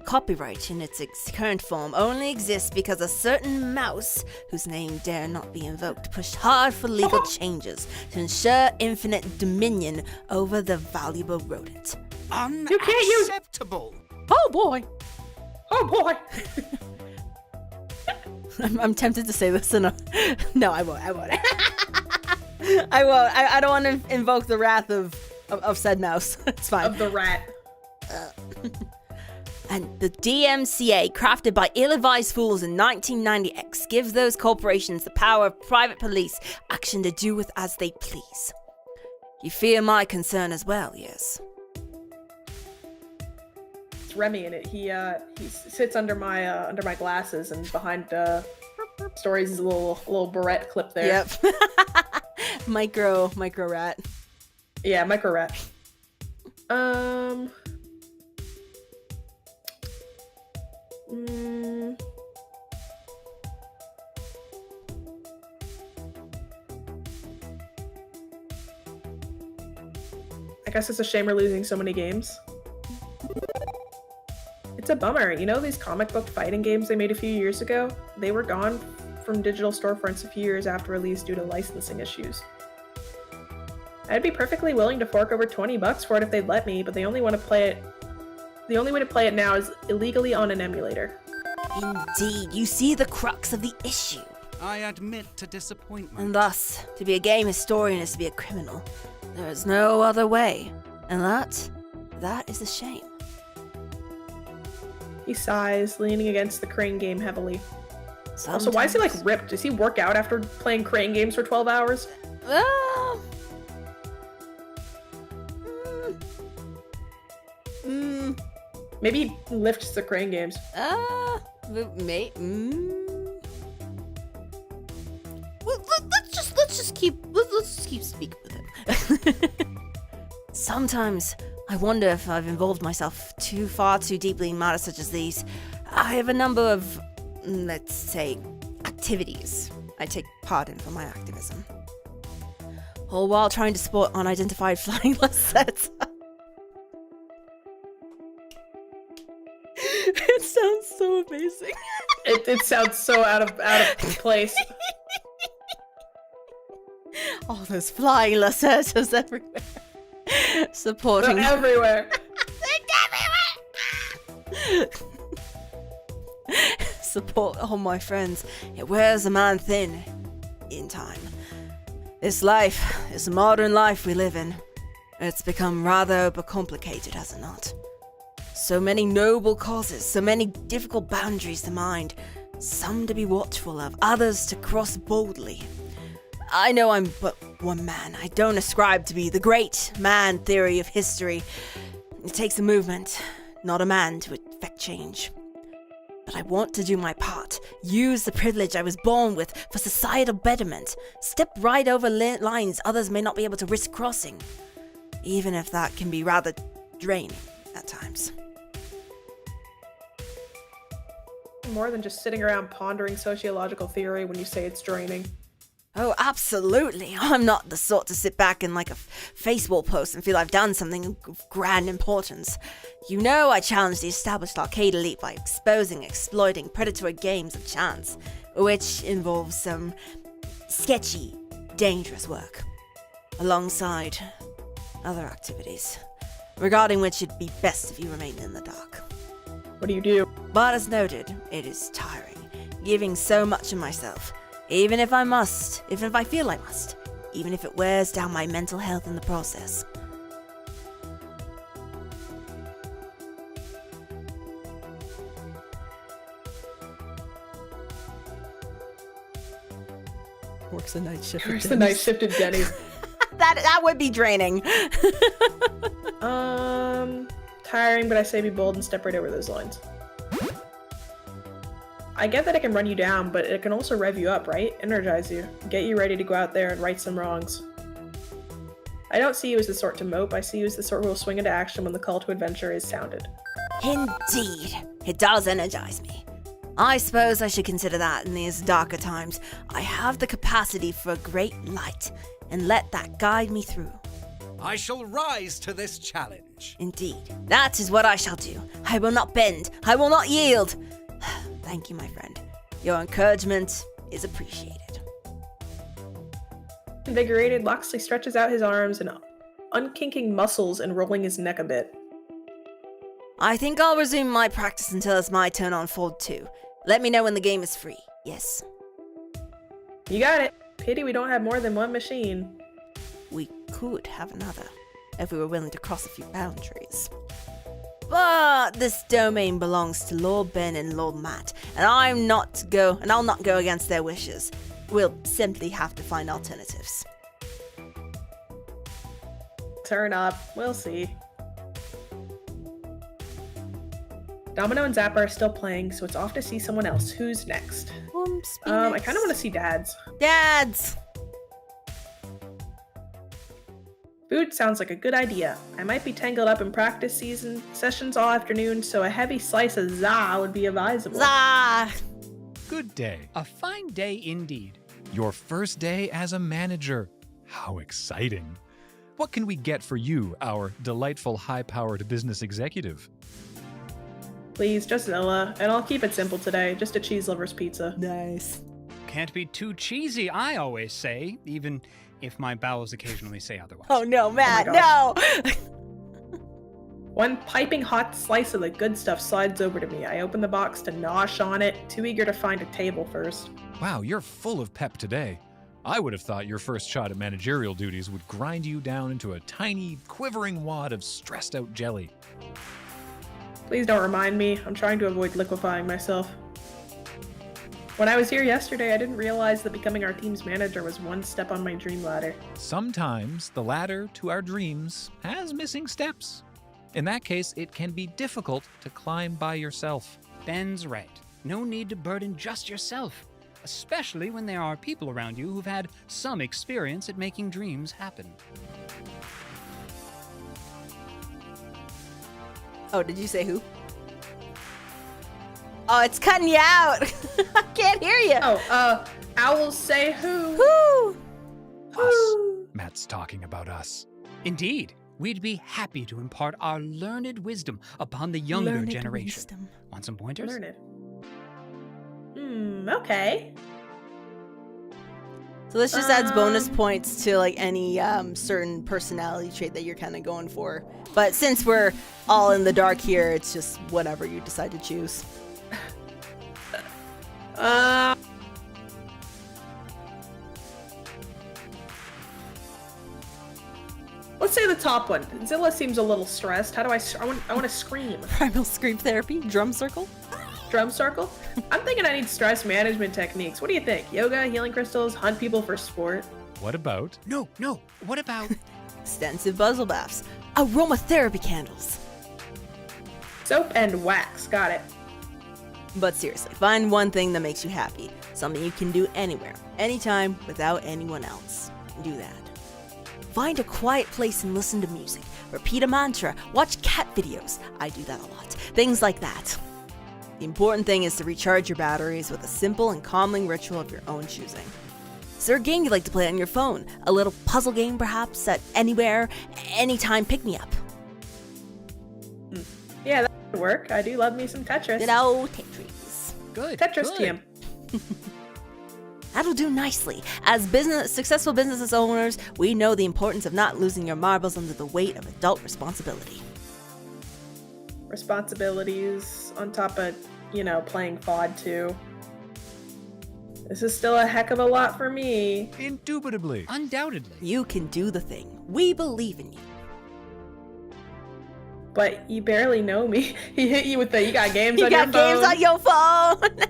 Copyright in its current form only exists because a certain mouse, whose name dare not be invoked, pushed hard for legal changes to ensure infinite dominion over the valuable rodent. Unacceptable! Oh boy! Oh boy! I'm tempted to say this in a... No, I won't. I won't. I won't. I don't want to invoke the wrath of said mouse. It's fine. Of the rat. And the DMCA, crafted by ill-advised fools in 1990X, gives those corporations the power of private police action to do with as they please. You fear my concern as well, yes? It's Remy in it. He sits under my glasses, and behind Stories is a little barrette clip there. Yep. micro rat. Yeah, micro rat. I guess it's a shame we're losing so many games. It's a bummer. You know these comic book fighting games they made a few years ago? They were gone from digital storefronts a few years after release due to licensing issues. I'd be perfectly willing to fork over $20 for it if they'd let me, but the only way to play it now is illegally on an emulator. Indeed, you see the crux of the issue. I admit to disappointment. And thus, to be a game historian is to be a criminal. There is no other way. And that is a shame. He sighs, leaning against the crane game heavily. Sometimes. Also, why is he like ripped? Does he work out after playing crane games for 12 hours? Maybe he lifts the crane games. Well, let's just keep speaking with him. Sometimes I wonder if I've involved myself far too deeply in matters such as these. I have a number of, let's say, activities I take part in for my activism, all while trying to support unidentified flying sets. It sounds so amazing. It sounds so out of place. All those flying lacertas everywhere. Supporting. They're everywhere. Support all my friends. It wears a man thin in time. This modern life we live in, it's become rather overcomplicated, has it not? So many noble causes, so many difficult boundaries to mind, some to be watchful of, others to cross boldly. I know I'm but one man. I don't ascribe to be the great man theory of history. It takes a movement, not a man, to effect change. But I want to do my part, use the privilege I was born with for societal betterment, step right over lines others may not be able to risk crossing, even if that can be rather draining at times. More than just sitting around pondering sociological theory when you say it's draining. Oh, absolutely. I'm not the sort to sit back in like a Facebook post and feel I've done something of grand importance. You know I challenge the established arcade elite by exposing and exploiting predatory games of chance, which involves some sketchy, dangerous work, alongside other activities, regarding which it'd be best if you remain in the dark. What do you do? But as noted, it is tiring, giving so much of myself. Even if I must, even if I feel I must, even if it wears down my mental health in the process. Works a night shift. Works the night shift at Denny's. That would be draining. Tiring, but I say be bold and step right over those lines. I get that it can run you down, but it can also rev you up, right? Energize you. Get you ready to go out there and right some wrongs. I don't see you as the sort to mope, I see you as the sort who will swing into action when the call to adventure is sounded. Indeed. It does energize me. I suppose I should consider that in these darker times. I have the capacity for a great light, and let that guide me through. I shall rise to this challenge. Indeed. That is what I shall do. I will not bend. I will not yield. Thank you, my friend. Your encouragement is appreciated. Invigorated, Loxley stretches out his arms and unkinking muscles and rolling his neck a bit. I think I'll resume my practice until it's my turn on Fold 2. Let me know when the game is free. Yes. You got it. Pity we don't have more than one machine. We could have another, if we were willing to cross a few boundaries. But this domain belongs to Lord Ben and Lord Matt, and I'll not go against their wishes. We'll simply have to find alternatives. Turn up. We'll see. Domino and Zappa are still playing, so it's off to see someone else. Who's next? I kind of want to see Dads. Dads! Food sounds like a good idea. I might be tangled up in practice sessions all afternoon, so a heavy slice of za would be advisable. Za! Good day. A fine day indeed. Your first day as a manager. How exciting. What can we get for you, our delightful high-powered business executive? Please, just Zilla, and I'll keep it simple today. Just a cheese lover's pizza. Nice. Can't be too cheesy, I always say, even if my bowels occasionally say otherwise. Oh no, Matt, Oh no! One piping hot slice of the good stuff slides over to me. I open the box to nosh on it, too eager to find a table first. Wow, you're full of pep today. I would have thought your first shot at managerial duties would grind you down into a tiny, quivering wad of stressed-out jelly. Please don't remind me. I'm trying to avoid liquefying myself. When I was here yesterday, I didn't realize that becoming our team's manager was one step on my dream ladder. Sometimes the ladder to our dreams has missing steps. In that case, it can be difficult to climb by yourself. Ben's right. No need to burden just yourself, especially when there are people around you who've had some experience at making dreams happen. Oh, did you say who? Oh, it's cutting you out. I can't hear you. Oh, owls say who? Who? Us. Matt's talking about us. Indeed. We'd be happy to impart our learned wisdom upon the younger Learned generation. wisdom. Want some pointers? Learned. Okay. So this just adds bonus points to like any certain personality trait that you're kind of going for. But since we're all in the dark here, it's just whatever you decide to choose. Let's say the top one. Zilla seems a little stressed. How do I want to scream. Primal scream therapy, drum circle. Drum circle? I'm thinking I need stress management techniques. What do you think? Yoga, healing crystals, hunt people for sport? What about? No. What about? Extensive buzzle baths. Aromatherapy candles. Soap and wax. Got it. But seriously, find one thing that makes you happy. Something you can do anywhere, anytime, without anyone else. Do that. Find a quiet place and listen to music. Repeat a mantra. Watch cat videos. I do that a lot. Things like that. The important thing is to recharge your batteries with a simple and calming ritual of your own choosing. Is there a game you'd like to play on your phone? A little puzzle game, perhaps, at anywhere, anytime pick-me-up? Yeah, that would work. I do love me some Tetris. You know, Tetris. Good. Tetris good. team. That'll do nicely. As successful business owners, we know the importance of not losing your marbles under the weight of adult responsibility. Responsibilities on top of, playing FOD too. This is still a heck of a lot for me. Indubitably. Undoubtedly. You can do the thing. We believe in you. But you barely know me. He hit you with you got games You on your got phone. games on your phone.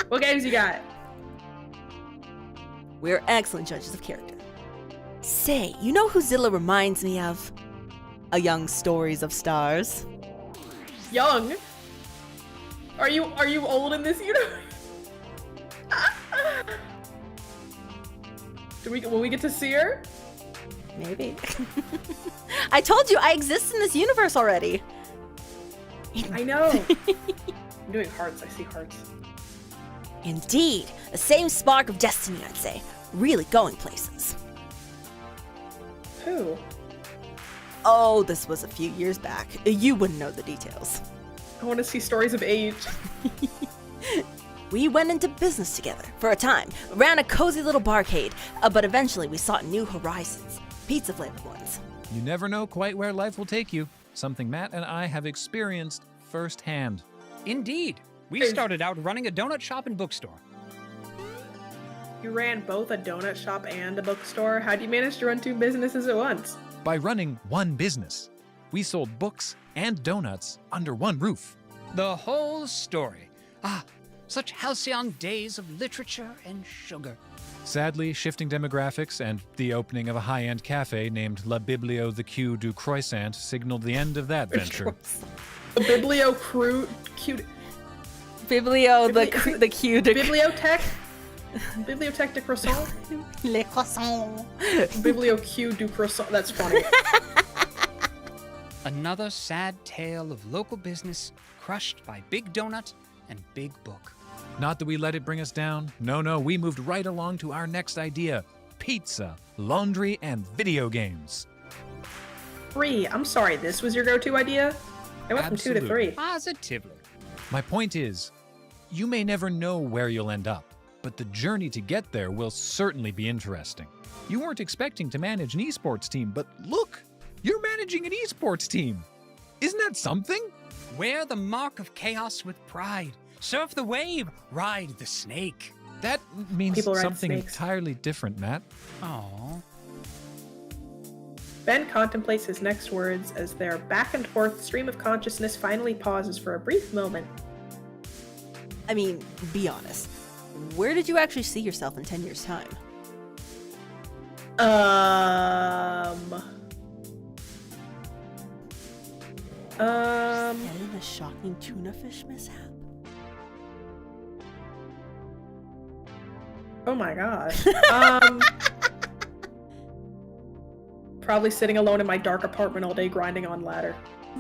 What games you got? We're excellent judges of character. Say, you know who Zilla reminds me of? A young Storiesofstars. Young? Are you old in this universe? Will we get to see her? Maybe. I told you I exist in this universe already. I know. I'm doing hearts. I see hearts. Indeed. The same spark of destiny, I'd say. Really going places. Who? Oh, this was a few years back. You wouldn't know the details. I want to see stories of age. We went into business together for a time, ran a cozy little barcade, but eventually we sought new horizons, pizza-flavored ones. You never know quite where life will take you. Something Matt and I have experienced firsthand. Indeed. We started out running a donut shop and bookstore. You ran both a donut shop and a bookstore? How'd you manage to run two businesses at once? By running one business, we sold books and donuts under one roof. The whole story. Ah, such halcyon days of literature and sugar. Sadly, shifting demographics and the opening of a high-end cafe named La Biblio the Queue du Croissant signaled the end of that venture. The Biblio crew cute. Biblio the cute. Bibliotech. Bibliothèque de croissant. Les croissants. Biblio Q du croissant. That's funny. Another sad tale of local business crushed by Big Donut and Big Book. Not that we let it bring us down. No, we moved right along to our next idea. Pizza, laundry, and video games. 3. I'm sorry, this was your go-to idea? I went from 2 to 3. Positively. My point is, you may never know where you'll end up, but the journey to get there will certainly be interesting. You weren't expecting to manage an esports team, but look, you're managing an esports team. Isn't that something? Wear the mark of chaos with pride. Surf the wave, ride the snake. That means People ride something snakes. entirely different, Matt. Aww. Ben contemplates his next words as their back and forth stream of consciousness finally pauses for a brief moment. I mean, be honest. Where did you actually see yourself in 10 years' time? Getting a shocking tuna fish mishap? Oh my gosh. Probably sitting alone in my dark apartment all day grinding on ladder.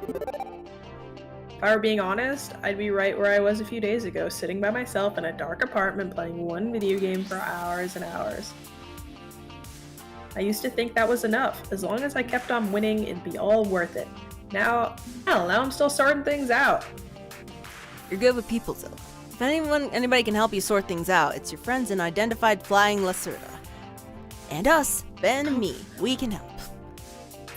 If I were being honest, I'd be right where I was a few days ago, sitting by myself in a dark apartment playing one video game for hours and hours. I used to think that was enough. As long as I kept on winning, it'd be all worth it. Now, I don't know, I'm still sorting things out. You're good with people, Zilla. If anybody can help you sort things out, it's your friends in Identified Flying Lacerda. And us, Ben and me, we can help.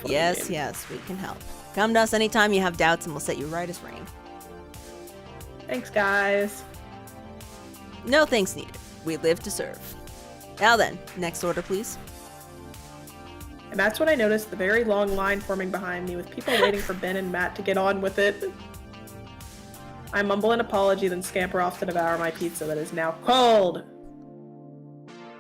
Yes, we can help. Come to us anytime you have doubts and we'll set you right as rain. Thanks, guys. No thanks needed. We live to serve. Now then, next order, please. And that's when I noticed the very long line forming behind me with people waiting for Ben and Matt to get on with it. I mumble an apology, then scamper off to devour my pizza that is now cold.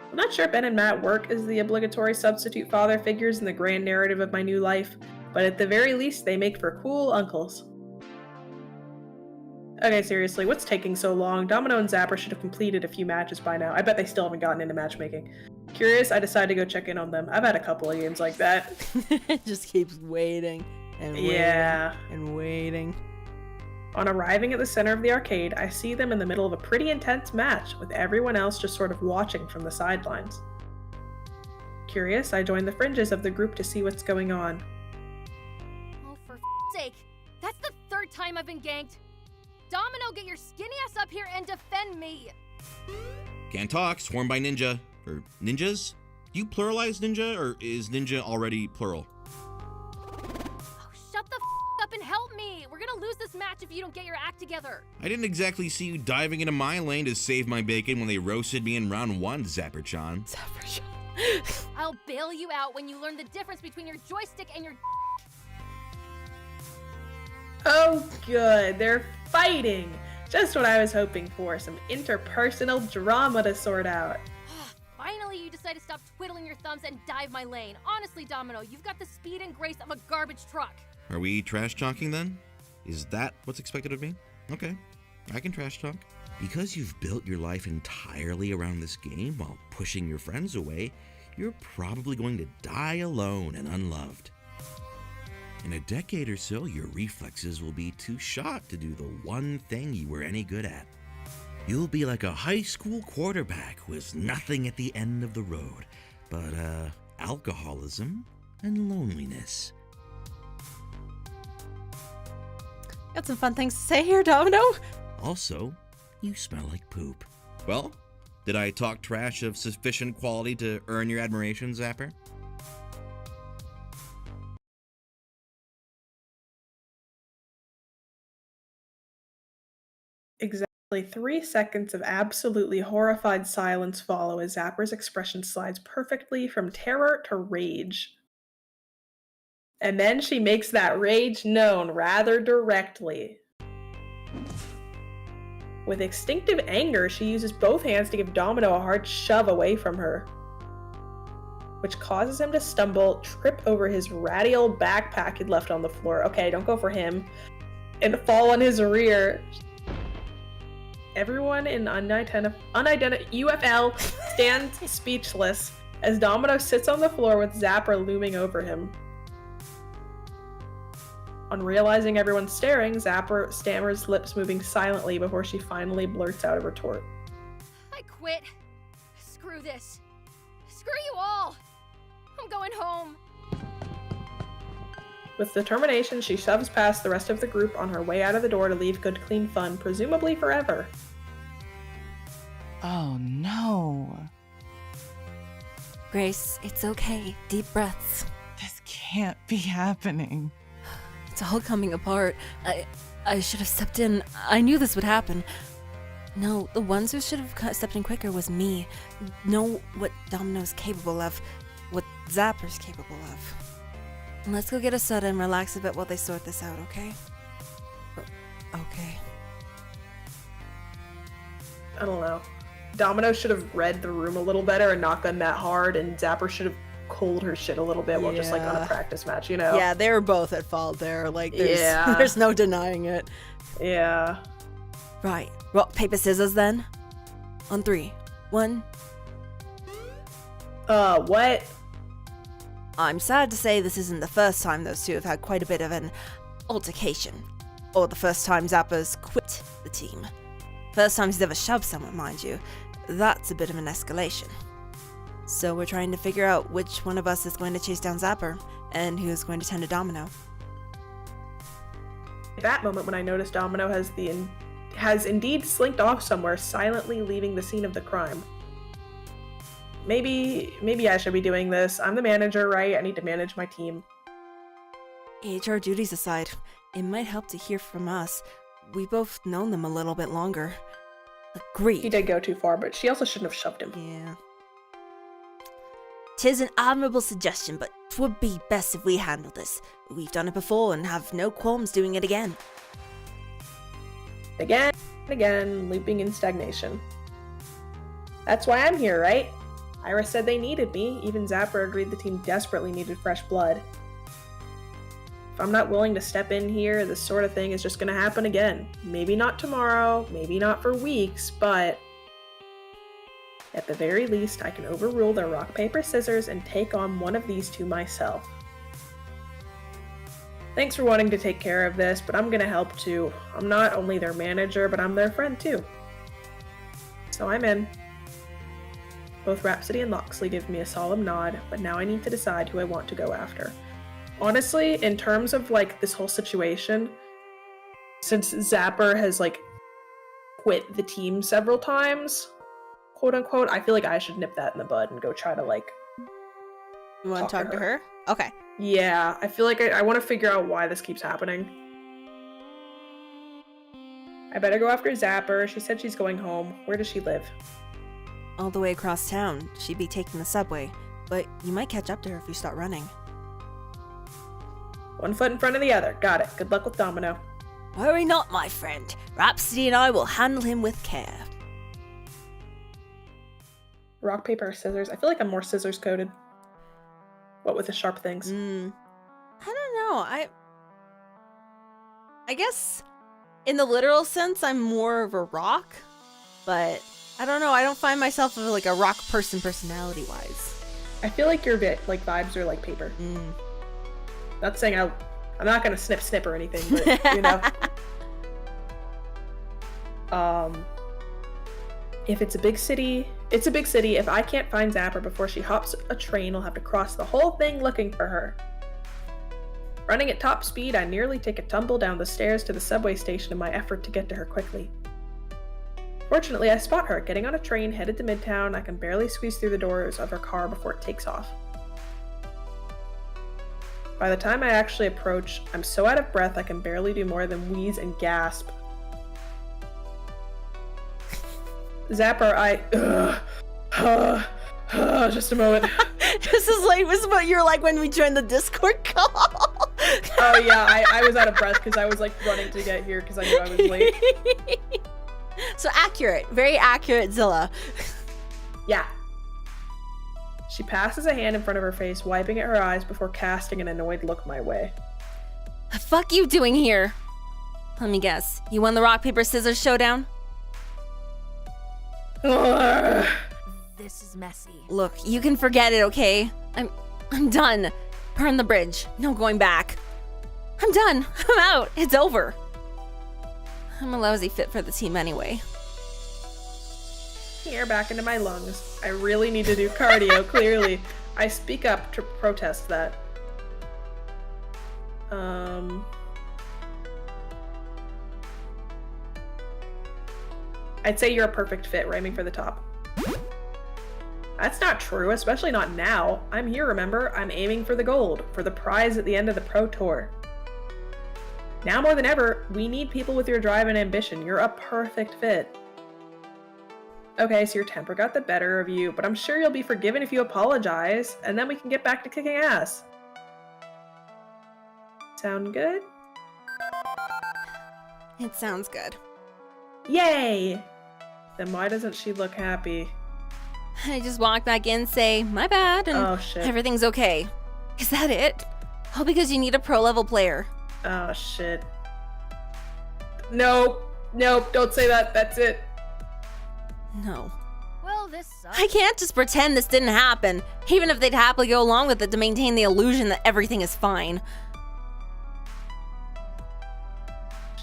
I'm not sure Ben and Matt work as the obligatory substitute father figures in the grand narrative of my new life, but at the very least, they make for cool uncles. Okay, seriously, what's taking so long? Domino and Zapper should have completed a few matches by now. I bet they still haven't gotten into matchmaking. Curious, I decided to go check in on them. I've had a couple of games like that. It just keeps waiting and waiting and waiting. On arriving at the center of the arcade, I see them in the middle of a pretty intense match, with everyone else just sort of watching from the sidelines. Curious, I joined the fringes of the group to see what's going on. Oh, for sake. That's the third time I've been ganked. Domino, get your skinny ass up here and defend me. Can't talk, swarmed by ninja. Or ninjas? Do you pluralize ninja, or is ninja already plural? Oh, shut the up and help me. We're gonna lose this match if you don't get your act together. I didn't exactly see you diving into my lane to save my bacon when they roasted me in round 1, Zapper-chan. Zapper-chan. I'll bail you out when you learn the difference between your joystick and your Oh, good. They're fighting. Just what I was hoping for. Some interpersonal drama to sort out. Finally, you decide to stop twiddling your thumbs and dive my lane. Honestly, Domino, you've got the speed and grace of a garbage truck. Are we trash talking then? Is that what's expected of me? Okay, I can trash talk. Because you've built your life entirely around this game while pushing your friends away, you're probably going to die alone and unloved. In a decade or so, your reflexes will be too shot to do the one thing you were any good at. You'll be like a high school quarterback who has nothing at the end of the road but alcoholism and loneliness. Got some fun things to say here, Domino. Also, you smell like poop. Well, did I talk trash of sufficient quality to earn your admiration, Zapper? Exactly 3 seconds of absolutely horrified silence follow as Zapper's expression slides perfectly from terror to rage. And then she makes that rage known rather directly. With instinctive anger, she uses both hands to give Domino a hard shove away from her, which causes him to stumble, trip over his ratty old backpack he'd left on the floor. Okay, don't go for him. And fall on his rear. Everyone in unidentified UFL stands speechless as Domino sits on the floor with Zapper looming over him. On realizing everyone's staring, Zapper stammers, lips moving silently before she finally blurts out a retort. I quit. Screw this. Screw you all. I'm going home. With determination, she shoves past the rest of the group on her way out of the door to leave good, clean fun, presumably forever. Oh no. Grace, it's okay. Deep breaths. This can't be happening. It's all coming apart. I should have stepped in. I knew this would happen. No, the ones who should have stepped in quicker was me. Know what Domino's capable of. What Zapper's capable of. Let's go get a soda and relax a bit while they sort this out, okay? Okay. I don't know. Domino should have read the room a little better and not been that hard, and Zapper should have cooled her shit a little bit while just like on a practice match, you know? Yeah, they were both at fault there. Like, there's no denying it. Yeah. Right. Rock, paper, scissors then? On 3. 1. What? I'm sad to say this isn't the first time those two have had quite a bit of an altercation. Or the first time Zapper's quit the team. First time he's ever shoved someone, mind you. That's a bit of an escalation. So we're trying to figure out which one of us is going to chase down Zapper, and who's going to tend to Domino. At that moment when I noticed Domino has indeed slinked off somewhere, silently leaving the scene of the crime. Maybe I should be doing this. I'm the manager, right? I need to manage my team. HR duties aside, it might help to hear from us. We both known them a little bit longer. Agreed. He did go too far, but she also shouldn't have shoved him. Yeah. 'Tis an admirable suggestion, but 'twould be best if we handled this. We've done it before and have no qualms doing it again. Again and again, looping in stagnation. That's why I'm here, right? Iris said they needed me. Even Zapper agreed the team desperately needed fresh blood. If I'm not willing to step in here, this sort of thing is just gonna happen again. Maybe not tomorrow, maybe not for weeks, but at the very least, I can overrule their rock, paper, scissors and take on one of these two myself. Thanks for wanting to take care of this, but I'm gonna help too. I'm not only their manager, but I'm their friend too. So I'm in. Both Rhapsody and Loxley give me a solemn nod, but now I need to decide who I want to go after. Honestly, in terms of like this whole situation, since Zapper has like quit the team several times, quote unquote, I feel like I should nip that in the bud and go try to like. You want to talk to her? Okay. Yeah, I feel like I want to figure out why this keeps happening. I better go after Zapper. She said she's going home. Where does she live? All the way across town. She'd be taking the subway, but you might catch up to her if you start running. One foot in front of the other. Got it. Good luck with Domino. Worry not, my friend. Rhapsody and I will handle him with care. Rock, paper, scissors. I feel like I'm more scissors coded. What with the sharp things? I don't know. I guess in the literal sense, I'm more of a rock, but I don't know. I don't find myself like a rock person personality-wise. I feel like your like vibes are like paper. Not saying I'm not gonna snip or anything, but you know. If it's a big city, it's a big city. If I can't find Zapper before she hops a train, I'll have to cross the whole thing looking for her. Running at top speed, I nearly take a tumble down the stairs to the subway station in my effort to get to her quickly. Fortunately, I spot her, getting on a train headed to Midtown. I can barely squeeze through the doors of her car before it takes off. By the time I actually approach, I'm so out of breath I can barely do more than wheeze and gasp. Zapper, just a moment. This is like this is what you're like when we joined the Discord call. Oh yeah, I was out of breath because I was like running to get here because I knew I was late. So accurate, very accurate, Zilla. Yeah. She passes a hand in front of her face, wiping at her eyes before casting an annoyed look my way. The fuck you doing here? Let me guess. You won the rock, paper, scissors showdown? This is messy. Look, you can forget it, okay? I'm done. Burn the bridge. No going back. I'm done. I'm out. It's over. I'm a lousy fit for the team anyway. Air back into my lungs. I really need to do cardio, clearly. I speak up to protest that. I'd say you're a perfect fit, we're aiming for the top. That's not true, especially not now. I'm here, remember? I'm aiming for the gold, for the prize at the end of the Pro Tour. Now more than ever, we need people with your drive and ambition. You're a perfect fit. Okay, so your temper got the better of you, but I'm sure you'll be forgiven if you apologize, and then we can get back to kicking ass. Sound good? It sounds good. Yay! Then why doesn't she look happy? I just walk back in, say, my bad, and oh, shit. Everything's okay. Is that it? All because you need a pro-level player. Oh, shit. Nope, don't say that, that's it. No. Well, this sucks. I can't just pretend this didn't happen, even if they'd happily go along with it to maintain the illusion that everything is fine.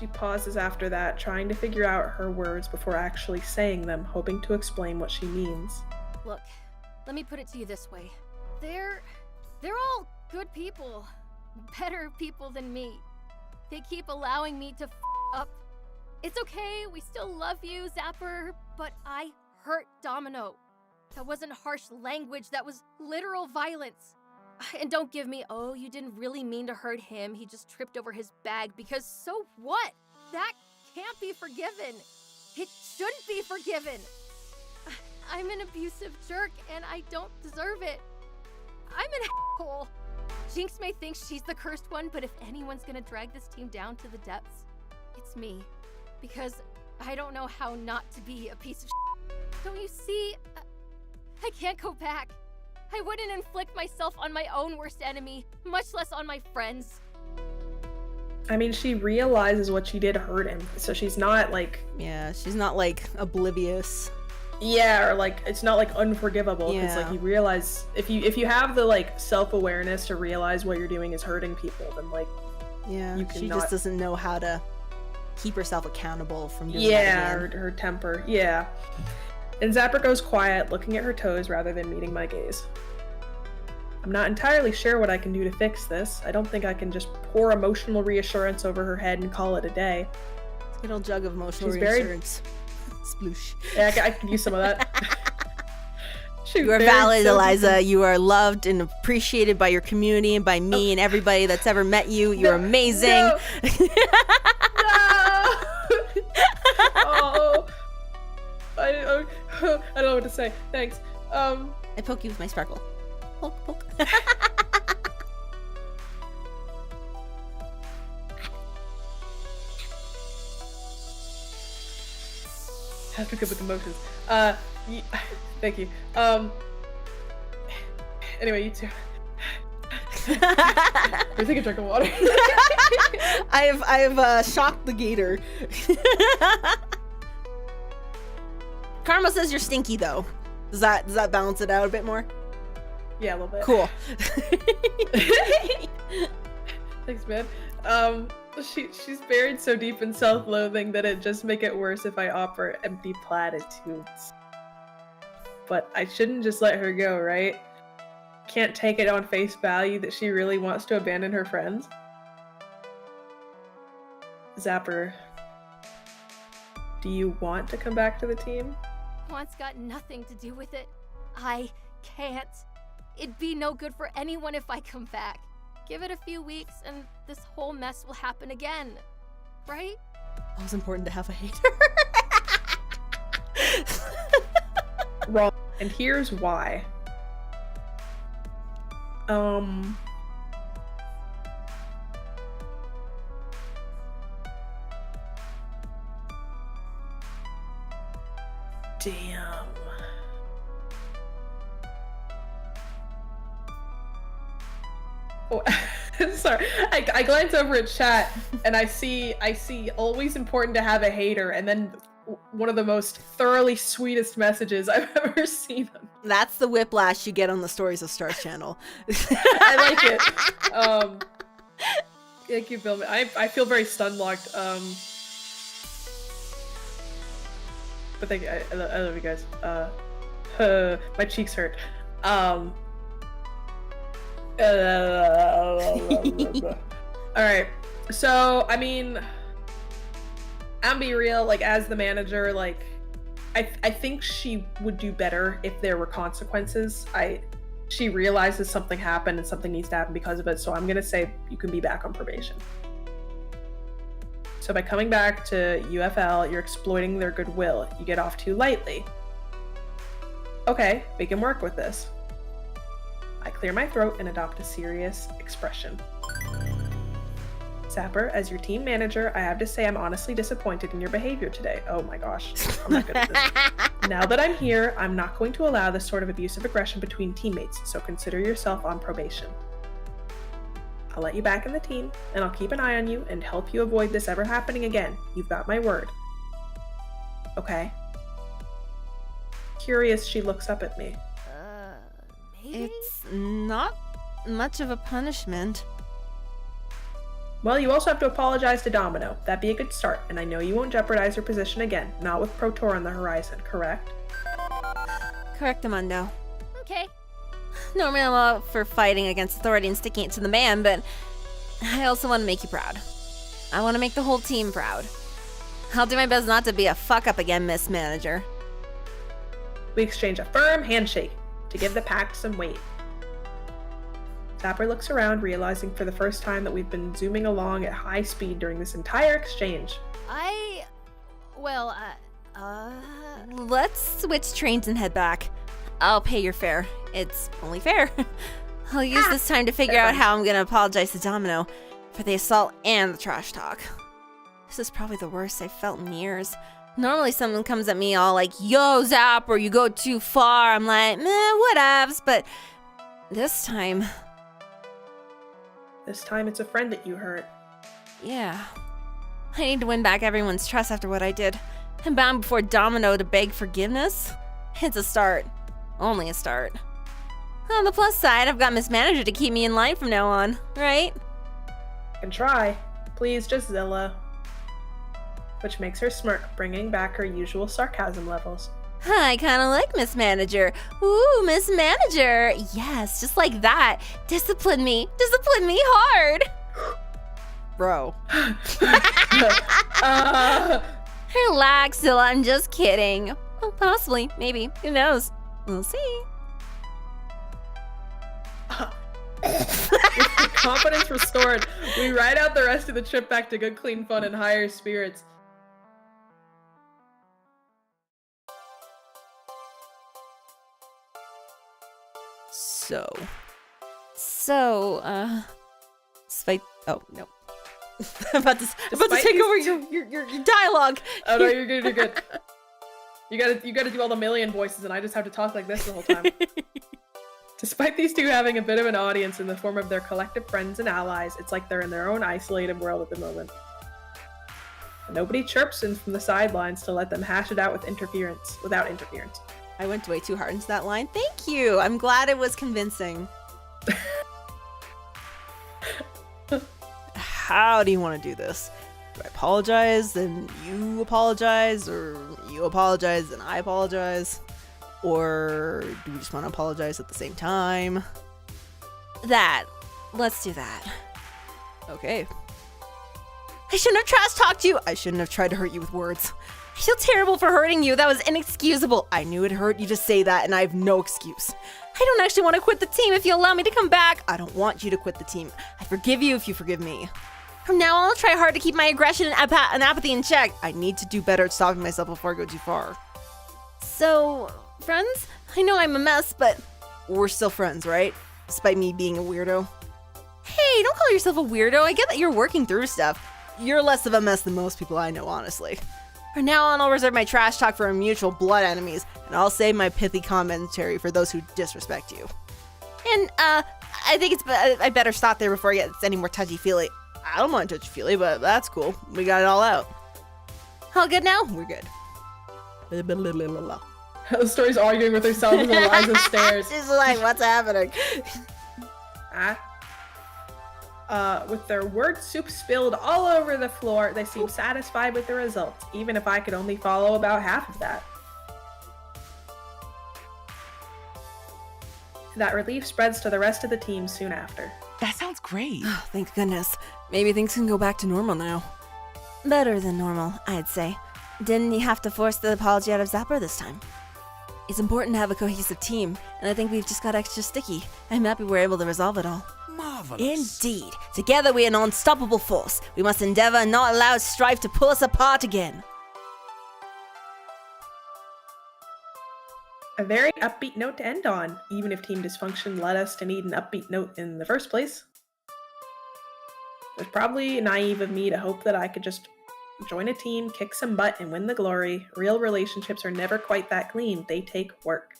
She pauses after that, trying to figure out her words before actually saying them, hoping to explain what she means. Look, let me put it to you this way. They're all good people. Better people than me. They keep allowing me to f up. It's okay, we still love you, Zapper, but I hurt Domino. That wasn't harsh language, that was literal violence. And don't give me, oh, you didn't really mean to hurt him, he just tripped over his bag, because so what? That can't be forgiven. It shouldn't be forgiven. I'm an abusive jerk, and I don't deserve it. I'm an asshole. Jinx may think she's the cursed one, but if anyone's gonna drag this team down to the depths, it's me. Because I don't know how not to be a piece of shit. Don't you see? I can't go back. I wouldn't inflict myself on my own worst enemy, much less on my friends. I mean, she realizes what she did hurt him, so she's not like... Yeah, she's not like oblivious. Yeah, or like, it's not like unforgivable, because like you realize, if you have the like self-awareness to realize what you're doing is hurting people, then like... Yeah, you can she just doesn't know how to keep herself accountable from doing that again. Her temper, yeah. And Zapper goes quiet, looking at her toes rather than meeting my gaze. I'm not entirely sure what I can do to fix this. I don't think I can just pour emotional reassurance over her head and call it a day. Good old jug of emotional She's reassurance. Sploosh. Yeah, I could use some of that. You are valid, Aliza. You are loved and appreciated by your community and by me and everybody that's ever met you. You're amazing. No. Oh, I don't know what to say. Thanks. I poke you with my sparkle. Poke, poke. Have to good with emotions. Thank you. Anyway, you too. We're taking a drink of water. I have shocked the gator. Karma says you're stinky though. Does that balance it out a bit more? Yeah, a little bit. Cool. Thanks, man. She's buried so deep in self-loathing that it'd just make it worse if I offer empty platitudes. But I shouldn't just let her go, right? Can't take it on face value that she really wants to abandon her friends. Zapper, do you want to come back to the team? Want's got nothing to do with it. I can't. It'd be no good for anyone if I come back. Give it a few weeks and this whole mess will happen again. Right? It was important to have a hater. Wrong. And here's why. Damn. Oh, sorry. I glance over at chat and I see always important to have a hater and then one of the most thoroughly sweetest messages I've ever seen. That's the whiplash you get on the Stories of Stars channel. I like it. Thank you, Bill. I feel very stun-locked. But thank you. I love you guys. My cheeks hurt. Alright. So, I mean, I'm be real, like, as the manager, like, I think she would do better if there were consequences. She realizes something happened and something needs to happen because of it, so I'm gonna say you can be back on probation. So by coming back to UFL, you're exploiting their goodwill. You get off too lightly. Okay, we can work with this. I clear my throat and adopt a serious expression. Zapper, as your team manager, I have to say I'm honestly disappointed in your behavior today. Oh my gosh, I'm not good at this. Now that I'm here, I'm not going to allow this sort of abusive aggression between teammates, so consider yourself on probation. I'll let you back in the team, and I'll keep an eye on you and help you avoid this ever happening again. You've got my word. Okay. Curious, she looks up at me. Maybe? It's not much of a punishment. Well, you also have to apologize to Domino. That'd be a good start, and I know you won't jeopardize your position again, not with Pro Tour on the horizon, correct? Correct, Amundo. Okay. Normally I'm all for fighting against authority and sticking it to the man, but I also want to make you proud. I want to make the whole team proud. I'll do my best not to be a fuck-up again, Miss Manager. We exchange a firm handshake to give the pact some weight. Zapper looks around, realizing for the first time that we've been zooming along at high speed during this entire exchange. Let's switch trains and head back. I'll pay your fare. It's only fair. I'll use this time to figure out how I'm gonna apologize to Domino for the assault and the trash talk. This is probably the worst I've felt in years. Normally someone comes at me all like, yo, Zap, or you go too far. I'm like, whatevs, but this time... This time it's a friend that you hurt. Yeah. I need to win back everyone's trust after what I did. I'm bound before Domino to beg forgiveness. It's a start. Only a start. On the plus side, I've got Miss Manager to keep me in line from now on, right? I can try. Please, just Zilla. Which makes her smirk, bringing back her usual sarcasm levels. I kind of like Miss Manager. Ooh, Miss Manager. Yes, just like that. Discipline me. Discipline me hard. Bro. Relax, Zilla. I'm just kidding. Well, possibly. Maybe. Who knows? We'll see. With confidence restored, we ride out the rest of the trip back to good, clean fun and higher spirits. Spite. Oh no. I'm about to take over your dialogue. Oh no, you're good. You're good. You gotta do all the million voices, and I just have to talk like this the whole time. Despite these two having a bit of an audience in the form of their collective friends and allies, it's like they're in their own isolated world at the moment. Nobody chirps in from the sidelines to let them hash it out without interference. I went way too hard into that line. Thank you. I'm glad it was convincing. How do you want to do this? Do I apologize, then you apologize, or you apologize, and I apologize? Or do we just want to apologize at the same time? Let's do that. Okay. I shouldn't have trash talked you. I shouldn't have tried to hurt you with words. I feel terrible for hurting you. That was inexcusable. I knew it hurt you to say that, and I have no excuse. I don't actually want to quit the team if you allow me to come back. I don't want you to quit the team. I forgive you if you forgive me. From now on, I'll try hard to keep my aggression and apathy in check. I need to do better at stopping myself before I go too far. So, friends? I know I'm a mess, but we're still friends, right? Despite me being a weirdo. Hey, don't call yourself a weirdo. I get that you're working through stuff. You're less of a mess than most people I know, honestly. From now on, I'll reserve my trash talk for our mutual blood enemies, and I'll save my pithy commentary for those who disrespect you. And, I think I better stop there before it gets any more touchy-feely. I don't mind touchy-feely, but that's cool. We got it all out. All good now? We're good. The Story's arguing with herself as Aliza stares. She's like, what's happening? With their word soup spilled all over the floor, they seem satisfied with the results, even if I could only follow about half of that. That relief spreads to the rest of the team soon after. That sounds great. Oh, thank goodness. Maybe things can go back to normal now. Better than normal, I'd say. Didn't you have to force the apology out of Zapper this time? It's important to have a cohesive team, and I think we've just got extra sticky. I'm happy we're able to resolve it all. Marvelous. Indeed. Together we are an unstoppable force. We must endeavor and not allow strife to pull us apart again. A very upbeat note to end on, even if team dysfunction led us to need an upbeat note in the first place. It was probably naive of me to hope that I could just join a team, kick some butt, and win the glory. Real relationships are never quite that clean. They take work.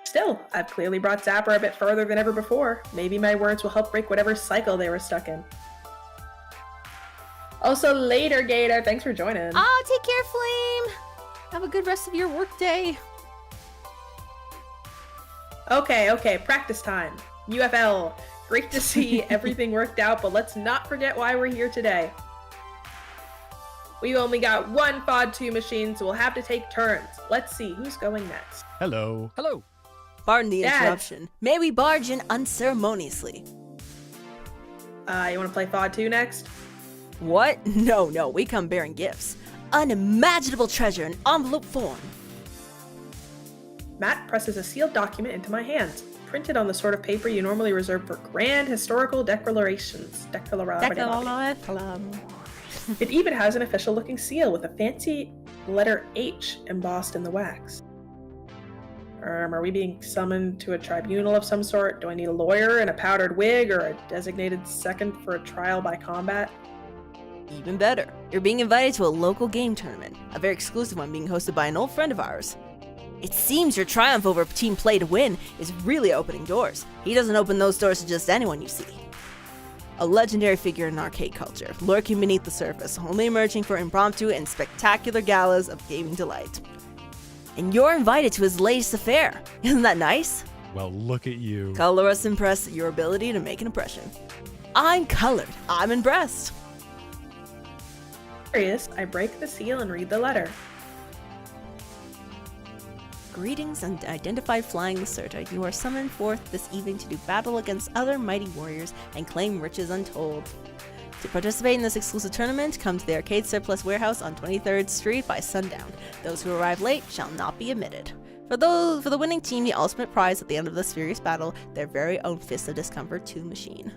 Still, I've clearly brought Zapper a bit further than ever before. Maybe my words will help break whatever cycle they were stuck in. Also, later, Gator. Thanks for joining. Oh, take care, Flame. Have a good rest of your work day. Okay, practice time. UFL. Great to see everything worked out, but let's not forget why we're here today. We've only got one FOD 2 machine, so we'll have to take turns. Let's see who's going next. Hello. Hello. Pardon the Dad. interruption. May we barge in unceremoniously? You want to play FOD 2 next? What? No, we come bearing gifts. Unimaginable treasure in envelope form. Matt presses a sealed document into my hands, printed on the sort of paper you normally reserve for grand historical declarations. It even has an official-looking seal with a fancy letter H embossed in the wax. Are we being summoned to a tribunal of some sort? Do I need a lawyer and a powdered wig, or a designated second for a trial by combat? Even better, you're being invited to a local game tournament, a very exclusive one being hosted by an old friend of ours. It seems your triumph over team play to win is really opening doors. He doesn't open those doors to just anyone you see. A legendary figure in arcade culture, lurking beneath the surface, only emerging for impromptu and spectacular galas of gaming delight. And you're invited to his latest affair. Isn't that nice? Well, look at you. Color us impressed at your ability to make an impression. I'm colored. I'm impressed. Curious, I break the seal and read the letter. Greetings, unidentified flying Lacerta. You are summoned forth this evening to do battle against other mighty warriors and claim riches untold. To participate in this exclusive tournament, come to the Arcade Surplus Warehouse on 23rd Street by sundown. Those who arrive late shall not be admitted. For the winning team, the ultimate prize at the end of this furious battle, their very own Fist of Discomfort 2 machine.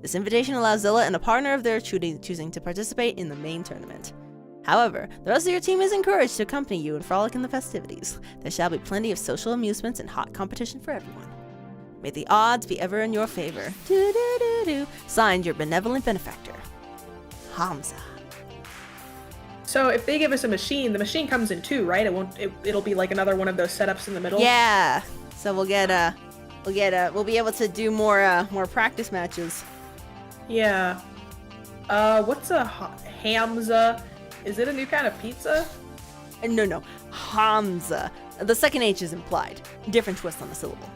This invitation allows Zilla and a partner of theirs choosing to participate in the main tournament. However, the rest of your team is encouraged to accompany you and frolic in the festivities. There shall be plenty of social amusements and hot competition for everyone. May the odds be ever in your favor. Do-do-do-do. Signed, your benevolent benefactor, Hamza. So if they give us a machine, the machine comes in 2, right? It'll be like another one of those setups in the middle. Yeah. So we'll be able to do more practice matches. Yeah. What's a Hamza? Is it a new kind of pizza? No. Hamza. The second H is implied. Different twist on the syllable.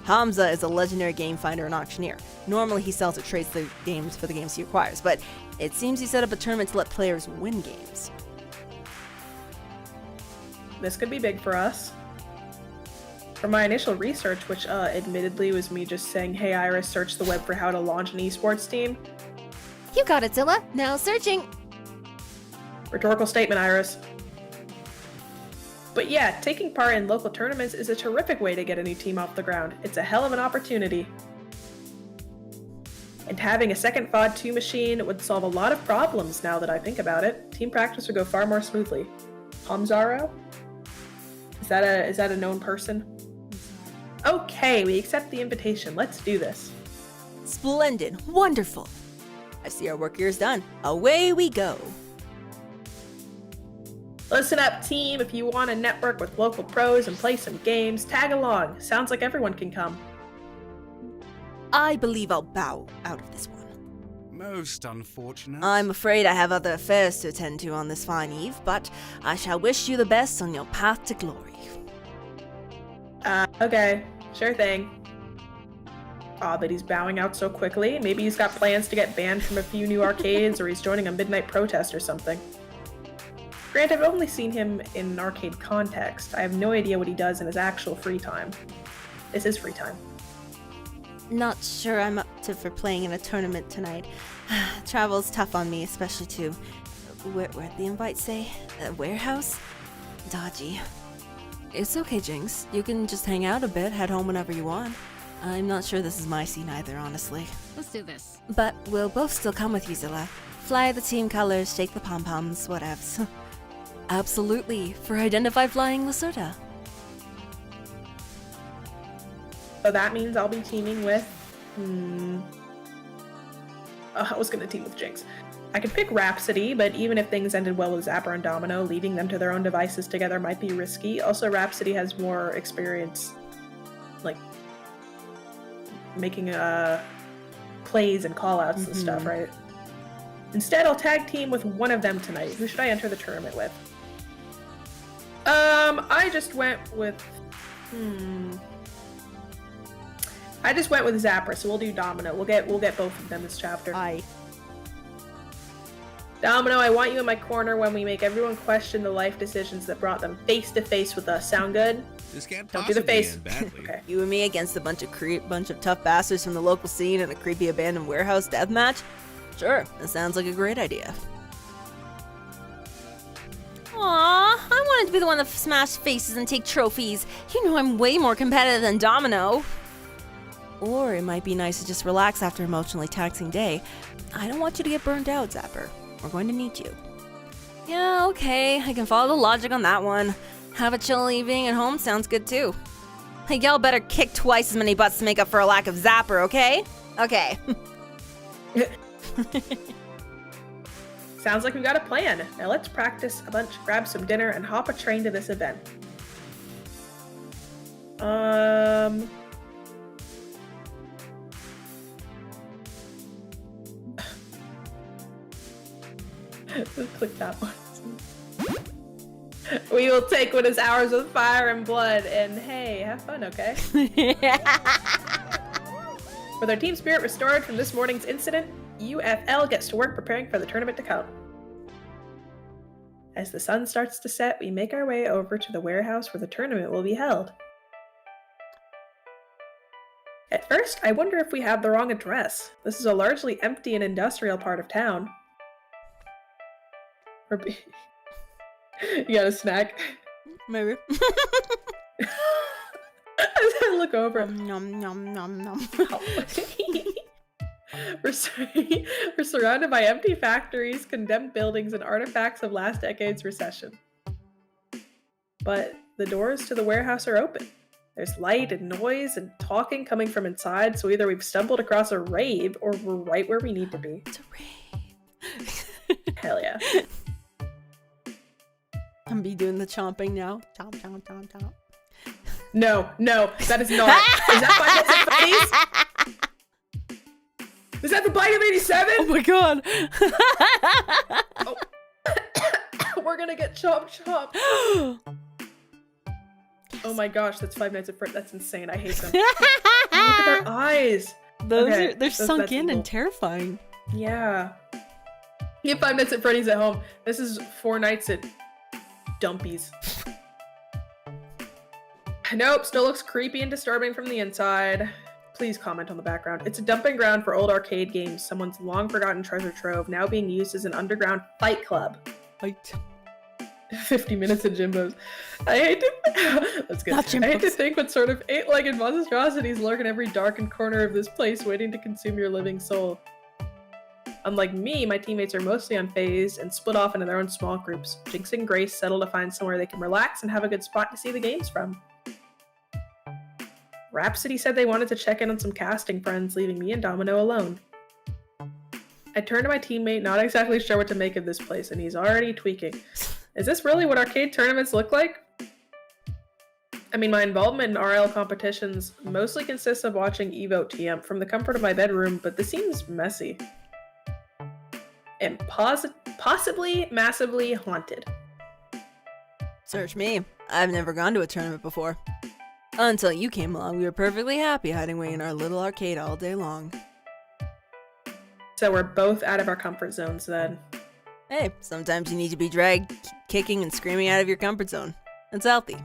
Hamza is a legendary game finder and auctioneer. Normally he sells or trades the games for the games he acquires, but it seems he set up a tournament to let players win games. This could be big for us. For my initial research, which admittedly was me just saying, hey Iris, search the web for how to launch an esports team. You got it, Zilla. Now searching. Rhetorical statement, Iris. But yeah, taking part in local tournaments is a terrific way to get a new team off the ground. It's a hell of an opportunity. And having a second FOD 2 machine would solve a lot of problems now that I think about it. Team practice would go far more smoothly. Hamzaro? Is that a known person? Okay, we accept the invitation. Let's do this. Splendid. Wonderful. I see our work here is done. Away we go. Listen up, team. If you want to network with local pros and play some games, tag along. Sounds like everyone can come. I believe I'll bow out of this one. Most unfortunate. I'm afraid I have other affairs to attend to on this fine eve, but I shall wish you the best on your path to glory. Okay. Sure thing. Aw, but he's bowing out so quickly. Maybe he's got plans to get banned from a few new arcades, or he's joining a midnight protest or something. Granted, I've only seen him in an arcade context. I have no idea what he does in his actual free time. This is free time. Not sure I'm up for playing in a tournament tonight. Travel's tough on me, especially to... Where'd the invite say? A warehouse? Dodgy. It's okay, Jinx. You can just hang out a bit, head home whenever you want. I'm not sure this is my scene either, honestly. Let's do this. But we'll both still come with you, Zilla. Fly the team colors, shake the pom-poms, whatevs. Absolutely, for identified flying Lacerta. So that means I'll be teaming with... I was gonna team with Jinx. I could pick Rhapsody, but even if things ended well with Zapper and Domino, leaving them to their own devices together might be risky. Also, Rhapsody has more experience, like, making plays and callouts and stuff, right? Instead, I'll tag team with one of them tonight. Who should I enter the tournament with? I just went with... I just went with Zapper, so we'll do Domino. We'll get both of them this chapter. Aye. Domino, I want you in my corner when we make everyone question the life decisions that brought them face to face with us. Sound good? This can't Don't do the possibly face. end badly. Okay. You and me against a bunch of tough bastards from the local scene in a creepy abandoned warehouse deathmatch? Sure, that sounds like a great idea. Aw, I wanted to be the one to smash faces and take trophies. You know I'm way more competitive than Domino. Or it might be nice to just relax after an emotionally taxing day. I don't want you to get burned out, Zapper. We're going to need you. Yeah, okay, I can follow the logic on that one. Have a chill evening at home sounds good too. Hey, y'all better kick twice as many butts to make up for a lack of Zapper, okay? Okay. Sounds like we've got a plan. Now let's practice a bunch, grab some dinner, and hop a train to this event. Click that one. We will take what is ours with fire and blood, and hey, have fun, okay? With our team spirit restored from this morning's incident, UFL gets to work preparing for the tournament to come. As the sun starts to set, we make our way over to the warehouse where the tournament will be held. At first, I wonder if we have the wrong address. This is a largely empty and industrial part of town. You got a snack? Maybe. As I look over. Nom nom nom nom. We're surrounded by empty factories, condemned buildings, and artifacts of last decade's recession. But the doors to the warehouse are open. There's light and noise and talking coming from inside, so either we've stumbled across a rave or we're right where we need to be. It's a rave. Hell yeah. I'm be doing the chomping now. Chomp, chomp, chomp, chomp. No, that is not. Is that Five Nights at Freddy's? Is that the Bite of 87? Oh my god. Oh. We're gonna get chopped. Oh my gosh, that's Five Nights at Freddy's. That's insane. I hate them. Oh, look at their eyes. They're sunk in evil. and terrifying. Yeah. You have 5 Nights at Freddy's at home. This is 4 nights at Dumpy's. Nope, still looks creepy and disturbing from the inside. Please comment on the background. It's a dumping ground for old arcade games. Someone's long forgotten treasure trove, now being used as an underground fight club. Fight. 50 minutes of Jimbos. I hate to that's good. I hate to think what sort of 8-legged monstrosities lurk in every darkened corner of this place, waiting to consume your living soul. Unlike me, my teammates are mostly unfazed and split off into their own small groups. Jinx and Grace settle to find somewhere they can relax and have a good spot to see the games from. Rhapsody said they wanted to check in on some casting friends, leaving me and Domino alone. I turn to my teammate, not exactly sure what to make of this place, and he's already tweaking. Is this really what arcade tournaments look like? I mean, my involvement in RL competitions mostly consists of watching Evo TM from the comfort of my bedroom, but this seems messy. And possibly massively haunted. Search me. I've never gone to a tournament before. Until you came along, we were perfectly happy hiding away in our little arcade all day long. So we're both out of our comfort zones then. Hey, sometimes you need to be dragged, kicking and screaming out of your comfort zone. It's healthy.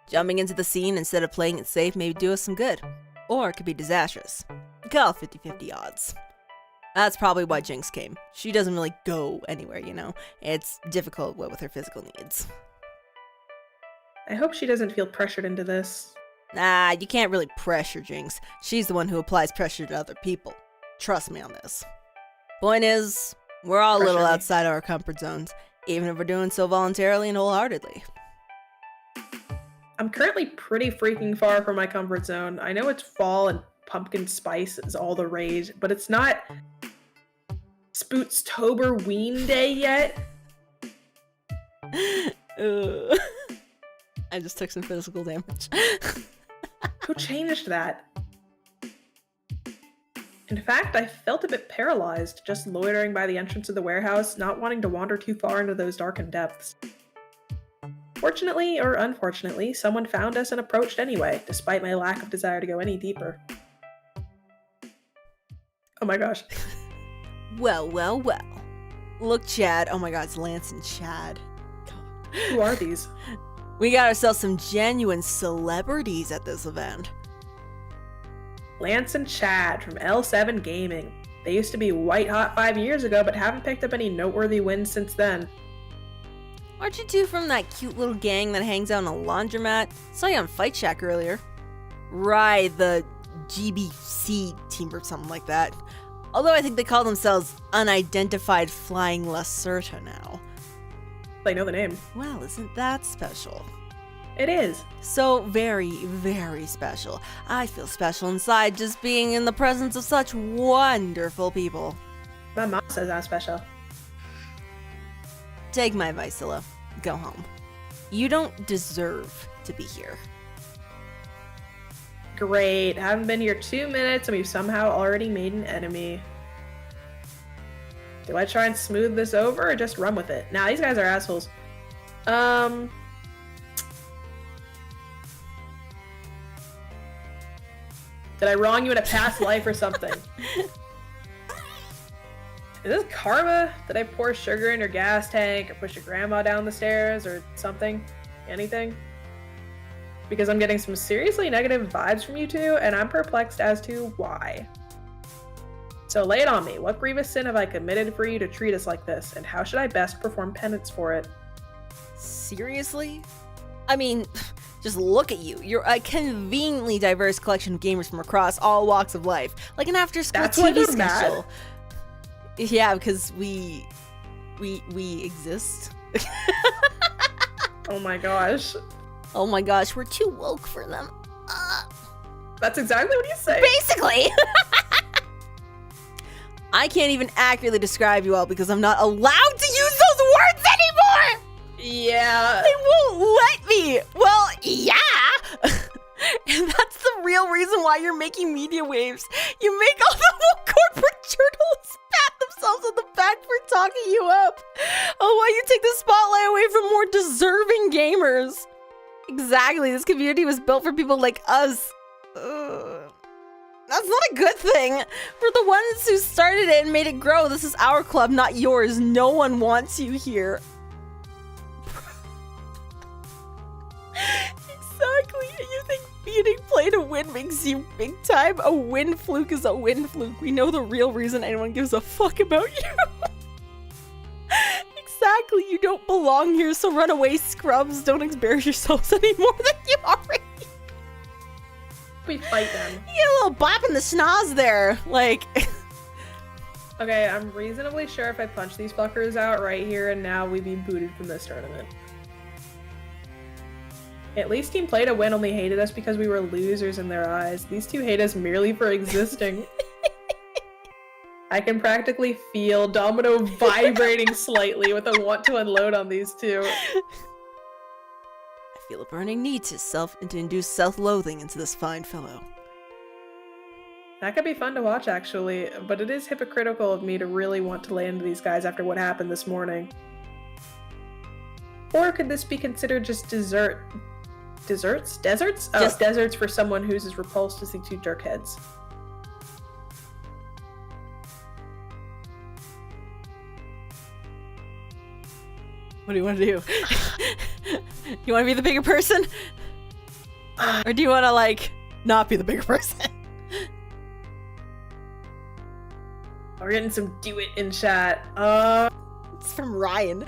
Jumping into the scene instead of playing it safe may do us some good. Or it could be disastrous. Call 50-50 odds. That's probably why Jinx came. She doesn't really go anywhere, you know? It's difficult with her physical needs. I hope she doesn't feel pressured into this. Nah, you can't really pressure Jinx. She's the one who applies pressure to other people. Trust me on this. Point is, we're all a little outside of our comfort zones, even if we're doing so voluntarily and wholeheartedly. I'm currently pretty freaking far from my comfort zone. I know it's fall and pumpkin spice is all the rage, but it's not Spootstober Ween Day yet. I just took some physical damage. Who changed that? In fact, I felt a bit paralyzed, just loitering by the entrance of the warehouse, not wanting to wander too far into those darkened depths. Fortunately, or unfortunately, someone found us and approached anyway, despite my lack of desire to go any deeper. Oh my gosh. Well. Look, Chad. Oh my god, it's Lance and Chad. God. Who are these? We got ourselves some genuine celebrities at this event. Lance and Chad from L7 Gaming. They used to be white hot 5 years ago, but haven't picked up any noteworthy wins since then. Aren't you two from that cute little gang that hangs out in a laundromat? Saw you on Fight Shack earlier. Right, the GBC team or something like that. Although I think they call themselves Unidentified Flying Lacerta now. I know the name. Well, isn't that special? It is. So very, very special. I feel special inside just being in the presence of such wonderful people. My mom says I'm special. Take my advice, Scylla. Go home. You don't deserve to be here. Great. Haven't been here 2 minutes and we've somehow already made an enemy. Do I try and smooth this over or just run with it? Nah, these guys are assholes. Did I wrong you in a past life or something? Is this karma? Did I pour sugar in your gas tank or push your grandma down the stairs or something? Anything? Because I'm getting some seriously negative vibes from you two, and I'm perplexed as to why. So lay it on me. What grievous sin have I committed for you to treat us like this, and how should I best perform penance for it? Seriously? I mean, just look at you. You're a conveniently diverse collection of gamers from across all walks of life. Like an after-school TV special. Yeah, because we exist. Oh my gosh. Oh my gosh, we're too woke for them. That's exactly what you say. Basically! I can't even accurately describe you all because I'm not allowed to use those words anymore! Yeah. They won't let me! Well, yeah! And that's the real reason why you're making media waves. You make all the woke corporate journalists pat themselves on the back for talking you up. Oh, why you take the spotlight away from more deserving gamers? Exactly, this community was built for people like us. That's not a good thing. For the ones who started it and made it grow, this is our club, not yours. No one wants you here. Exactly. You think beating play to win makes you big time? A win fluke is a win fluke. We know the real reason anyone gives a fuck about you. Exactly. You don't belong here, so run away, scrubs. Don't embarrass yourselves any more than you already. We fight them. You get a little bop in the schnoz there. Like... Okay, I'm reasonably sure if I punch these fuckers out right here and now, we'd be booted from this tournament. At least Team Play to Win only hated us because we were losers in their eyes. These two hate us merely for existing. I can practically feel Domino vibrating slightly with a want to unload on these two. I feel a burning need to induce self-loathing into this fine fellow. That could be fun to watch, actually, but it is hypocritical of me to really want to lay into these guys after what happened this morning. Or could this be considered just deserts? Oh, deserts for someone who's as repulsed as the two jerkheads. What do you want to do? You want to be the bigger person? Or do you want to, like, not be the bigger person? We're getting some do it in chat. It's from Ryan.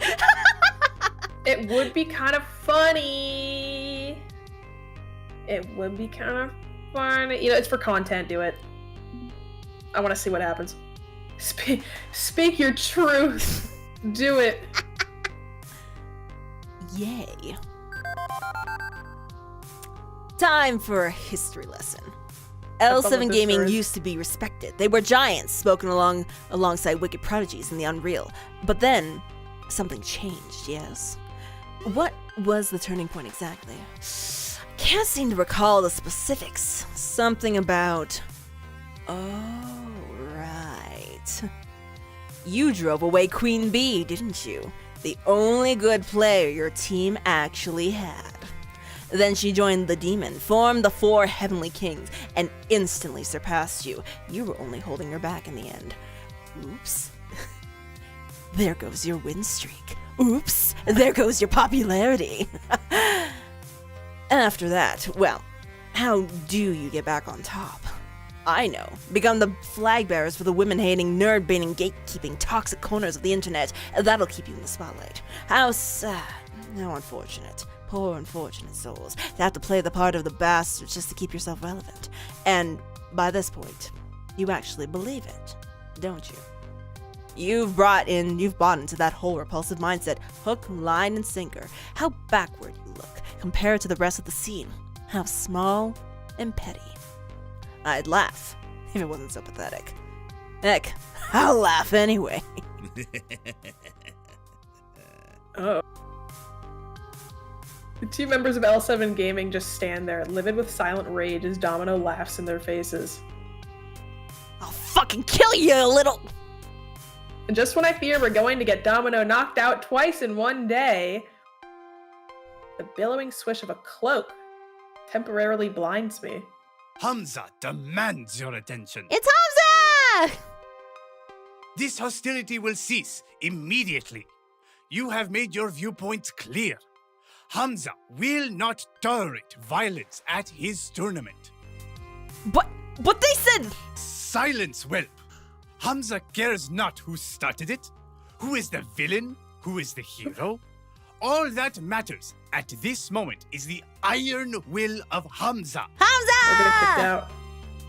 It would be kind of funny. It would be kind of fun. You know, it's for content, do it. I want to see what happens. Speak your truth. Do it. Yay. Time for a history lesson. L7 Gaming used to be respected. They were giants, spoken alongside wicked prodigies in the Unreal. But then, something changed, yes. What was the turning point exactly? Can't seem to recall the specifics. Something about... Oh, right. You drove away Queen Bee, didn't you? The only good player your team actually had. Then she joined the demon, formed the 4 heavenly kings, and instantly surpassed you. You were only holding her back in the end. Oops. There goes your win streak. Oops. There goes your popularity. After that, well, how do you get back on top? I know. Become the flag bearers for the women-hating, nerd-baiting, gatekeeping, toxic corners of the internet. That'll keep you in the spotlight. How sad. How unfortunate. Poor unfortunate souls. They have to play the part of the bastards just to keep yourself relevant. And by this point, you actually believe it, don't you? You've bought into that whole repulsive mindset, hook, line, and sinker. How backward you look compared to the rest of the scene. How small and petty. I'd laugh if it wasn't so pathetic. Heck, I'll laugh anyway. Oh. The 2 members of L7 Gaming just stand there, livid with silent rage as Domino laughs in their faces. I'll fucking kill you, little... And just when I fear we're going to get Domino knocked out twice in one day, the billowing swish of a cloak temporarily blinds me. Hamza demands your attention. It's Hamza! This hostility will cease immediately. You have made your viewpoints clear. Hamza will not tolerate violence at his tournament. But they said... Silence, whelp. Hamza cares not who started it, who is the villain, who is the hero. All that matters at this moment is the iron will of Hamza. Hamza! We're gonna kicked out.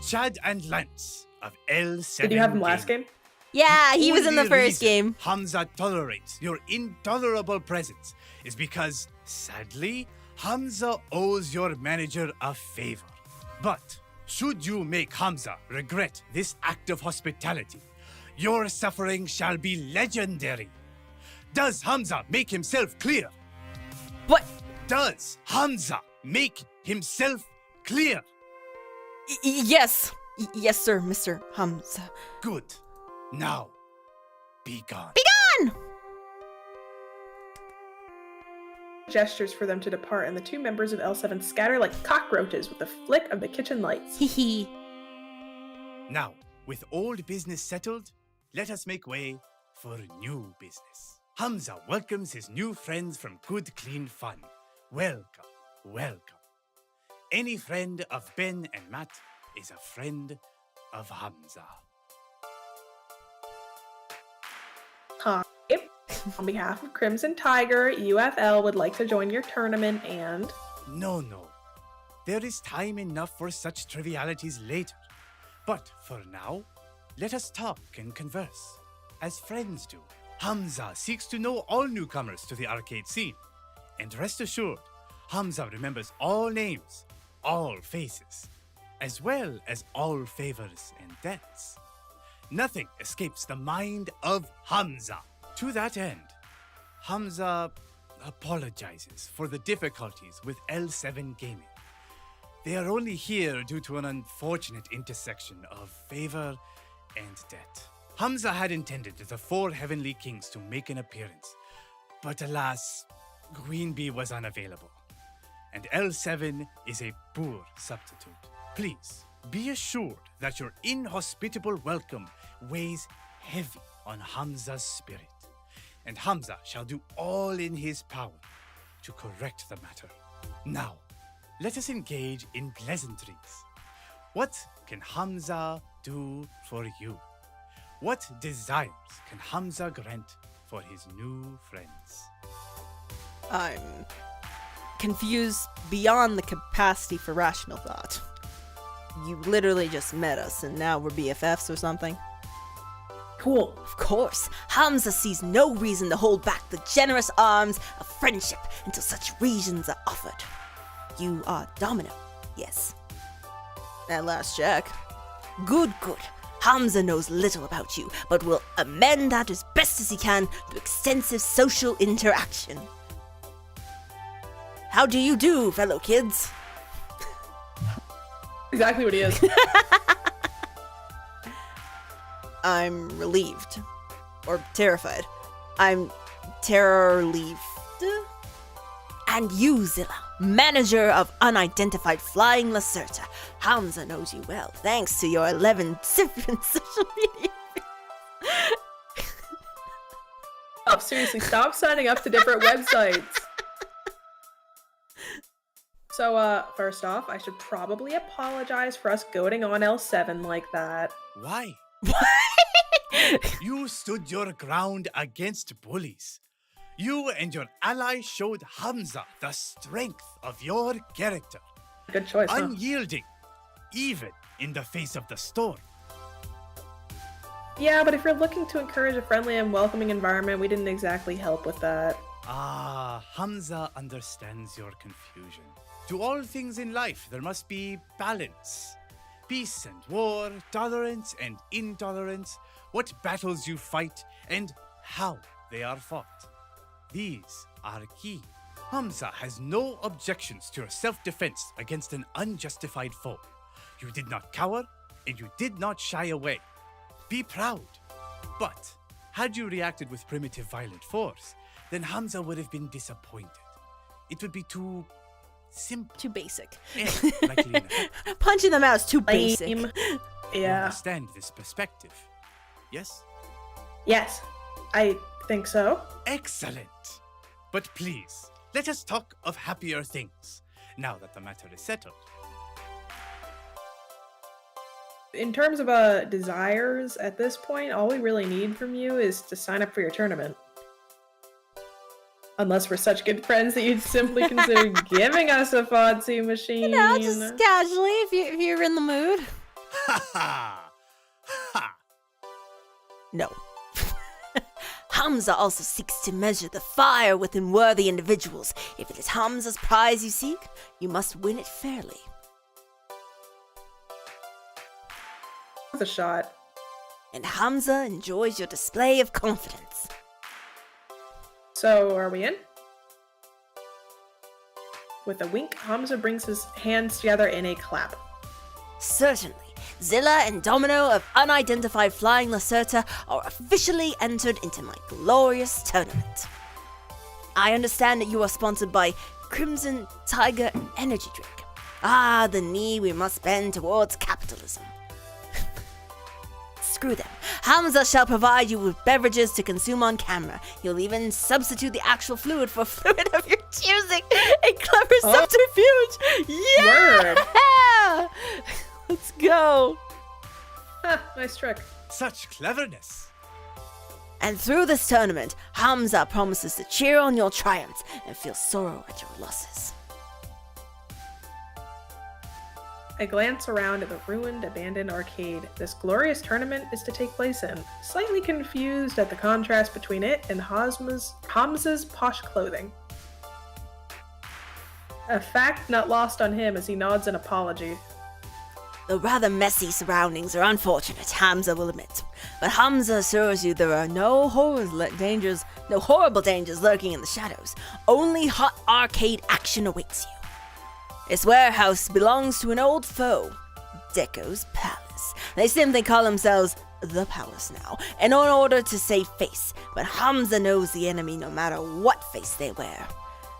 Chad and Lance of L7. Did you have him last game? Yeah, he was in the Only first reason game. Hamza tolerates your intolerable presence is because, sadly, Hamza owes your manager a favor. But should you make Hamza regret this act of hospitality, your suffering shall be legendary. Does Hamza make himself clear? What? Does Hamza make himself clear? Yes. Yes, sir, Mr. Hamza. Good. Now, be gone. Be gone! Gestures for them to depart, and the two members of L7 scatter like cockroaches with the flick of the kitchen lights. Hee. Now, with old business settled, let us make way for new business. Hamza welcomes his new friends from Good Clean Fun. Welcome, welcome. Any friend of Ben and Matt is a friend of Hamza. Hi. On behalf of Crimson Tiger, UFL would like to join your tournament and... No. There is time enough for such trivialities later. But for now, let us talk and converse, as friends do. Hamza seeks to know all newcomers to the arcade scene. And rest assured, Hamza remembers all names, all faces, as well as all favors and debts. Nothing escapes the mind of Hamza. To that end, Hamza apologizes for the difficulties with L7 Gaming. They are only here due to an unfortunate intersection of favor and debt. Hamza had intended the four Heavenly Kings to make an appearance, but alas, Queen Bee was unavailable, and L7 is a poor substitute. Please, be assured that your inhospitable welcome weighs heavy on Hamza's spirit, and Hamza shall do all in his power to correct the matter. Now, let us engage in pleasantries. What can Hamza do for you? What desires can Hamza grant for his new friends? I'm confused beyond the capacity for rational thought. You literally just met us and now we're BFFs or something? Cool. Of course, Hamza sees no reason to hold back the generous arms of friendship until such reasons are offered. You are Domino, yes. At last check. Good. Hamza knows little about you, but will amend that as best as he can through extensive social interaction. How do you do, fellow kids? Exactly what he is. I'm relieved. Or terrified. I'm terror-relieved. And you, Zilla, manager of unidentified flying Lacerta. Hamza knows you well, thanks to your 11 different social media. Oh, seriously, stop signing up to different websites. So, first off, I should probably apologize for us goading on L7 like that. Why? You stood your ground against bullies. You and your ally showed Hamza the strength of your character. Good choice, huh? Unyielding, even in the face of the storm. Yeah, but if you're looking to encourage a friendly and welcoming environment, we didn't exactly help with that. Ah, Hamza understands your confusion. To all things in life, there must be balance. Peace and war, tolerance and intolerance, what battles you fight, and how they are fought. These are key. Hamza has no objections to your self-defense against an unjustified foe. You did not cower, and you did not shy away. Be proud. But had you reacted with primitive violent force, then Hamza would have been disappointed. It would be too simple. Too basic. Likely enough. Punching them out is too basic. Lame. You Yeah. understand this perspective, yes? Yes, I think so. Excellent. But please, let us talk of happier things, now that the matter is settled. In terms of desires, at this point, all we really need from you is to sign up for your tournament. Unless we're such good friends that you'd simply consider giving us a FOD machine. You know, just casually, if you're in the mood. Ha ha! Ha! No. Hamza also seeks to measure the fire within worthy individuals. If it is Hamza's prize you seek, you must win it fairly. With a shot. And Hamza enjoys your display of confidence. So, are we in? With a wink, Hamza brings his hands together in a clap. Certainly. Zilla and Domino of Unidentified Flying Lacerta are officially entered into my glorious tournament. I understand that you are sponsored by Crimson Tiger Energy Drink. Ah, the knee we must bend towards capitalism. Screw them. Hamza shall provide you with beverages to consume on camera. He'll even substitute the actual fluid for fluid of your choosing. A clever subterfuge! Yeah! Word. Let's go. Nice trick. Such cleverness. And through this tournament, Hamza promises to cheer on your triumphs and feel sorrow at your losses. I glance around at the ruined, abandoned arcade this glorious tournament is to take place in, slightly confused at the contrast between it and Hamza's posh clothing. A fact not lost on him as he nods in apology. The rather messy surroundings are unfortunate, Hamza will admit. But Hamza assures you there are no horrible dangers lurking in the shadows. Only hot arcade action awaits you. This warehouse belongs to an old foe, Deco's Palace. They simply call themselves the Palace now, in order to save face. But Hamza knows the enemy no matter what face they wear.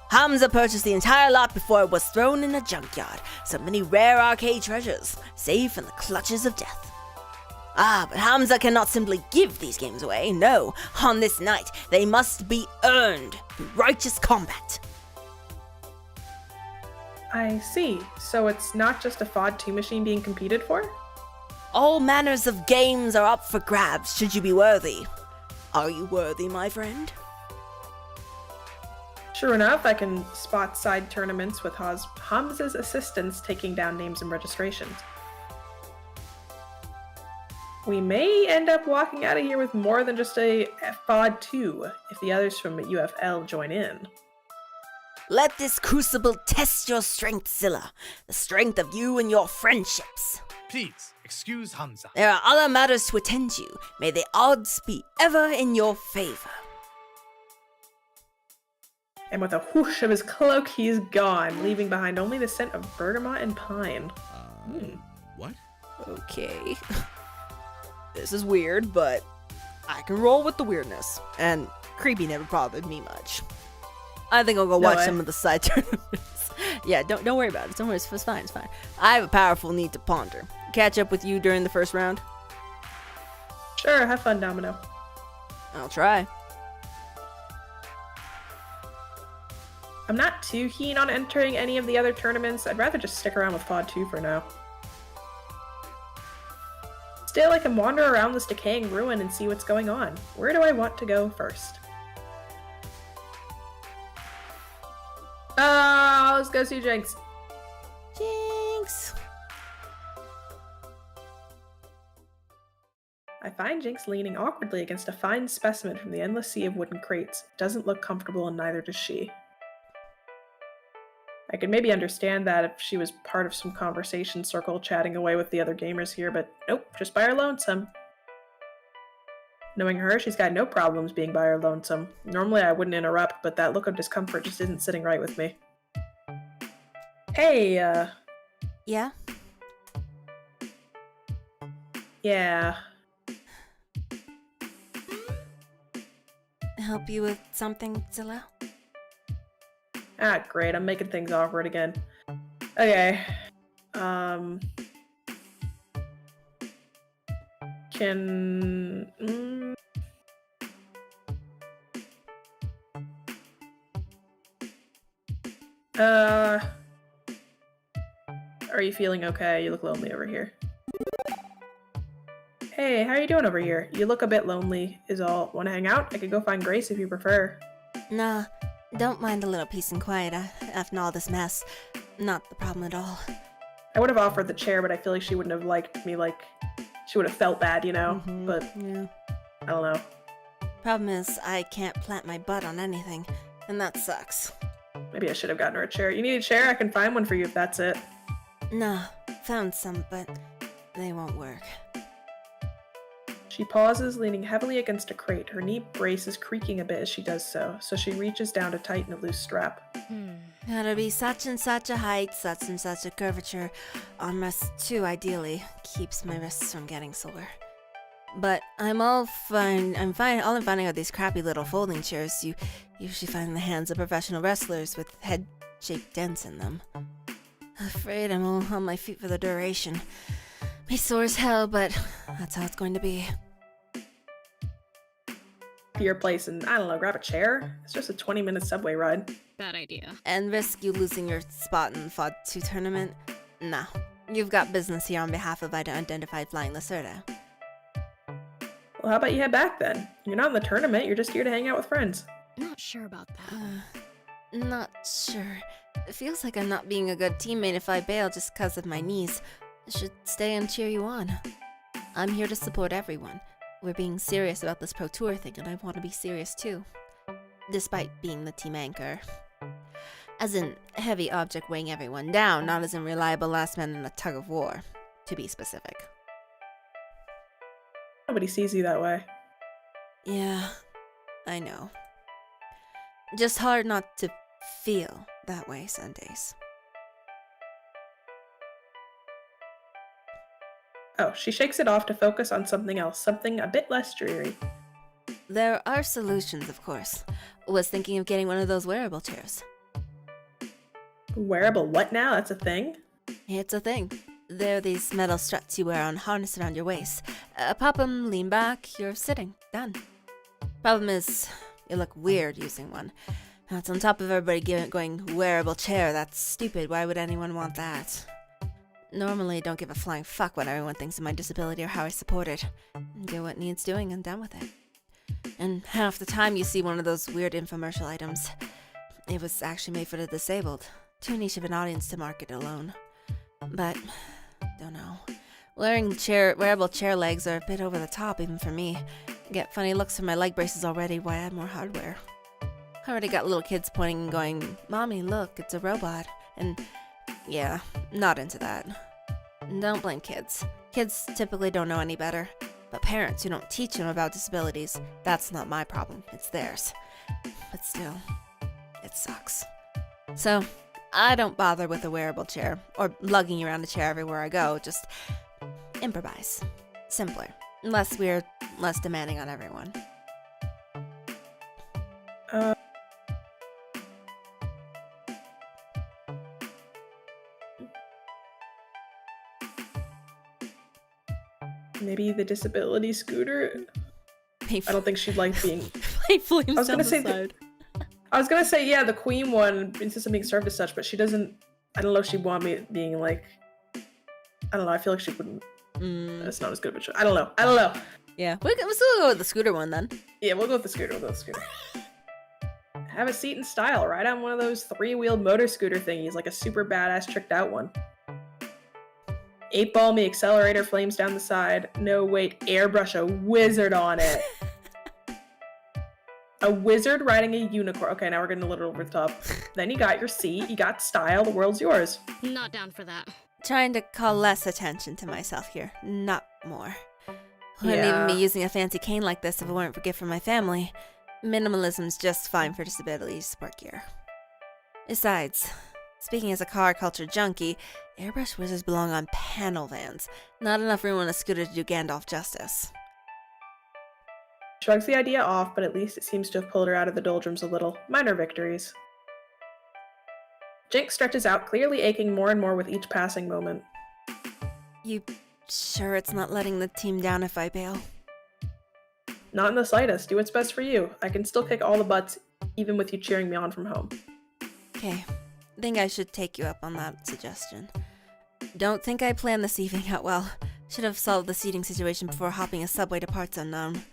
Hamza purchased the entire lot before it was thrown in a junkyard. So many rare arcade treasures, safe in the clutches of death. Ah, but Hamza cannot simply give these games away. No, on this night, they must be earned through righteous combat. I see. So it's not just a FOD 2 machine being competed for? All manners of games are up for grabs should you be worthy. Are you worthy, my friend? Sure enough, I can spot side tournaments with Hamza's assistants taking down names and registrations. We may end up walking out of here with more than just a FOD 2 if the others from UFL join in. Let this crucible test your strength, Zilla. The strength of you and your friendships. Please, excuse Hamza. There are other matters to attend to. May the odds be ever in your favor. And with a whoosh of his cloak, he is gone, leaving behind only the scent of bergamot and pine. What? Okay. This is weird, but I can roll with the weirdness. And creepy never bothered me much. I think I'll go watch some of the side tournaments. Yeah, don't worry about it. Don't worry, it's fine, it's fine. I have a powerful need to ponder. Catch up with you during the first round? Sure, have fun, Domino. I'll try. I'm not too keen on entering any of the other tournaments. I'd rather just stick around with FOD 2 for now. Still, I can wander around this decaying ruin and see what's going on. Where do I want to go first? Let's go see Jinx. Jinx! I find Jinx leaning awkwardly against a fine specimen from the endless sea of wooden crates. Doesn't look comfortable, and neither does she. I could maybe understand that if she was part of some conversation circle chatting away with the other gamers here, but nope, just by her lonesome. Knowing her, she's got no problems being by her lonesome. Normally I wouldn't interrupt, but that look of discomfort just isn't sitting right with me. Hey, Yeah? Yeah. Help you with something, Zilla? Ah, great, I'm making things awkward again. Okay. Are you feeling okay? You look lonely over here. Hey, how are you doing over here? You look a bit lonely, is all. Want to hang out? I could go find Grace if you prefer. Nah, don't mind a little peace and quiet after all this mess. Not the problem at all. I would have offered the chair, but I feel like she wouldn't have liked me, like, she would have felt bad, you know? But, yeah. I don't know. Problem is, I can't plant my butt on anything, and that sucks. Maybe I should have gotten her a chair. You need a chair? I can find one for you if that's it. No, found some, but they won't work. She pauses, leaning heavily against a crate. Her knee brace is creaking a bit as she does so she reaches down to tighten a loose strap. Gotta be such and such a height, such and such a curvature. Armrest 2, ideally, keeps my wrists from getting sore. But all I'm finding are these crappy little folding chairs you usually find in the hands of professional wrestlers with head-shaped dents in them. Afraid I'm all on my feet for the duration. Me sore as hell, but that's how it's going to be. To your place and, I don't know, grab a chair? It's just a 20-minute subway ride. Bad idea. And risk you losing your spot in the FOD 2 tournament? No. You've got business here on behalf of unidentified flying Lacerda. Well, how about you head back then? You're not in the tournament, you're just here to hang out with friends. Not sure about that. Not sure. It feels like I'm not being a good teammate if I bail just because of my knees. I should stay and cheer you on. I'm here to support everyone. We're being serious about this Pro Tour thing, and I want to be serious too. Despite being the team anchor. As in, heavy object weighing everyone down, not as in reliable last man in a tug of war, to be specific. Nobody sees you that way. Yeah, I know. Just hard not to feel that way some days. Oh, she shakes it off to focus on something else, something a bit less dreary. There are solutions, of course. Was thinking of getting one of those wearable chairs. Wearable what now? That's a thing? It's a thing. They're these metal struts you wear on harness around your waist. Pop 'em, lean back, you're sitting. Done. Problem is, you look weird using one. That's on top of everybody going, wearable chair, that's stupid, why would anyone want that? Normally don't give a flying fuck what everyone thinks of my disability or how I support it. Do what needs doing and done with it. And half the time you see one of those weird infomercial items. It was actually made for the disabled. Too niche of an audience to market alone. But, don't know. Wearable chair legs are a bit over the top even for me. I get funny looks from my leg braces already, why add more hardware? I already got little kids pointing and going, Mommy, look, it's a robot. And yeah, not into that. Don't blame kids. Kids typically don't know any better. But parents who don't teach them about disabilities, that's not my problem, it's theirs. But still, it sucks. So, I don't bother with a wearable chair, or lugging around a chair everywhere I go, just improvise. Simpler. Less weird, less demanding on everyone. Maybe the disability scooter? I don't think she'd like being... Playfully I was gonna say I was gonna say, yeah, the queen one insists on being served as such, but she doesn't... I don't know if she'd want me being like... I don't know, I feel like she wouldn't... It's not as good of a choice. I don't know. Yeah, we'll still go with the scooter one then. Yeah, we'll go with the scooter. Have a seat in style. Ride on one of those 3-wheeled motor scooter thingies, like a super badass tricked out one. 8-ball me, accelerator flames down the side. No, wait, airbrush a wizard on it. A wizard riding a unicorn. Okay, now we're getting a little over the top. Then you got your seat, you got style, the world's yours. Not down for that. Trying to call less attention to myself here, not more. Wouldn't even be using a fancy cane like this if it weren't for a gift from my family. Minimalism's just fine for disability support gear. Besides, speaking as a car culture junkie, airbrush wizards belong on panel vans. Not enough room on a scooter to do Gandalf justice. Shrugs the idea off, but at least it seems to have pulled her out of the doldrums a little. Minor victories. Jinx stretches out, clearly aching more and more with each passing moment. You sure it's not letting the team down if I bail? Not in the slightest. Do what's best for you. I can still kick all the butts, even with you cheering me on from home. Okay, think I should take you up on that suggestion. Don't think I planned this evening out well. Should have solved the seating situation before hopping a subway to parts unknown.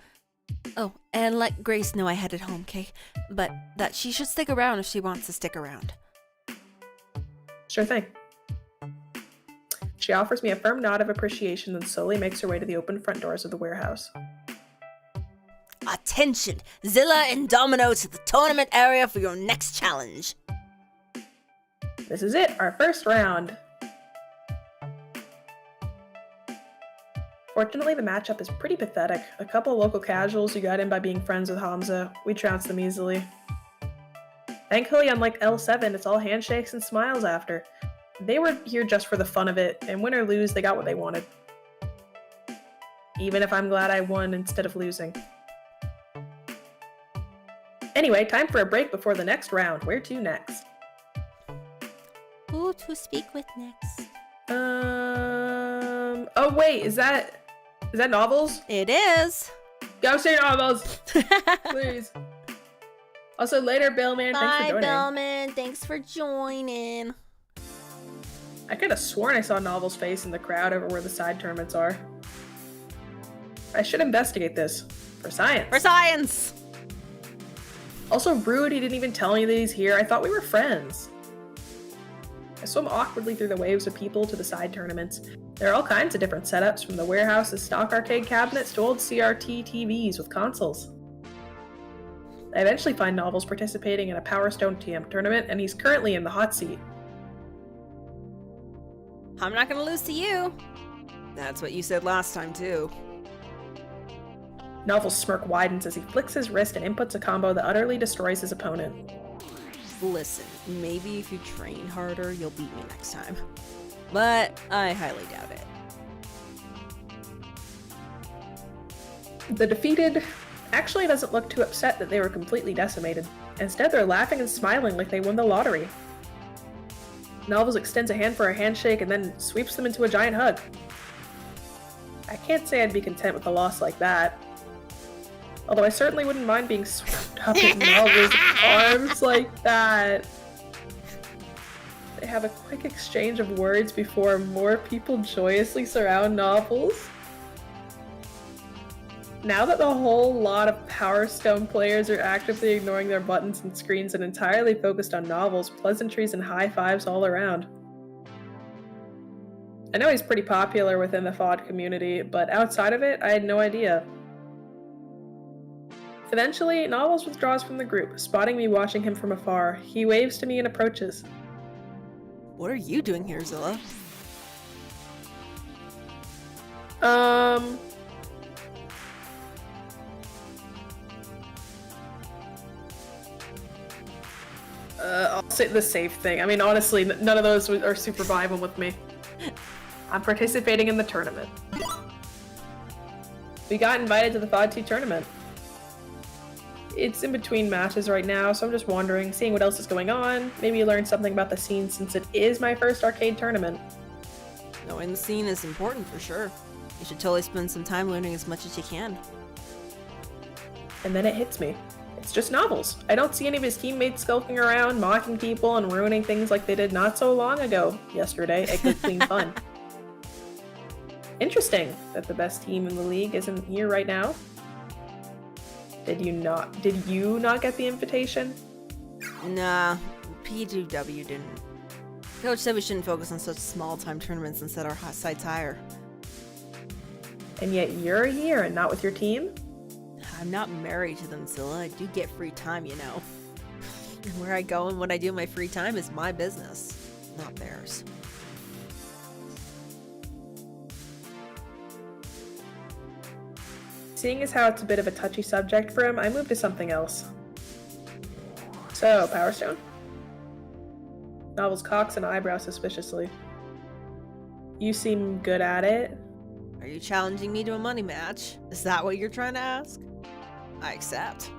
Oh, and let Grace know I headed home, okay? But that she should stick around if she wants to stick around. Sure thing. She offers me a firm nod of appreciation and slowly makes her way to the open front doors of the warehouse. Attention! Zilla and Domino to the tournament area for your next challenge. This is it, our first round. Fortunately, the matchup is pretty pathetic. A couple of local casuals who got in by being friends with Hamza. We trounced them easily. Thankfully, unlike L7, it's all handshakes and smiles after. They were here just for the fun of it, and win or lose, they got what they wanted. Even if I'm glad I won instead of losing. Anyway, time for a break before the next round. Where to next? Who to speak with next? Oh wait, is that novels? It is. Go see novels, please. Also, later, Bellman. Thanks for Bye, joining. Bellman. Thanks for joining. I could have sworn I saw Novel's face in the crowd over where the side tournaments are. I should investigate this. For science. For science! Also rude, he didn't even tell me that he's here. I thought we were friends. I swim awkwardly through the waves of people to the side tournaments. There are all kinds of different setups, from the warehouse's stock arcade cabinets to old CRT TVs with consoles. I eventually find Novels participating in a Power Stone TM tournament, and he's currently in the hot seat. I'm not gonna lose to you. That's what you said last time, too. Novel's smirk widens as he flicks his wrist and inputs a combo that utterly destroys his opponent. Listen, maybe if you train harder, you'll beat me next time. But I highly doubt it. The defeated actually doesn't look too upset that they were completely decimated. Instead, they're laughing and smiling like they won the lottery. Novels extends a hand for a handshake and then sweeps them into a giant hug. I can't say I'd be content with a loss like that. Although I certainly wouldn't mind being swept up in Novels' arms like that. They have a quick exchange of words before more people joyously surround Novels. Now that the whole lot of Power Stone players are actively ignoring their buttons and screens and entirely focused on Novels, pleasantries and high fives all around. I know he's pretty popular within the FOD community, but outside of it, I had no idea. Eventually, Novels withdraws from the group, spotting me watching him from afar. He waves to me and approaches. What are you doing here, Zilla? I'll say the safe thing. I mean, honestly, none of those are super vibing with me. I'm participating in the tournament. We got invited to the FOD 2 tournament. It's in between matches right now, so I'm just wondering, seeing what else is going on, maybe learn something about the scene since it is my first arcade tournament. Knowing the scene is important for sure. You should totally spend some time learning as much as you can. And then it hits me. It's just Novels. I don't see any of his teammates skulking around, mocking people, and ruining things like they did not so long ago, yesterday, at Good Clean Fun. Interesting that the best team in the league isn't here right now. Did you not get the invitation? Nah, P2W didn't. Coach said we shouldn't focus on such small-time tournaments and set our sights higher. And yet you're here and not with your team? I'm not married to them, Zilla. I do get free time, you know. Where I go and what I do in my free time is my business, not theirs. Seeing as how it's a bit of a touchy subject for him, I moved to something else. So, Power Stone? Novels cocks an eyebrow suspiciously. You seem good at it. Are you challenging me to a money match? Is that what you're trying to ask? I accept.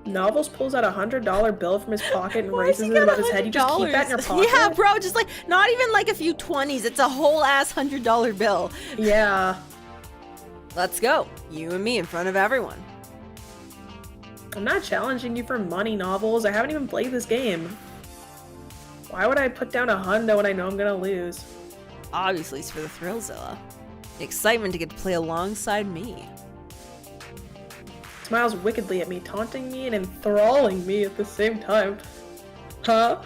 Novels pulls out a $100 bill from his pocket and raises it above his head. You just keep that in your pocket? Yeah, bro, just like, not even like a few 20s. It's a whole ass $100 bill. Yeah. Let's go. You and me in front of everyone. I'm not challenging you for money, Novels. I haven't even played this game. Why would I put down a hundo when I know I'm gonna lose? Obviously, it's for the Thrillzilla. The excitement to get to play alongside me. Smiles wickedly at me, taunting me and enthralling me at the same time. Huh?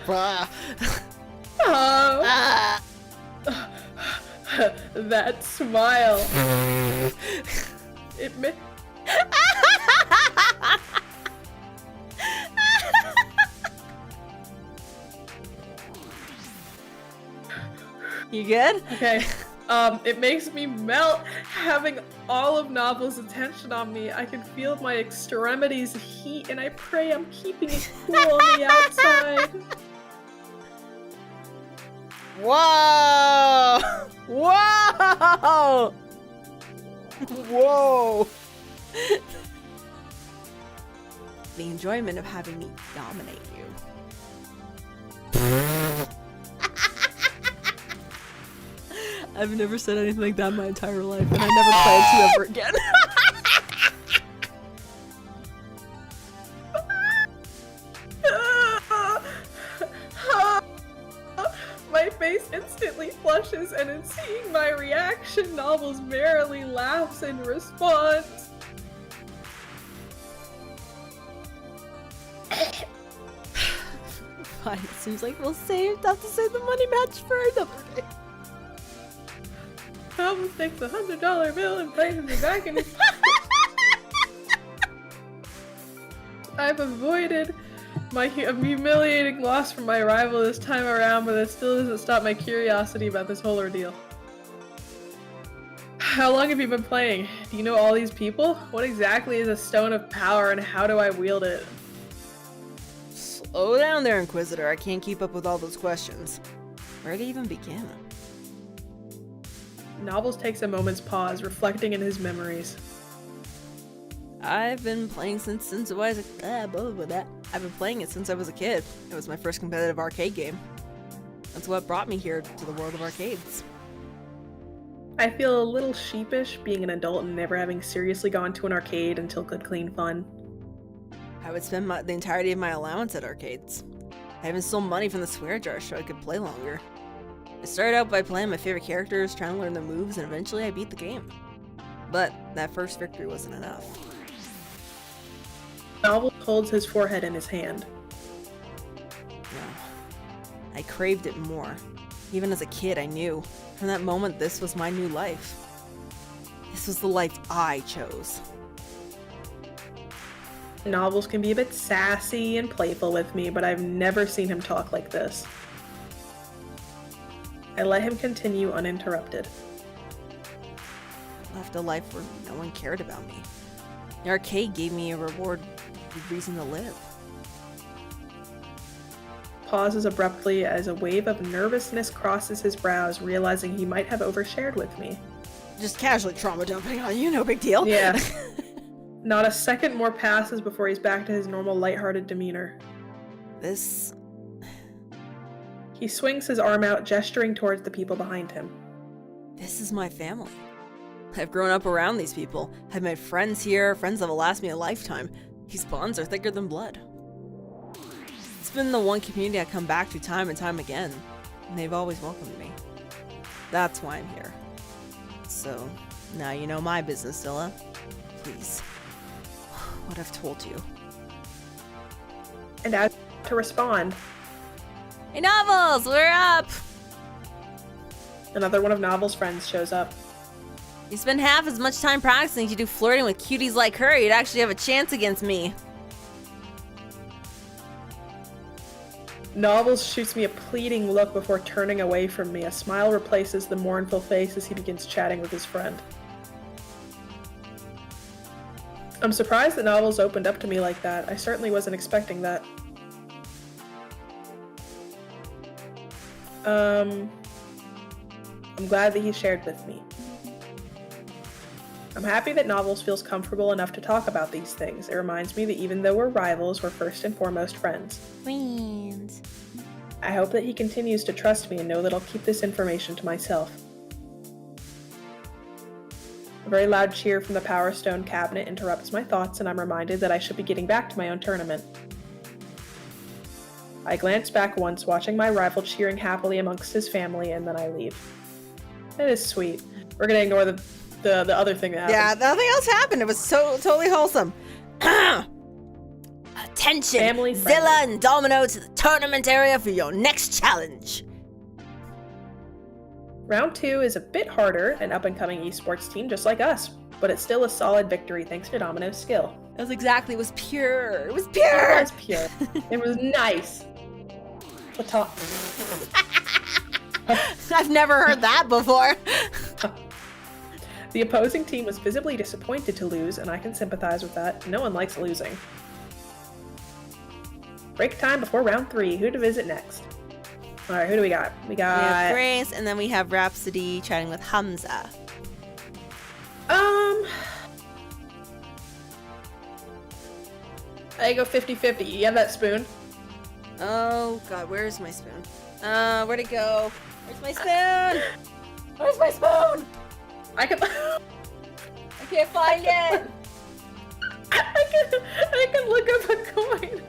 That smile. It ma- You good? Okay. It makes me melt having all of Novel's attention on me. I can feel my extremities heat, and I pray I'm keeping it cool on the outside. Whoa! Whoa! Whoa! The enjoyment of having me dominate you. I've never said anything like that in my entire life, and I never plan to ever again. My face instantly flushes, and in seeing my reaction, Novels merrily laughs in response. Fine, it seems like we'll have to save the money match for another day. Novels takes a $100 bill and places it back in his pocket. I've avoided my humiliating loss from my rival this time around, but it still doesn't stop my curiosity about this whole ordeal. How long have you been playing? Do you know all these people? What exactly is a stone of power, and how do I wield it? Slow down there, Inquisitor. I can't keep up with all those questions. Where to even begin? Novels takes a moment's pause, reflecting in his memories. I've been playing since I was I've been playing it since I was a kid. It was my first competitive arcade game. That's what brought me here to the world of arcades. I feel a little sheepish being an adult and never having seriously gone to an arcade until good clean fun. I would spend the entirety of my allowance at arcades. I even stole money from the swear jar so I could play longer. I started out by playing my favorite characters, trying to learn their moves, and eventually I beat the game. But that first victory wasn't enough. Novel holds his forehead in his hand. No. I craved it more. Even as a kid, I knew. From that moment, this was my new life. This was the life I chose. Novels can be a bit sassy and playful with me, but I've never seen him talk like this. I let him continue uninterrupted. I left a life where no one cared about me. The arcade gave me a reward, a reason to live. Pauses abruptly as a wave of nervousness crosses his brows, realizing he might have overshared with me. Just casually trauma dumping on you, no big deal. Yeah. Not a second more passes before he's back to his normal lighthearted demeanor. This... He swings his arm out, gesturing towards the people behind him. This is my family. I've grown up around these people. I've made friends here, friends that will last me a lifetime. These bonds are thicker than blood. It's been the one community I come back to time and time again, and they've always welcomed me. That's why I'm here. So, now you know my business, Zilla. Please. What I've told you. And as to respond, Hey Novels, we're up! another one of Novel's friends shows up. You spend half as much time practicing as you do flirting with cuties like her, you'd actually have a chance against me. Novels shoots me a pleading look before turning away from me. A smile replaces the mournful face as he begins chatting with his friend. I'm surprised that Novels opened up to me like that. I certainly wasn't expecting that. I'm glad that he shared with me. I'm happy that Novels feels comfortable enough to talk about these things. It reminds me that even though we're rivals, we're first and foremost friends. Friends. I hope that he continues to trust me and know that I'll keep this information to myself. A very loud cheer from the Power Stone cabinet interrupts my thoughts, and I'm reminded that I should be getting back to my own tournament. I glance back once, watching my rival cheering happily amongst his family, and then I leave. It is sweet. We're gonna ignore the other thing that happened. Yeah, nothing else happened. It was so totally wholesome. Attention, Family Zilla friendly. and Domino to the tournament area for your next challenge. Round 2 is a bit harder, an up-and-coming esports team just like us, but it's still a solid victory thanks to Domino's skill. That was exactly. It was pure. It was It pure. was pure. It was nice. I've never heard that before. The opposing team was visibly disappointed to lose, and I can sympathize with that. No one likes losing. Break time before round 3. Who to visit next? Alright, who do we got? We We have got... Grace, and then we have Rhapsody chatting with Hamza. I go 50-50. You have that spoon? Oh god, where's my spoon? Where'd it go? Where's my spoon? Where's my spoon? I can... I can't find it. I can look up a coin.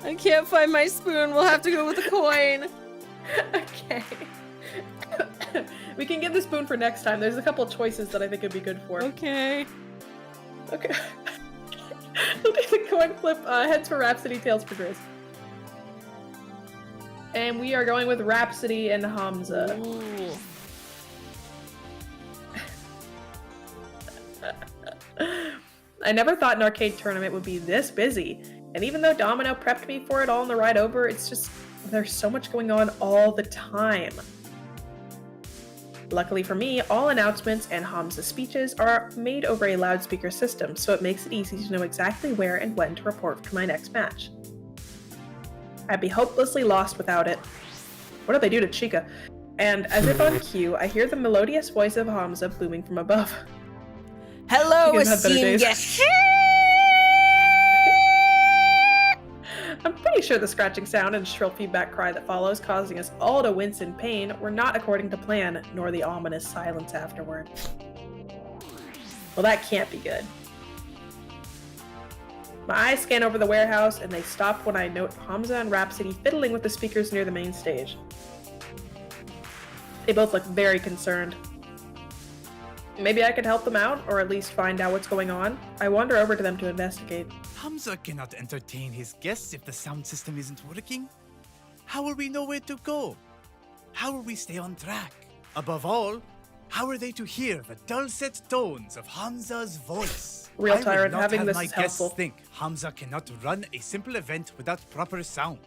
I can't find my spoon. We'll have to go with the coin. Okay. We can get the spoon for next time. There's a couple choices that I think would be good for. Okay. Okay. We'll do the coin flip. Heads for Rhapsody, tails for Grizz. And we are going with Rhapsody and Hamza. Ooh. I never thought an arcade tournament would be this busy. And even though Domino prepped me for it all on the ride over, it's just, there's so much going on all the time. Luckily for me, all announcements and Hamza's speeches are made over a loudspeaker system, so it makes it easy to know exactly where and when to report for my next match. I'd be hopelessly lost without it. What do they do to Chica? And as if on cue, I hear the melodious voice of Hamza booming from above. Hello, You guys have better esteemed days. guest. I'm pretty sure the scratching sound and shrill feedback cry that follows, causing us all to wince in pain, were not according to plan, nor the ominous silence afterward. Well, that can't be good. My eyes scan over the warehouse, and they stop when I note Hamza and Rhapsody fiddling with the speakers near the main stage. They both look very concerned. Maybe I could help them out, or at least find out what's going on. I wander over to them to investigate. Hamza cannot entertain his guests if the sound system isn't working. How will we know where to go? How will we stay on track? Above all, how are they to hear the dulcet tones of Hamza's voice? Real I will Tyrant, not having have this my is guests helpful. think Hamza cannot run a simple event without proper sound.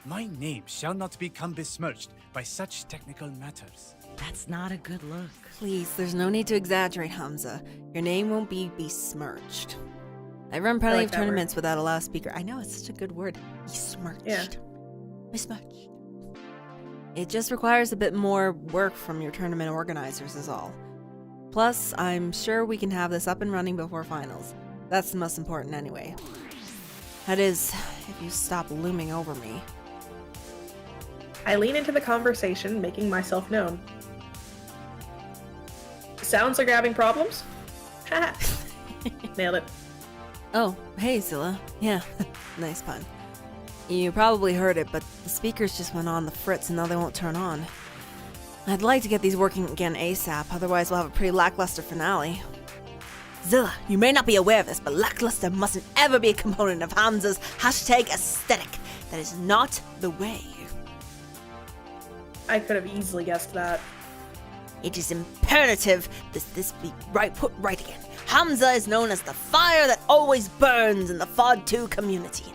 My name shall not become besmirched by such technical matters. That's not a good look. Please, there's no need to exaggerate, Hamza. Your name won't be besmirched. I run plenty like of that word. tournaments without a loudspeaker. I know, it's such a good word. Besmirched. Yeah. Besmirched. It just requires a bit more work from your tournament organizers is all. Plus, I'm sure we can have this up and running before finals. That's the most important anyway. That is, if you stop looming over me. I lean into the conversation, making myself known. Sounds like you're having problems? Ha! Nailed it. Oh, hey, Zilla. Yeah, nice pun. You probably heard it, but the speakers just went on the fritz and now they won't turn on. I'd like to get these working again ASAP, otherwise we'll have a pretty lackluster finale. Zilla, you may not be aware of this, but lackluster mustn't ever be a component of Hamza's hashtag aesthetic. That is not the way. I could have easily guessed that. It is imperative that this be put right again. Hamza is known as the fire that always burns in the FOD 2 community.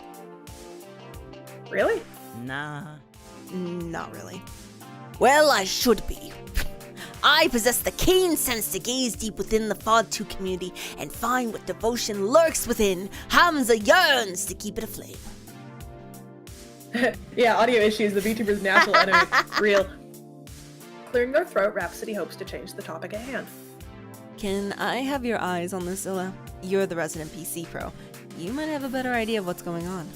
Really? Nah. Not really. Well, I should be. I possess the keen sense to gaze deep within the FOD 2 community and find what devotion lurks within. Hamza yearns to keep it aflame. Yeah, audio issues, the VTuber's natural enemy. Real. Clearing their throat, Rhapsody hopes to change the topic at hand. Can I have your eyes on this, Zilla? You're the resident PC pro. You might have a better idea of what's going on.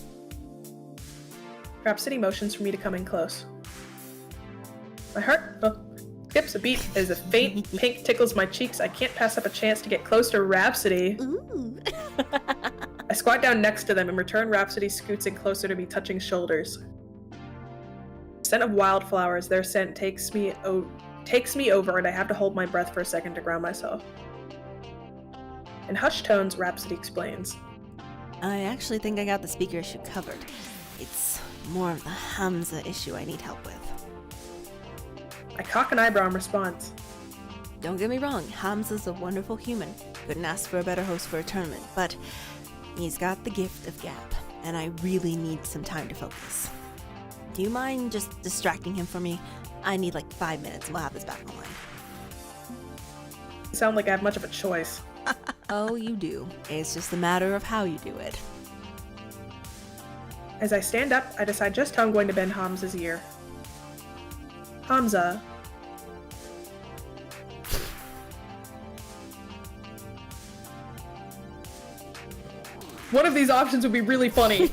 Rhapsody motions for me to come in close. My heart skips a beat as a faint pink tickles my cheeks. I can't pass up a chance to get close to Rhapsody. Ooh. I squat down next to them. In return, Rhapsody scoots in closer to me, touching shoulders. Scent of wildflowers, their scent takes me over, and I have to hold my breath for a second to ground myself. In hushed tones, Rhapsody explains. I actually think I got the speaker issue covered. It's more of the Hamza issue I need help with. I cock an eyebrow in response. Don't get me wrong, Hamza's a wonderful human. Couldn't ask for a better host for a tournament, but he's got the gift of gab, and I really need some time to focus. Do you mind just distracting him for me? I need like 5 minutes and we'll have this back online. You sound like I have much of a choice. Oh, you do. It's just a matter of how you do it. As I stand up, I decide just how I'm going to bend Hamza's ear. Hamza. One of these options would be really funny.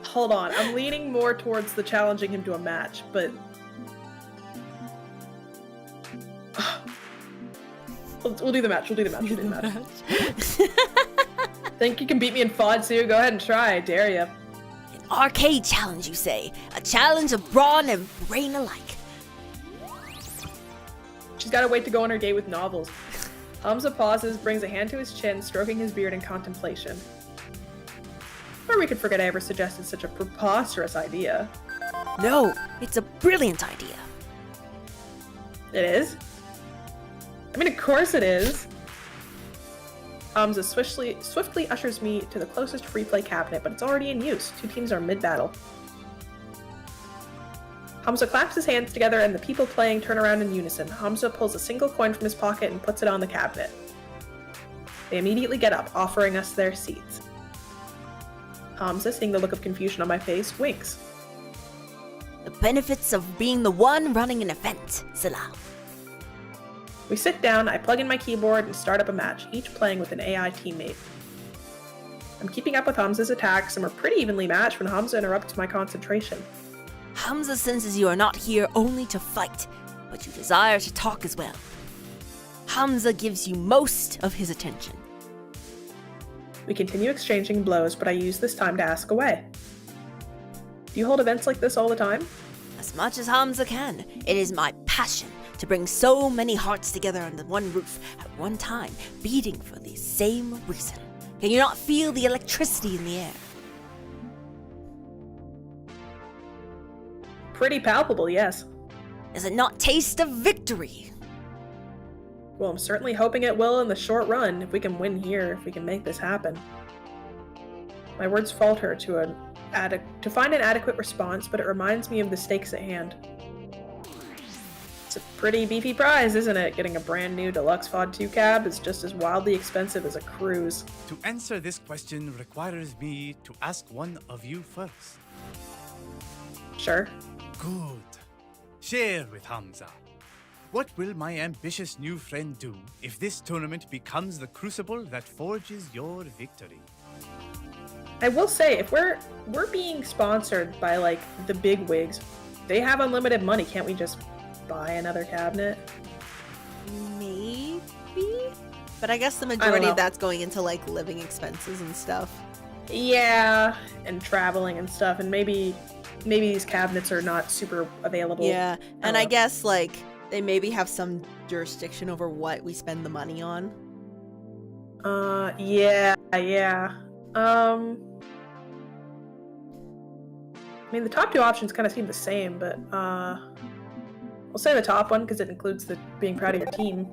Hold on. I'm leaning more towards the challenging him to a match, but... We'll do the match. Think you can beat me in FOD too? Go ahead and try. I dare you. An arcade challenge, you say? A challenge of brawn and brain alike. She's gotta wait to go on her date with novels. Hamza pauses, brings a hand to his chin, stroking his beard in contemplation. Or we could forget I ever suggested such a preposterous idea. No, it's a brilliant idea. It is? I mean, of course it is. Hamza swiftly ushers me to the closest free play cabinet, but it's already in use. 2 teams are mid-battle. Hamza claps his hands together and the people playing turn around in unison. Hamza pulls a single coin from his pocket and puts it on the cabinet. They immediately get up, offering us their seats. Hamza, seeing the look of confusion on my face, winks. The benefits of being the one running an event, Salah. We sit down, I plug in my keyboard and start up a match, each playing with an AI teammate. I'm keeping up with Hamza's attacks and we're pretty evenly matched when Hamza interrupts my concentration. Hamza senses you are not here only to fight, but you desire to talk as well. Hamza gives you most of his attention. We continue exchanging blows, but I use this time to ask away. Do you hold events like this all the time? As much as Hamza can. It is my passion to bring so many hearts together under one roof at one time, beating for the same reason. Can you not feel the electricity in the air? Pretty palpable, yes. Does it not taste of victory? Well, I'm certainly hoping it will in the short run, if we can win here, if we can make this happen. My words falter to find an adequate response, but it reminds me of the stakes at hand. It's a pretty beefy prize, isn't it? Getting a brand new deluxe FOD 2 cab is just as wildly expensive as a cruise. To answer this question requires me to ask one of you first. Sure. Good. Share with Hamza. What will my ambitious new friend do if this tournament becomes the crucible that forges your victory? I will say, if we're being sponsored by, like, the big wigs, they have unlimited money. Can't we just buy another cabinet? Maybe? But I guess the majority of that's going into, like, living expenses and stuff. Yeah, and traveling and stuff, and maybe these cabinets are not super available. Yeah, and I guess, like, they maybe have some jurisdiction over what we spend the money on. Yeah. I mean, the top 2 options kind of seem the same, but, we'll say the top one because it includes the being proud of your team.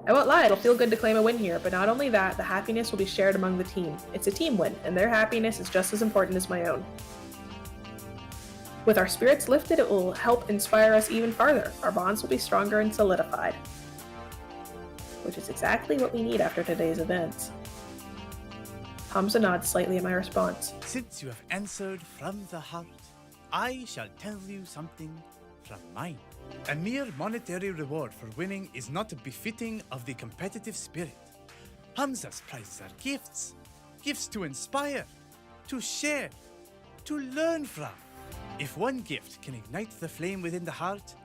I won't lie, it'll feel good to claim a win here, but not only that, the happiness will be shared among the team. It's a team win, and their happiness is just as important as my own. With our spirits lifted, it will help inspire us even farther. Our bonds will be stronger and solidified. Which is exactly what we need after today's events. Hamza nods slightly at my response. Since you have answered from the heart, I shall tell you something from mine. A mere monetary reward for winning is not befitting of the competitive spirit. Hamza's prizes are gifts. Gifts to inspire, to share, to learn from. If one gift can ignite the flame within the heart,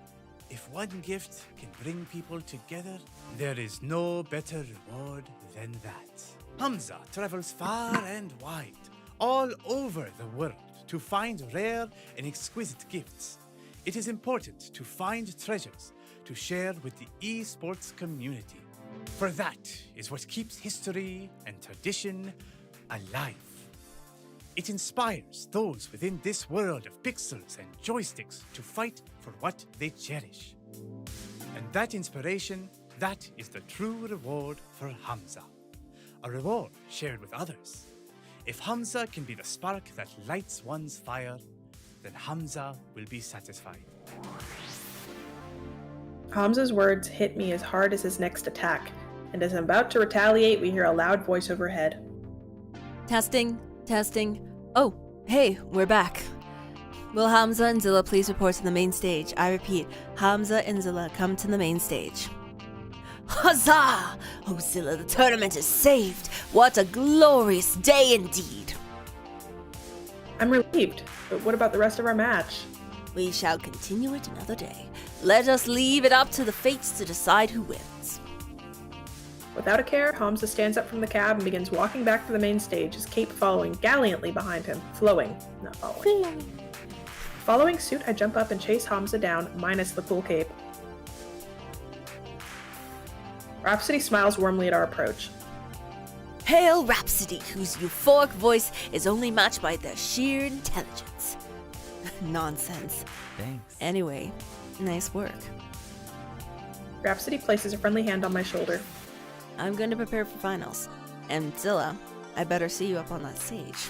if one gift can bring people together, there is no better reward than that. Hamza travels far and wide, all over the world, to find rare and exquisite gifts. It is important to find treasures to share with the esports community. For that is what keeps history and tradition alive. It inspires those within this world of pixels and joysticks to fight for what they cherish. And that inspiration, that is the true reward for Hamza. A reward shared with others. If Hamza can be the spark that lights one's fire, then Hamza will be satisfied. Hamza's words hit me as hard as his next attack, and as I'm about to retaliate, we hear a loud voice overhead. Testing. Oh, hey, we're back. Will Hamza and Zilla please report to the main stage? I repeat, Hamza and Zilla come to the main stage. Huzzah! Oh, Zilla, the tournament is saved. What a glorious day indeed. I'm relieved, but what about the rest of our match? We shall continue it another day. Let us leave it up to the fates to decide who wins. Without a care, Hamza stands up from the cab and begins walking back to the main stage, his cape following gallantly behind him. Flowing, not following. Following suit, I jump up and chase Hamza down, minus the cool cape. Rhapsody smiles warmly at our approach. Hail Rhapsody, whose euphoric voice is only matched by their sheer intelligence. Nonsense. Thanks. Anyway, nice work. Rhapsody places a friendly hand on my shoulder. I'm going to prepare for finals. And Zilla, I better see you up on that stage.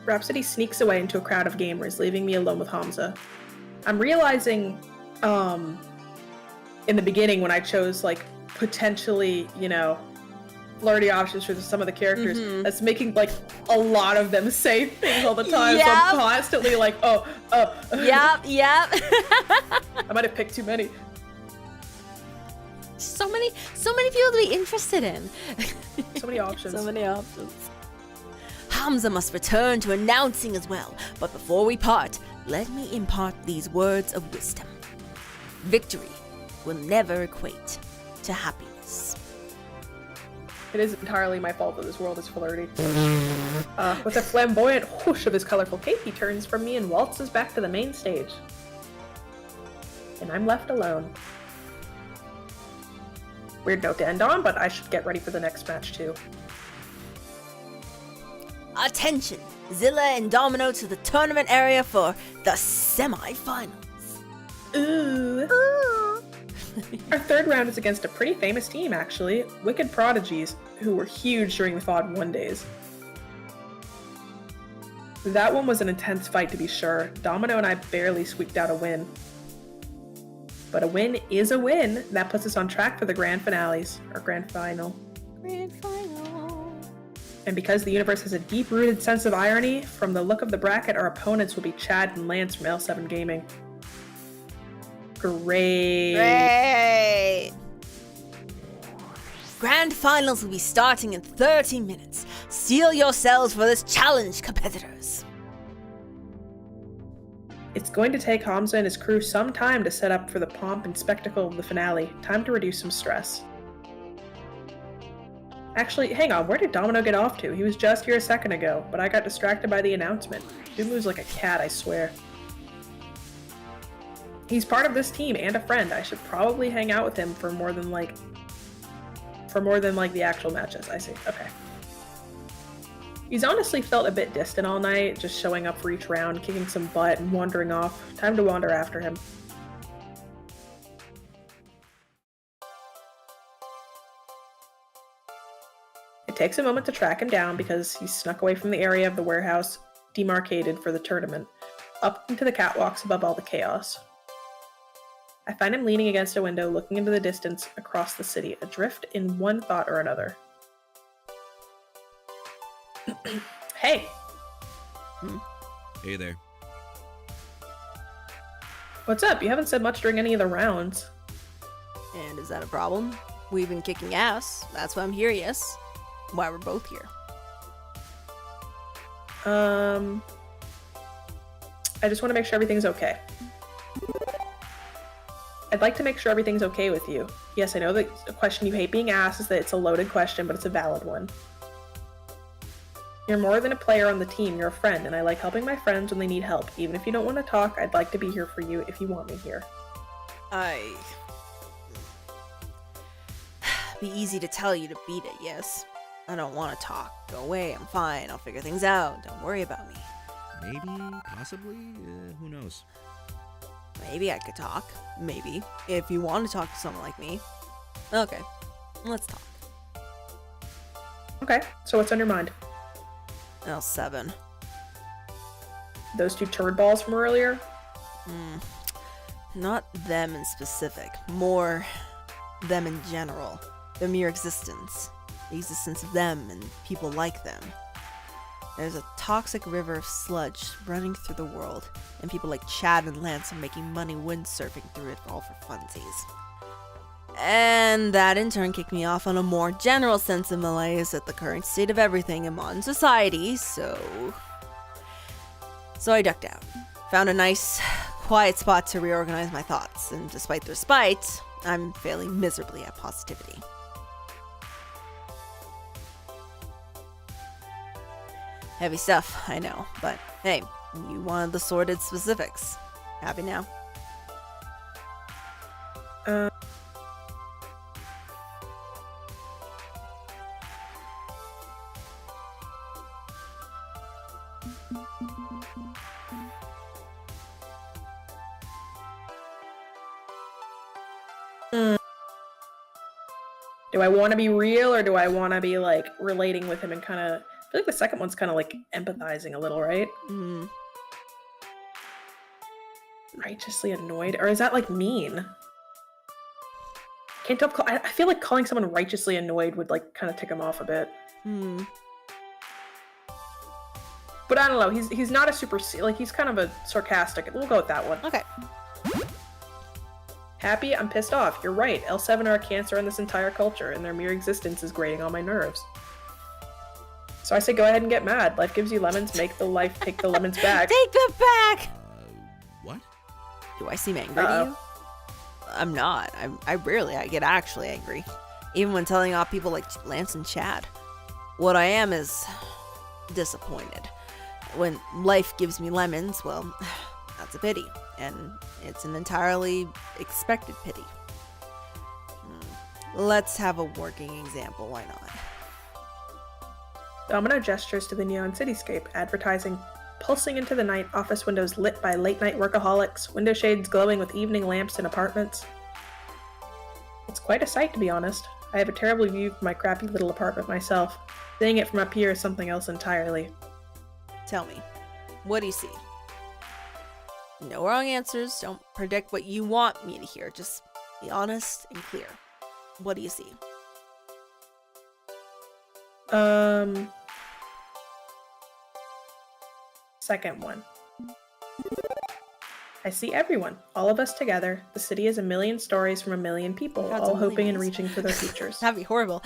Rhapsody sneaks away into a crowd of gamers, leaving me alone with Hamza. I'm realizing, in the beginning when I chose, like, potentially, flirty options for some of the characters, that's making, like, a lot of them say things all the time. Yep. So I'm constantly like, Yep. I might have picked too many. So many people to be interested in. So many options. So many options. Hamza must return to announcing as well, but before we part, let me impart these words of wisdom. Victory will never equate to happiness. It is entirely my fault that this world is flirty. With a flamboyant whoosh of his colorful cape, he turns from me and waltzes back to the main stage. And I'm left alone. Weird note to end on, but I should get ready for the next match too. Attention! Zilla and Domino to the tournament area for the semi-finals. Ooh. Our third round is against a pretty famous team, actually. Wicked Prodigies, who were huge during the FOD 1 days. That one was an intense fight, to be sure. Domino and I barely squeaked out a win. But a win is a win. That puts us on track for the grand finales, or grand final. Grand final. And because the universe has a deep-rooted sense of irony, from the look of the bracket, our opponents will be Chad and Lance from L7 Gaming. Great. Grand finals will be starting in 30 minutes. Steel yourselves for this challenge, competitors. It's going to take Hamza and his crew some time to set up for the pomp and spectacle of the finale. Time to reduce some stress. Actually, hang on, where did Domino get off to? He was just here a second ago, but I got distracted by the announcement. Dude moves like a cat, I swear. He's part of this team and a friend. I should probably hang out with him for more than the actual matches. I see, okay. He's honestly felt a bit distant all night, just showing up for each round, kicking some butt, and wandering off. Time to wander after him. It takes a moment to track him down because he snuck away from the area of the warehouse demarcated for the tournament, up into the catwalks above all the chaos. I find him leaning against a window, looking into the distance across the city, adrift in one thought or another. Hey! Hey there. What's up? You haven't said much during any of the rounds. And is that a problem? We've been kicking ass. That's why I'm here, yes. Why we're both here. I just want to make sure everything's okay. I'd like to make sure everything's okay with you. Yes, I know that the question you hate being asked is that it's a loaded question, but it's a valid one. You're more than a player on the team, you're a friend, and I like helping my friends when they need help. Even if you don't want to talk, I'd like to be here for you if you want me here. Be easy to tell you to beat it, yes. I don't want to talk. Go away, I'm fine. I'll figure things out. Don't worry about me. Maybe, possibly, who knows? Maybe I could talk. Maybe. If you want to talk to someone like me. Okay, let's talk. Okay, so what's on your mind? L7. Those two turd balls from earlier? Not them in specific. More them in general. Their mere existence. The existence of them and people like them. There's a toxic river of sludge running through the world, and people like Chad and Lance are making money windsurfing through it all for funsies. And that in turn kicked me off on a more general sense of malaise at the current state of everything in modern society, so I ducked out. Found a nice, quiet spot to reorganize my thoughts, and despite their spite, I'm failing miserably at positivity. Heavy stuff, I know, but hey, you wanted the sordid specifics. Happy now? Do I want to be real, or do I want to be, like, relating with him and kind of... I feel like the second one's kind of, like, empathizing a little, right? Righteously annoyed? Or is that, like, mean? Can't tell. I feel like calling someone righteously annoyed would, like, kind of tick him off a bit. But I don't know. He's not a super... Like, he's kind of a sarcastic... We'll go with that one. Okay. Happy? I'm pissed off. You're right. L7 are a cancer in this entire culture, and their mere existence is grating on my nerves. So I say go ahead and get mad. Life gives you lemons, make the life take the lemons back. Take them back! What? Do I seem angry to you? I'm not. I get actually angry. Even when telling off people like Lance and Chad. What I am is disappointed. When life gives me lemons, well, that's a pity. And it's an entirely expected pity. Let's have a working example, why not? Domino gestures to the neon cityscape, advertising pulsing into the night, office windows lit by late-night workaholics, window shades glowing with evening lamps in apartments. It's quite a sight, to be honest. I have a terrible view of my crappy little apartment myself. Seeing it from up here is something else entirely. Tell me, what do you see? No wrong answers. Don't predict what you want me to hear. Just be honest and clear. What do you see? Second one. I see everyone, all of us together. The city is a million stories from a million people, all hoping and reaching for their futures. That'd be horrible.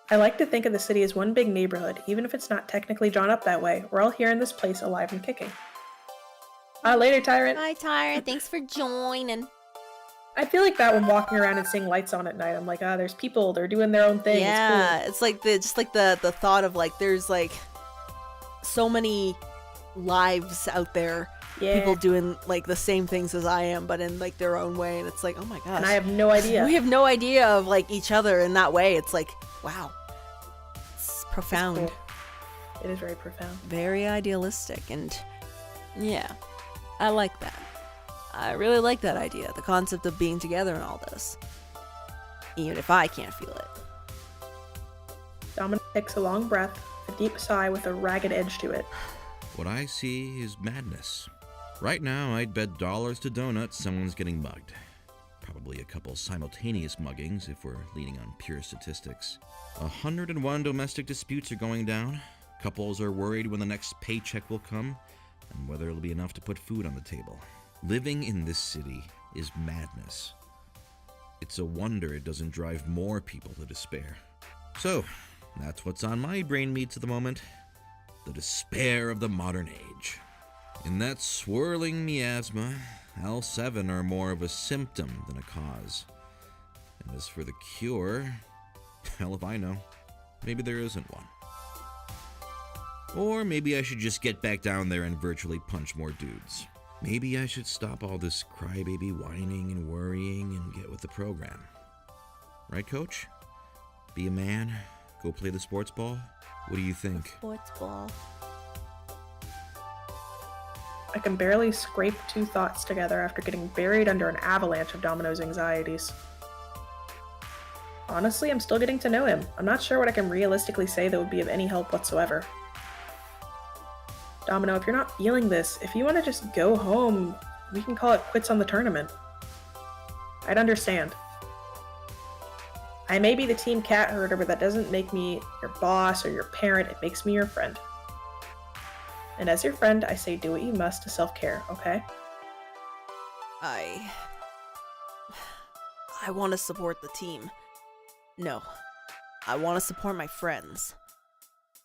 I like to think of the city as one big neighborhood, even if it's not technically drawn up that way. We're all here in this place, alive and kicking. Later, Tyrant. Hi, Tyrant. Thanks for joining. I feel like that when walking around and seeing lights on at night, I'm like, there's people, they're doing their own thing. Yeah, it's cool. It's like the thought of like there's like so many lives out there. Yeah. People doing like the same things as I am, but in like their own way, and it's like, oh my gosh. And I have no idea. We have no idea of like each other in that way. It's like, wow, it's profound. It's cool. It is very profound. Very idealistic, and yeah, I like that. I really like that idea, the concept of being together in all this, even if I can't feel it. Dominic takes a long breath, a deep sigh with a ragged edge to it. What I see is madness. Right now, I'd bet dollars to donuts someone's getting mugged. Probably a couple simultaneous muggings if we're leaning on pure statistics. 101 domestic disputes are going down. Couples are worried when the next paycheck will come, and whether it'll be enough to put food on the table. Living in this city is madness. It's a wonder it doesn't drive more people to despair. So, that's what's on my brain meats at the moment. The despair of the modern age. In that swirling miasma, L7 are more of a symptom than a cause. And as for the cure, hell if I know. Maybe there isn't one. Or maybe I should just get back down there and virtually punch more dudes. Maybe I should stop all this crybaby whining and worrying and get with the program. Right, Coach? Be a man? Go play the sports ball? What do you think? Sports ball. I can barely scrape two thoughts together after getting buried under an avalanche of Domino's anxieties. Honestly, I'm still getting to know him. I'm not sure what I can realistically say that would be of any help whatsoever. Domino, if you're not feeling this, if you want to just go home, we can call it quits on the tournament. I'd understand. I may be the team cat herder, but that doesn't make me your boss or your parent. It makes me your friend. And as your friend, I say do what you must to self-care, okay? I want to support the team. No. I want to support my friends.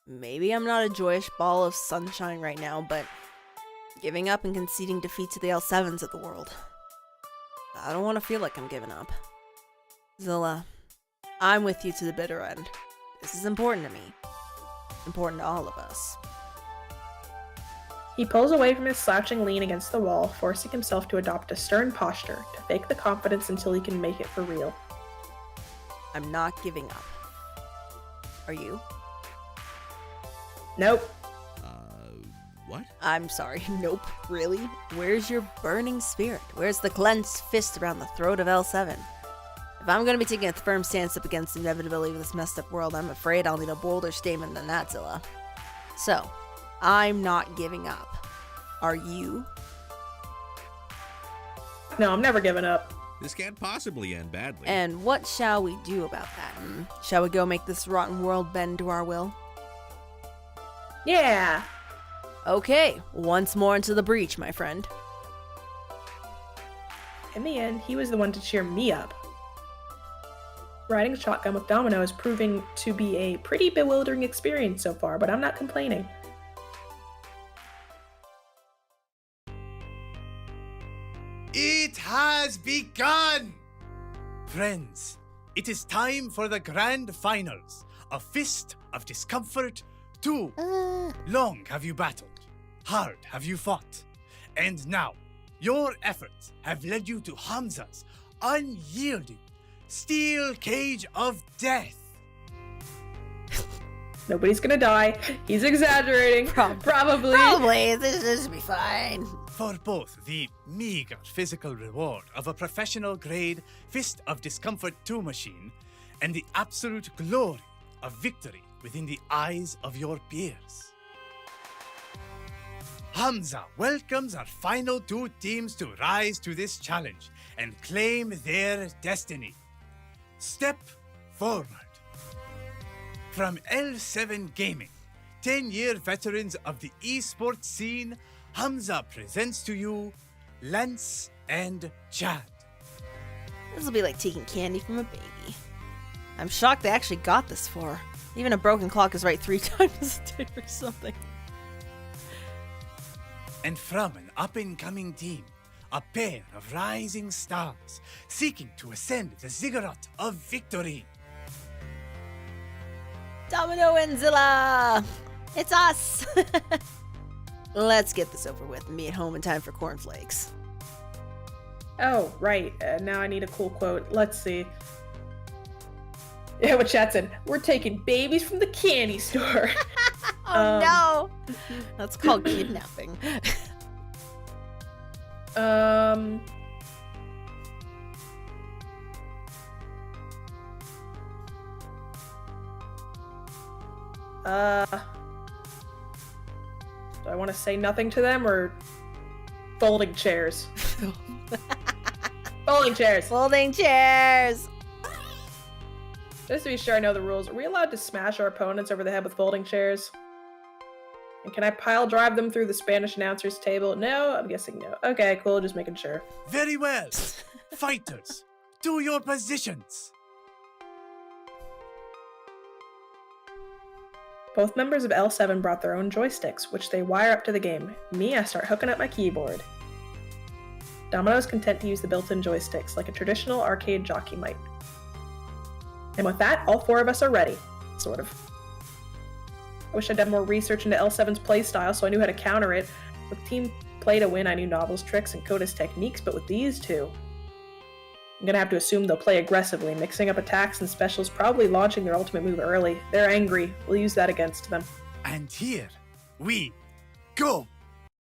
Maybe I'm not a joyous ball of sunshine right now, but giving up and conceding defeat to the L7s of the world. I don't want to feel like I'm giving up. Zilla, I'm with you to the bitter end. This is important to me. Important to all of us. He pulls away from his slouching lean against the wall, forcing himself to adopt a stern posture to fake the confidence until he can make it for real. I'm not giving up. Are you? Nope. What? I'm sorry. Nope. Really? Where's your burning spirit? Where's the clenched fist around the throat of L7? If I'm gonna be taking a firm stance up against the inevitability of this messed up world, I'm afraid I'll need a bolder statement than that, Zilla. So, I'm not giving up. Are you? No, I'm never giving up. This can't possibly end badly. And what shall we do about that? Shall we go make this rotten world bend to our will? Yeah. Okay, once more into the breach, my friend. In the end, he was the one to cheer me up. Riding shotgun with Domino is proving to be a pretty bewildering experience so far, but I'm not complaining. It has begun! Friends, it is time for the grand finals. A fist of discomfort 2. Long have you battled, hard have you fought, and now your efforts have led you to Hamza's unyielding steel cage of death. Nobody's gonna die. He's exaggerating. Probably. Probably. This will be fine. For both the meager physical reward of a professional grade Fist of Discomfort 2 machine and the absolute glory of victory within the eyes of your peers. Hamza welcomes our final 2 teams to rise to this challenge and claim their destiny. Step forward. From L7 Gaming, 10-year veterans of the esports scene, Hamza presents to you Lance and Chad. This will be like taking candy from a baby. I'm shocked they actually got this far. Even a broken clock is right 3 times a day or something. And from an up-and-coming team, a pair of rising stars seeking to ascend the ziggurat of victory. Domino and Zilla! It's us! Let's get this over with and be at home in time for cornflakes. Oh, right. Now I need a cool quote. Let's see. Yeah, what Chad said. We're taking babies from the candy store. Oh no! That's called kidnapping. Do I want to say nothing to them or folding chairs? Folding chairs. Folding chairs. Just to be sure I know the rules, are we allowed to smash our opponents over the head with folding chairs? And can I pile drive them through the Spanish announcer's table? No? I'm guessing no. Okay, cool, just making sure. Very well. Fighters, to your positions. Both members of L7 brought their own joysticks, which they wire up to the game. Me, I start hooking up my keyboard. Domino is content to use the built-in joysticks, like a traditional arcade jockey might. And with that, all 4 of us are ready. Sort of. I wish I'd done more research into L7's playstyle so I knew how to counter it. With Team Play to Win, I knew Novel's tricks and Koda's techniques, but with these two, I'm gonna have to assume they'll play aggressively, mixing up attacks and specials, probably launching their ultimate move early. They're angry. We'll use that against them. And here we go!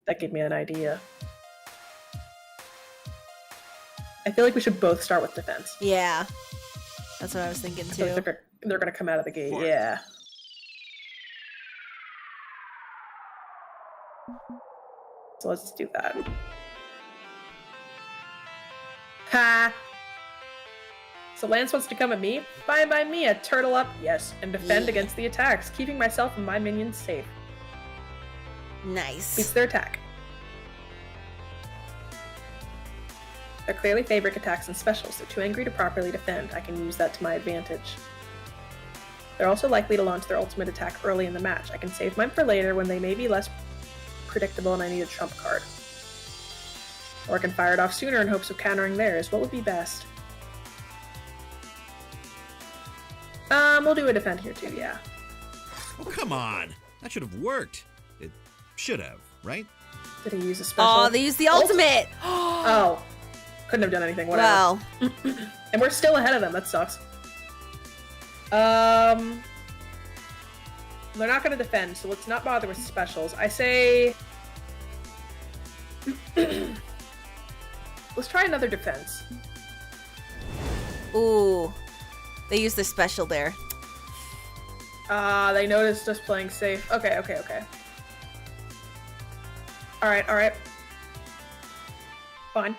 That gave me an idea. I feel like we should both start with defense. Yeah. That's what I was thinking I feel too. like they're gonna come out of the gate, yeah. So let's do that. Ha! So Lance wants to come at me? Fine by me, a turtle up, yes, and defend against the attacks, keeping myself and my minions safe. Nice. Beats their attack. They're clearly favoring attacks and specials. They're too angry to properly defend. I can use that to my advantage. They're also likely to launch their ultimate attack early in the match. I can save mine for later when they may be less predictable and I need a trump card. Or I can fire it off sooner in hopes of countering theirs. What would be best? We'll do a defend here too, yeah. Oh, come on. That should have worked. It should have, right? Did he use a special? Oh, they used the ultimate! Oh. Couldn't have done anything, whatever. Well. And we're still ahead of them, that sucks. They're not going to defend, so let's not bother with specials. I say... Let's try another defense. Ooh. They used the special there. They noticed us playing safe. Okay. Alright. Fine.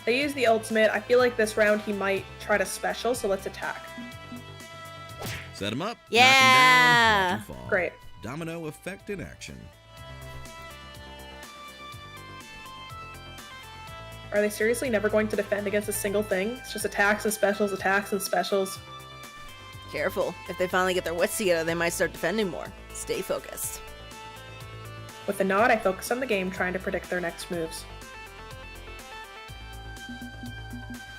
They use the ultimate. I feel like this round he might try to special, so let's attack. Set him up. Yeah. Knock him down, watch him fall. Great. Domino effect in action. Are they seriously never going to defend against a single thing? It's just attacks and specials, attacks and specials. Careful. If they finally get their wits together, they might start defending more. Stay focused. With the nod, I focus on the game, trying to predict their next moves.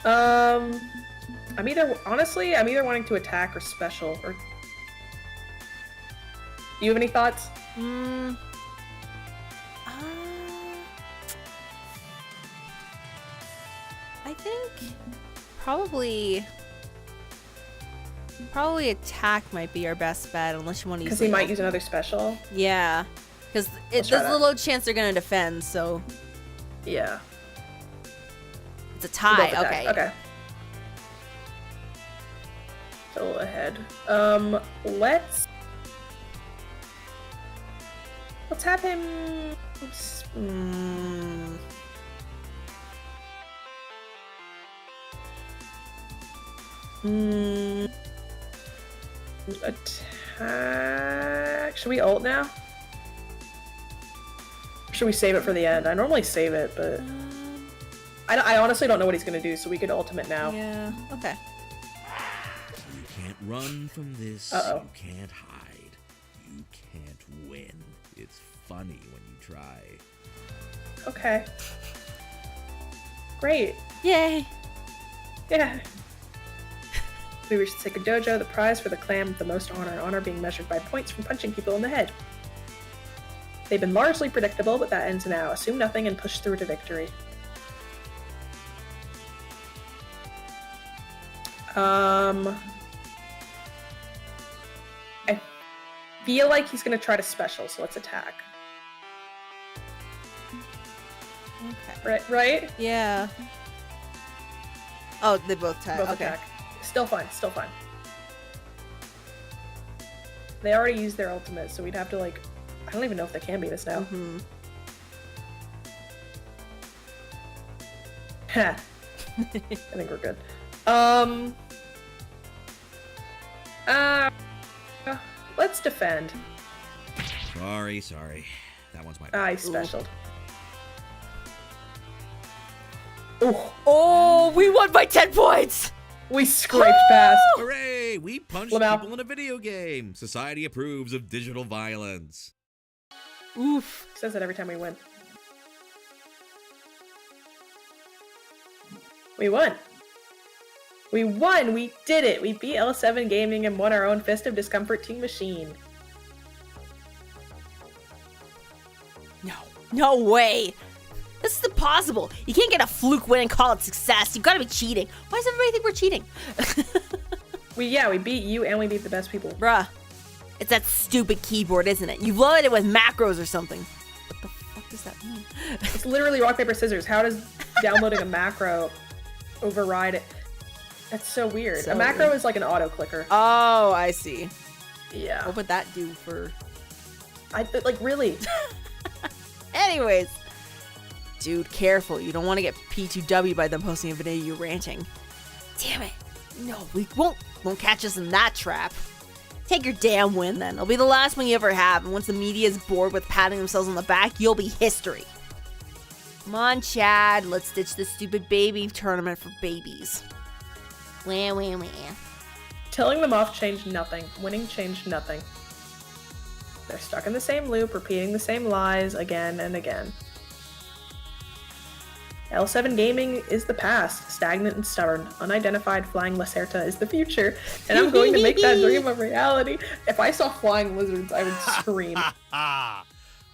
I'm either wanting to attack or special, or... Do you have any thoughts? I think probably attack might be our best bet, unless you want to use. Because he might use another special. Yeah, because there's a low chance they're gonna defend. So yeah, it's a tie. Okay. Okay. Still ahead. Let's have him. Attack. Should we ult now? Or should we save it for the end? I normally save it, but I honestly don't know what he's gonna do, so we could ultimate now. Yeah. Okay. You can't run from this. Uh-oh. You can't hide. You can't win. It's funny when you try. Okay. Great. Yay. Yeah. We reached the Sacred Dojo, the prize for the clan with the most honor being measured by points from punching people in the head. They've been largely predictable, but that ends now. Assume nothing and push through to victory. I feel like he's gonna try to special, so let's attack. Okay. Right? Yeah. Oh, they both tie. Both Okay. attack. Still fine. They already used their ultimate, so we'd have to, like... I don't even know if they can beat us now. I think we're good. Let's defend. Sorry. That one's my bad. I specialed. Ooh. Oh, we won by 10 points! We scraped past. Hooray! We We punched Lamau. people in a video game. Society approves of digital violence. Oof. Says that every time we win. We won. We won! We did it! We beat L7 Gaming and won our own Fist of Discomfort team machine. No way. This is impossible. You can't get a fluke win and call it success. You gotta be cheating. Why does everybody think we're cheating? We beat you and we beat the best people. Bruh. It's that stupid keyboard, isn't it? You've loaded it with macros or something. What the fuck does that mean? It's literally rock, paper, scissors. How does downloading a macro override it? That's so weird. So a macro weird. is like an auto clicker. Oh, I see. Yeah. What would that do for... Like, really? Anyways. Dude, careful. You don't want to get P2W by them posting a video you ranting. Damn it. No, we won't catch us in that trap. Take your damn win then. It'll be the last one you ever have, and once the media is bored with patting themselves on the back, you'll be history. Come on, Chad. Let's ditch this stupid baby tournament for babies. Wah, wah, wah. Telling them off changed nothing. Winning changed nothing. They're stuck in the same loop, repeating the same lies again and again. L7 Gaming is the past, stagnant and stubborn. Unidentified flying Lacerta is the future, and I'm going to make that dream a reality. If I saw flying lizards, I would scream.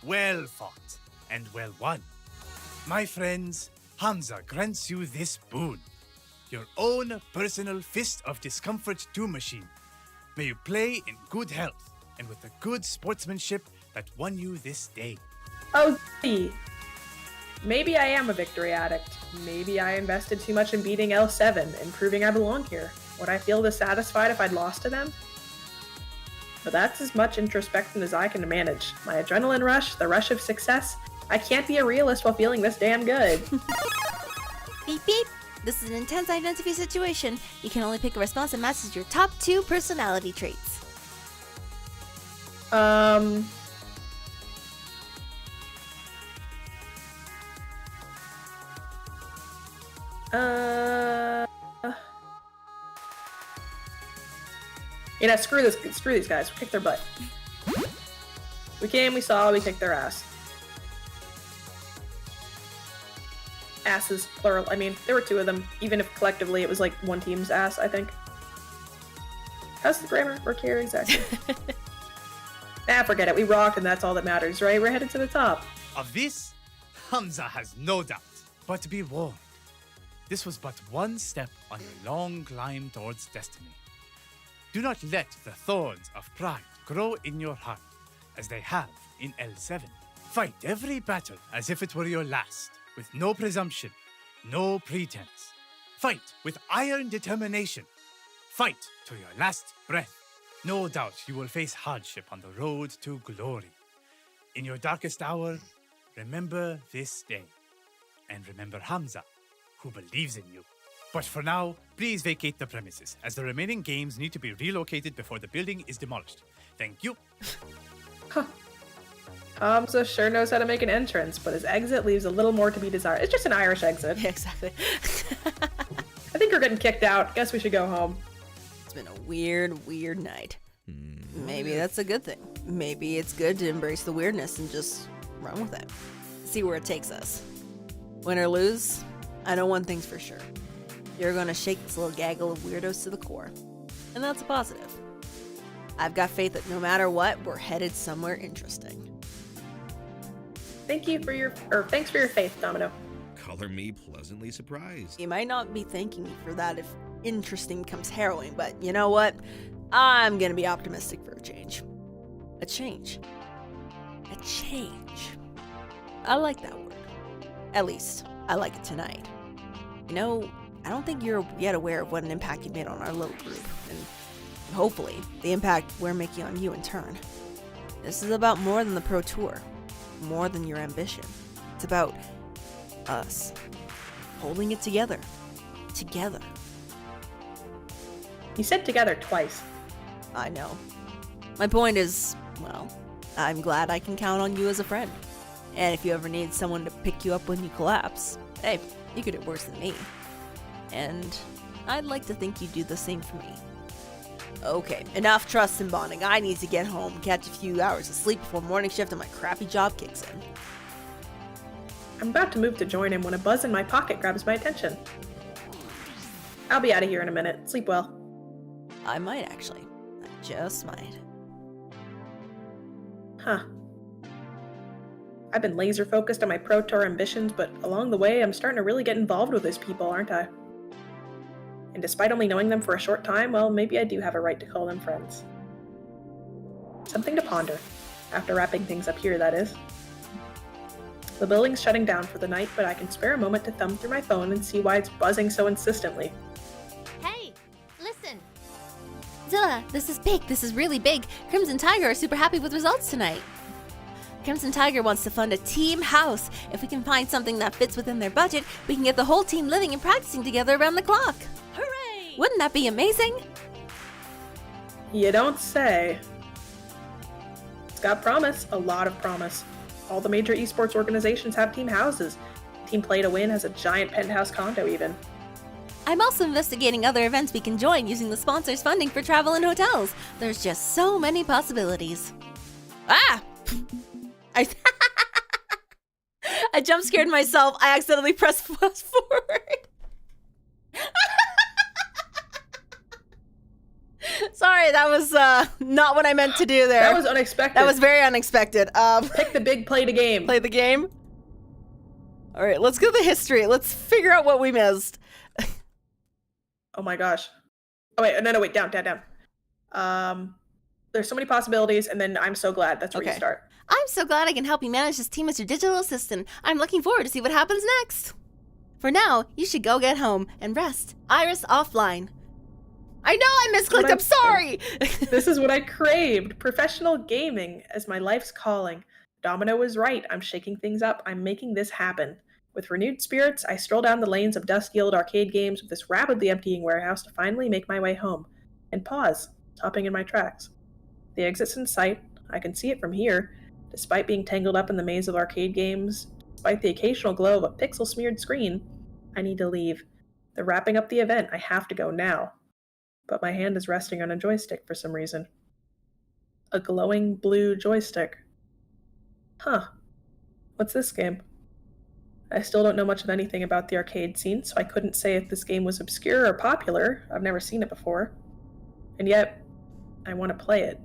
Well fought and well won. My friends, Hamza grants you this boon. Your own personal Fist of Discomfort 2 machine. May you play in good health and with the good sportsmanship that won you this day. Oh, gee. Maybe I am a victory addict. Maybe I invested too much in beating L7 and proving I belong here. Would I feel dissatisfied if I'd lost to them? But that's as much introspection as I can manage. My adrenaline rush, the rush of success. I can't be a realist while feeling this damn good. Beep beep. This is an intense identity situation. You can only pick a response that matches your top 2 personality traits. Screw these guys. Kick their butt. We came, we saw, we kicked their ass. Asses, plural. I mean, there were 2 of them, even if collectively it was like one team's ass, I think. How's the grammar work here exactly? Forget it. We rocked and that's all that matters, right? We're headed to the top. Of this, Hamza has no doubt. But be warned, this was but one step on your long climb towards destiny. Do not let the thorns of pride grow in your heart, as they have in L7. Fight every battle as if it were your last, with no presumption, no pretense. Fight with iron determination. Fight to your last breath. No doubt you will face hardship on the road to glory. In your darkest hour, remember this day. And remember Hamza, who believes in you. But for now, please vacate the premises, as the remaining games need to be relocated before the building is demolished. Thank you. Hamza sure knows how to make an entrance, but his exit leaves a little more to be desired. It's just an Irish exit. Yeah, exactly. I think we're getting kicked out. Guess we should go home. It's been a weird night. Maybe that's a good thing. Maybe it's good to embrace the weirdness and just run with it. See where it takes us. Win or lose, I know one thing's for sure. You're gonna shake this little gaggle of weirdos to the core. And that's a positive. I've got faith that no matter what, we're headed somewhere interesting. Thanks for your faith, Domino. Color me pleasantly surprised. You might not be thanking me for that if interesting becomes harrowing, but you know what? I'm gonna be optimistic for a change. A change. A change. I like that word. At least, I like it tonight. You know, I don't think you're yet aware of what an impact you made on our little group, and hopefully, the impact we're making on you in turn. This is about more than the Pro Tour, more than your ambition. It's about us holding it together. Together. You said together twice. I know. My point is, well, I'm glad I can count on you as a friend. And if you ever need someone to pick you up when you collapse, hey, you could do worse than me. And I'd like to think you'd do the same for me. Okay, enough trust and bonding. I need to get home, catch a few hours of sleep before morning shift and my crappy job kicks in. I'm about to move to join him when a buzz in my pocket grabs my attention. I'll be out of here in a minute. Sleep well. I might actually. I just might. Huh. I've been laser focused on my Pro Tour ambitions, but along the way, I'm starting to really get involved with these people, aren't I? And despite only knowing them for a short time, well, maybe I do have a right to call them friends. Something to ponder. After wrapping things up here, that is. The building's shutting down for the night, but I can spare a moment to thumb through my phone and see why it's buzzing so insistently. Hey, listen. Zilla, this is big. This is really big. Crimson Tiger are super happy with results tonight. Crimson Tiger wants to fund a team house. If we can find something that fits within their budget, we can get the whole team living and practicing together around the clock. Hooray! Wouldn't that be amazing? You don't say. It's got promise, a lot of promise. All the major esports organizations have team houses. Team Play to Win has a giant penthouse condo even. I'm also investigating other events we can join using the sponsors' funding for travel and hotels. There's just so many possibilities. Ah! I jump scared myself. I accidentally pressed fast forward. Sorry, that was not what I meant to do there. That was unexpected. That was very unexpected. Pick the big, play the game. Play the game? All right, let's go to the history. Let's figure out what we missed. Oh my gosh. Oh wait, no, wait, down. There's so many possibilities, and then I'm so glad. That's where you start. I'm so glad I can help you manage this team as your digital assistant. I'm looking forward to see what happens next. For now, you should go get home and rest. Iris offline. I know I misclicked, I'm sorry! This is what I craved. Professional gaming as my life's calling. Domino was right. I'm shaking things up. I'm making this happen. With renewed spirits, I stroll down the lanes of dusky old arcade games with this rapidly emptying warehouse to finally make my way home. And pause, stopping in my tracks. The exit's in sight. I can see it from here. Despite being tangled up in the maze of arcade games, despite the occasional glow of a pixel-smeared screen, I need to leave. They're wrapping up the event. I have to go now. But my hand is resting on a joystick for some reason. A glowing blue joystick. Huh. What's this game? I still don't know much of anything about the arcade scene, so I couldn't say if this game was obscure or popular. I've never seen it before. And yet, I want to play it.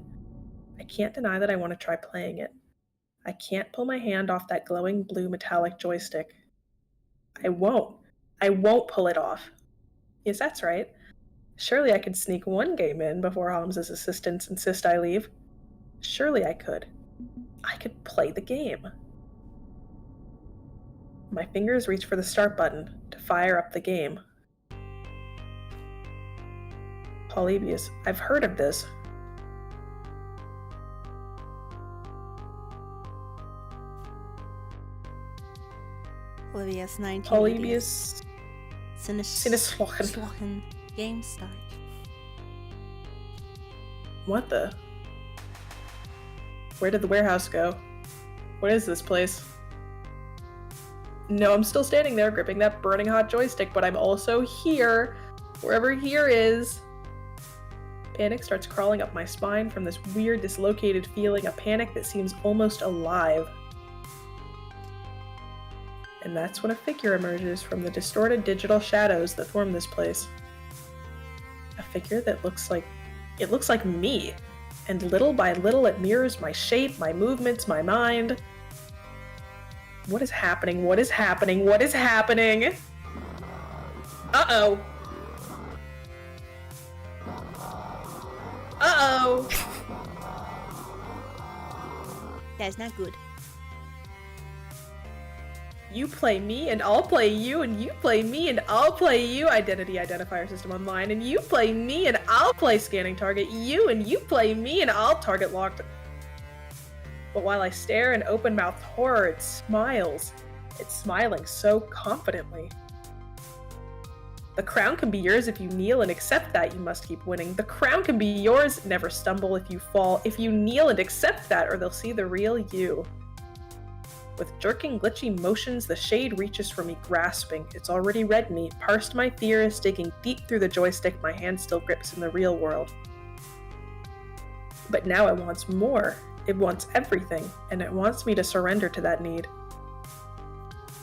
I can't deny that I want to try playing it. I can't pull my hand off that glowing blue metallic joystick. I won't. I won't pull it off. Yes, that's right. Surely I could sneak one game in before Holmes's assistants insist I leave. Surely I could. I could play the game. My fingers reach for the start button to fire up the game. Polybius. I've heard of this. Polybius 1980s. Polybius. Sinneslochen. Game start. What the? Where did the warehouse go? What is this place? No, I'm still standing there gripping that burning hot joystick, but I'm also here. Wherever here is. Panic starts crawling up my spine from this weird dislocated feeling, a panic that seems almost alive. And that's when a figure emerges from the distorted digital shadows that form this place. A figure that looks like me. And little by little it mirrors my shape, my movements, my mind. What is happening? What is happening? What is happening? Uh-oh. Uh-oh. That's not good. You play me and I'll play you, and you play me and I'll play you. Identity identifier system online. And you play me and I'll play scanning target you, and you play me and I'll target locked. But while I stare in open-mouthed horror, it smiles. It's smiling so confidently. The crown can be yours if you kneel and accept that you must keep winning. The crown can be yours, never stumble if you fall. If you kneel and accept that, or they'll see the real you. With jerking, glitchy motions, the shade reaches for me, grasping. It's already read me, parsed my fears, digging deep through the joystick my hand still grips in the real world. But now it wants more. It wants everything, and it wants me to surrender to that need.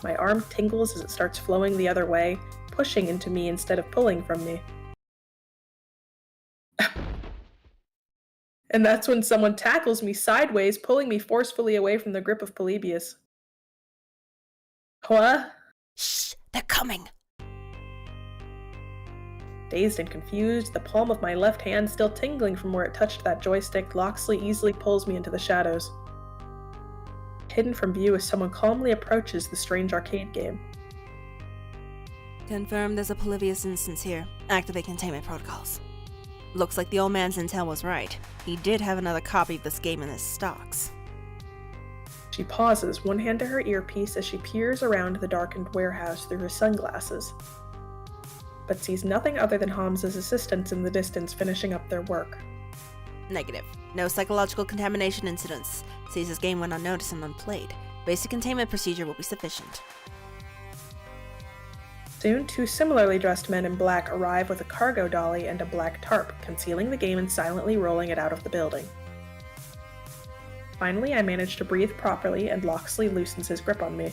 My arm tingles as it starts flowing the other way, pushing into me instead of pulling from me. And that's when someone tackles me sideways, pulling me forcefully away from the grip of Polybius. What? Shh, they're coming. Dazed and confused, the palm of my left hand still tingling from where it touched that joystick, Loxley easily pulls me into the shadows. Hidden from view as someone calmly approaches the strange arcade game. Confirm there's a Polybius instance here. Activate containment protocols. Looks like the old man's intel was right. He did have another copy of this game in his stocks. She pauses, one hand to her earpiece as she peers around the darkened warehouse through her sunglasses, but sees nothing other than Hamza's assistants in the distance finishing up their work. Negative. No psychological contamination incidents. Sees this game went unnoticed and unplayed. Basic containment procedure will be sufficient. Soon, two similarly dressed men in black arrive with a cargo dolly and a black tarp, concealing the game and silently rolling it out of the building. Finally, I manage to breathe properly and Loxley loosens his grip on me.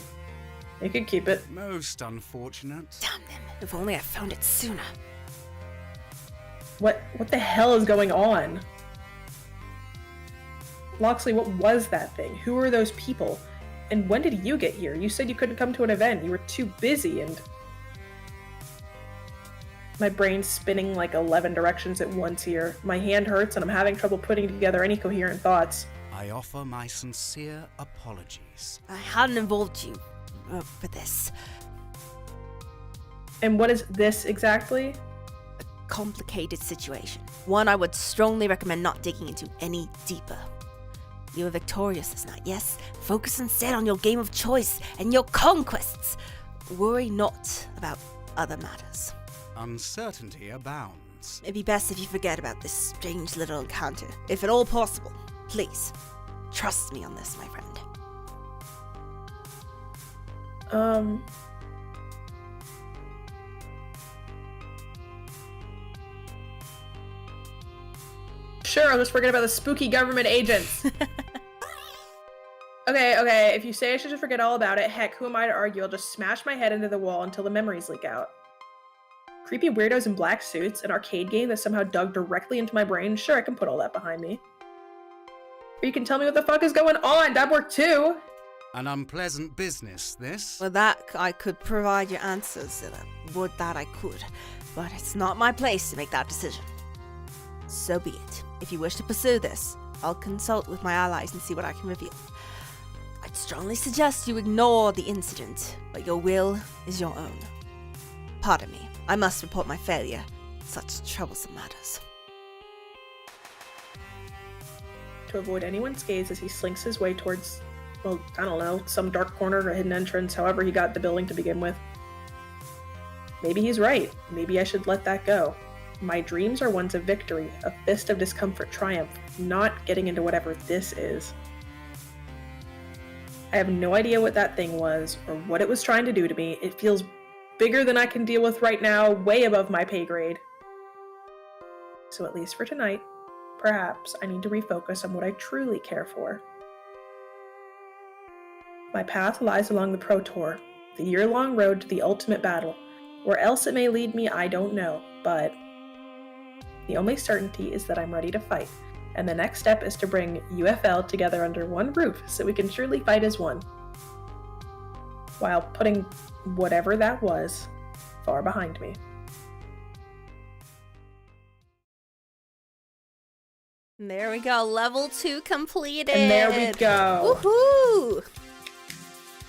You can keep it. Most unfortunate. Damn them. If only I found it sooner. What the hell is going on? Loxley, what was that thing? Who were those people? And when did you get here? You said you couldn't come to an event. You were too busy and... My brain's spinning like 11 directions at once here. My hand hurts and I'm having trouble putting together any coherent thoughts. I offer my sincere apologies. I hadn't involved you for this. And what is this exactly? A complicated situation. One I would strongly recommend not digging into any deeper. You were victorious this night, yes? Focus instead on your game of choice and your conquests. Worry not about other matters. Uncertainty abounds. It'd be best if you forget about this strange little encounter. If at all possible, please. Trust me on this, my friend. Sure, I'll just forget about the spooky government agents. Okay, if you say I should just forget all about it, heck, who am I to argue? I'll just smash my head into the wall until the memories leak out. Creepy weirdos in black suits, an arcade game that somehow dug directly into my brain, sure, I can put all that behind me. Or you can tell me what the fuck is going on, that'd work too! An unpleasant business, this? With that, I could provide you answers. Would that I could. But it's not my place to make that decision. So be it. If you wish to pursue this, I'll consult with my allies and see what I can reveal. I'd strongly suggest you ignore the incident, but your will is your own. Pardon me, I must report my failure in such troublesome matters. To avoid anyone's gaze as he slinks his way towards, well, I don't know, some dark corner or hidden entrance, however he got the building to begin with. Maybe he's right. Maybe I should let that go. My dreams are ones of victory, a fist of discomfort triumph, not getting into whatever this is. I have no idea what that thing was, or what it was trying to do to me. It feels bigger than I can deal with right now, way above my pay grade. So at least for tonight, perhaps I need to refocus on what I truly care for. My path lies along the Pro Tour, the year-long road to the ultimate battle. Where else it may lead me, I don't know, but the only certainty is that I'm ready to fight, and the next step is to bring UFL together under one roof so we can truly fight as one, while putting whatever that was far behind me. There we go, level 2 completed. And there we go. Woohoo!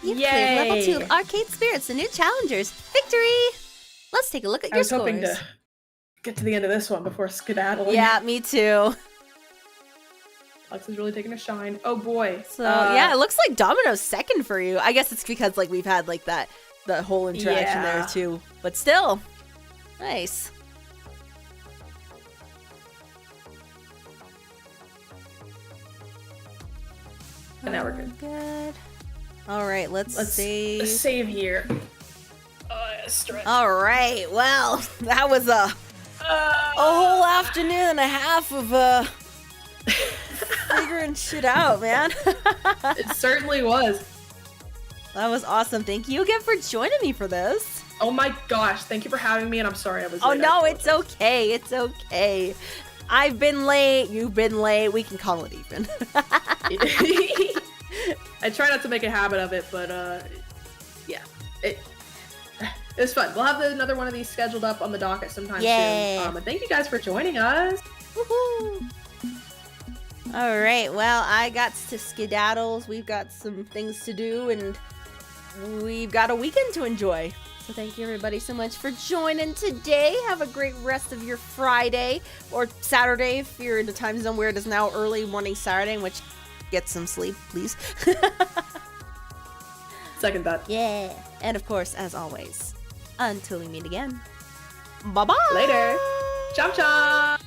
You Yay! cleared level 2 of Arcade Spirits, the new challengers. Victory! Let's take a look at your scores. I was hoping to get to the end of this one before skedaddling. Yeah, me too. Lex is really taking a shine. Oh boy. So yeah, it looks like Domino's second for you. I guess it's because like we've had like that whole interaction there too. But still, nice. And now we're good. Good. All right, let's save. Save here. Stretch. All right. Well, that was a whole afternoon and a half of Figuring shit out, man. It certainly was. That was awesome. Thank you again for joining me for this. Oh my gosh, thank you for having me, and I'm sorry I was Oh late. no, it's okay. It's okay. I've been late. You've been late. We can call it even. I try not to make a habit of it, but yeah, it was fun. We'll have another one of these scheduled up on the docket sometime soon. And thank you guys for joining us. Woohoo! All right. Well, I got to skedaddles. We've got some things to do, and we've got a weekend to enjoy. So thank you everybody so much for joining today. Have a great rest of your Friday or Saturday if you're in the time zone where it is now early morning Saturday, in which get some sleep, please. Second that. Yeah. And of course, as always, until we meet again, bye-bye. Later. Ciao, ciao.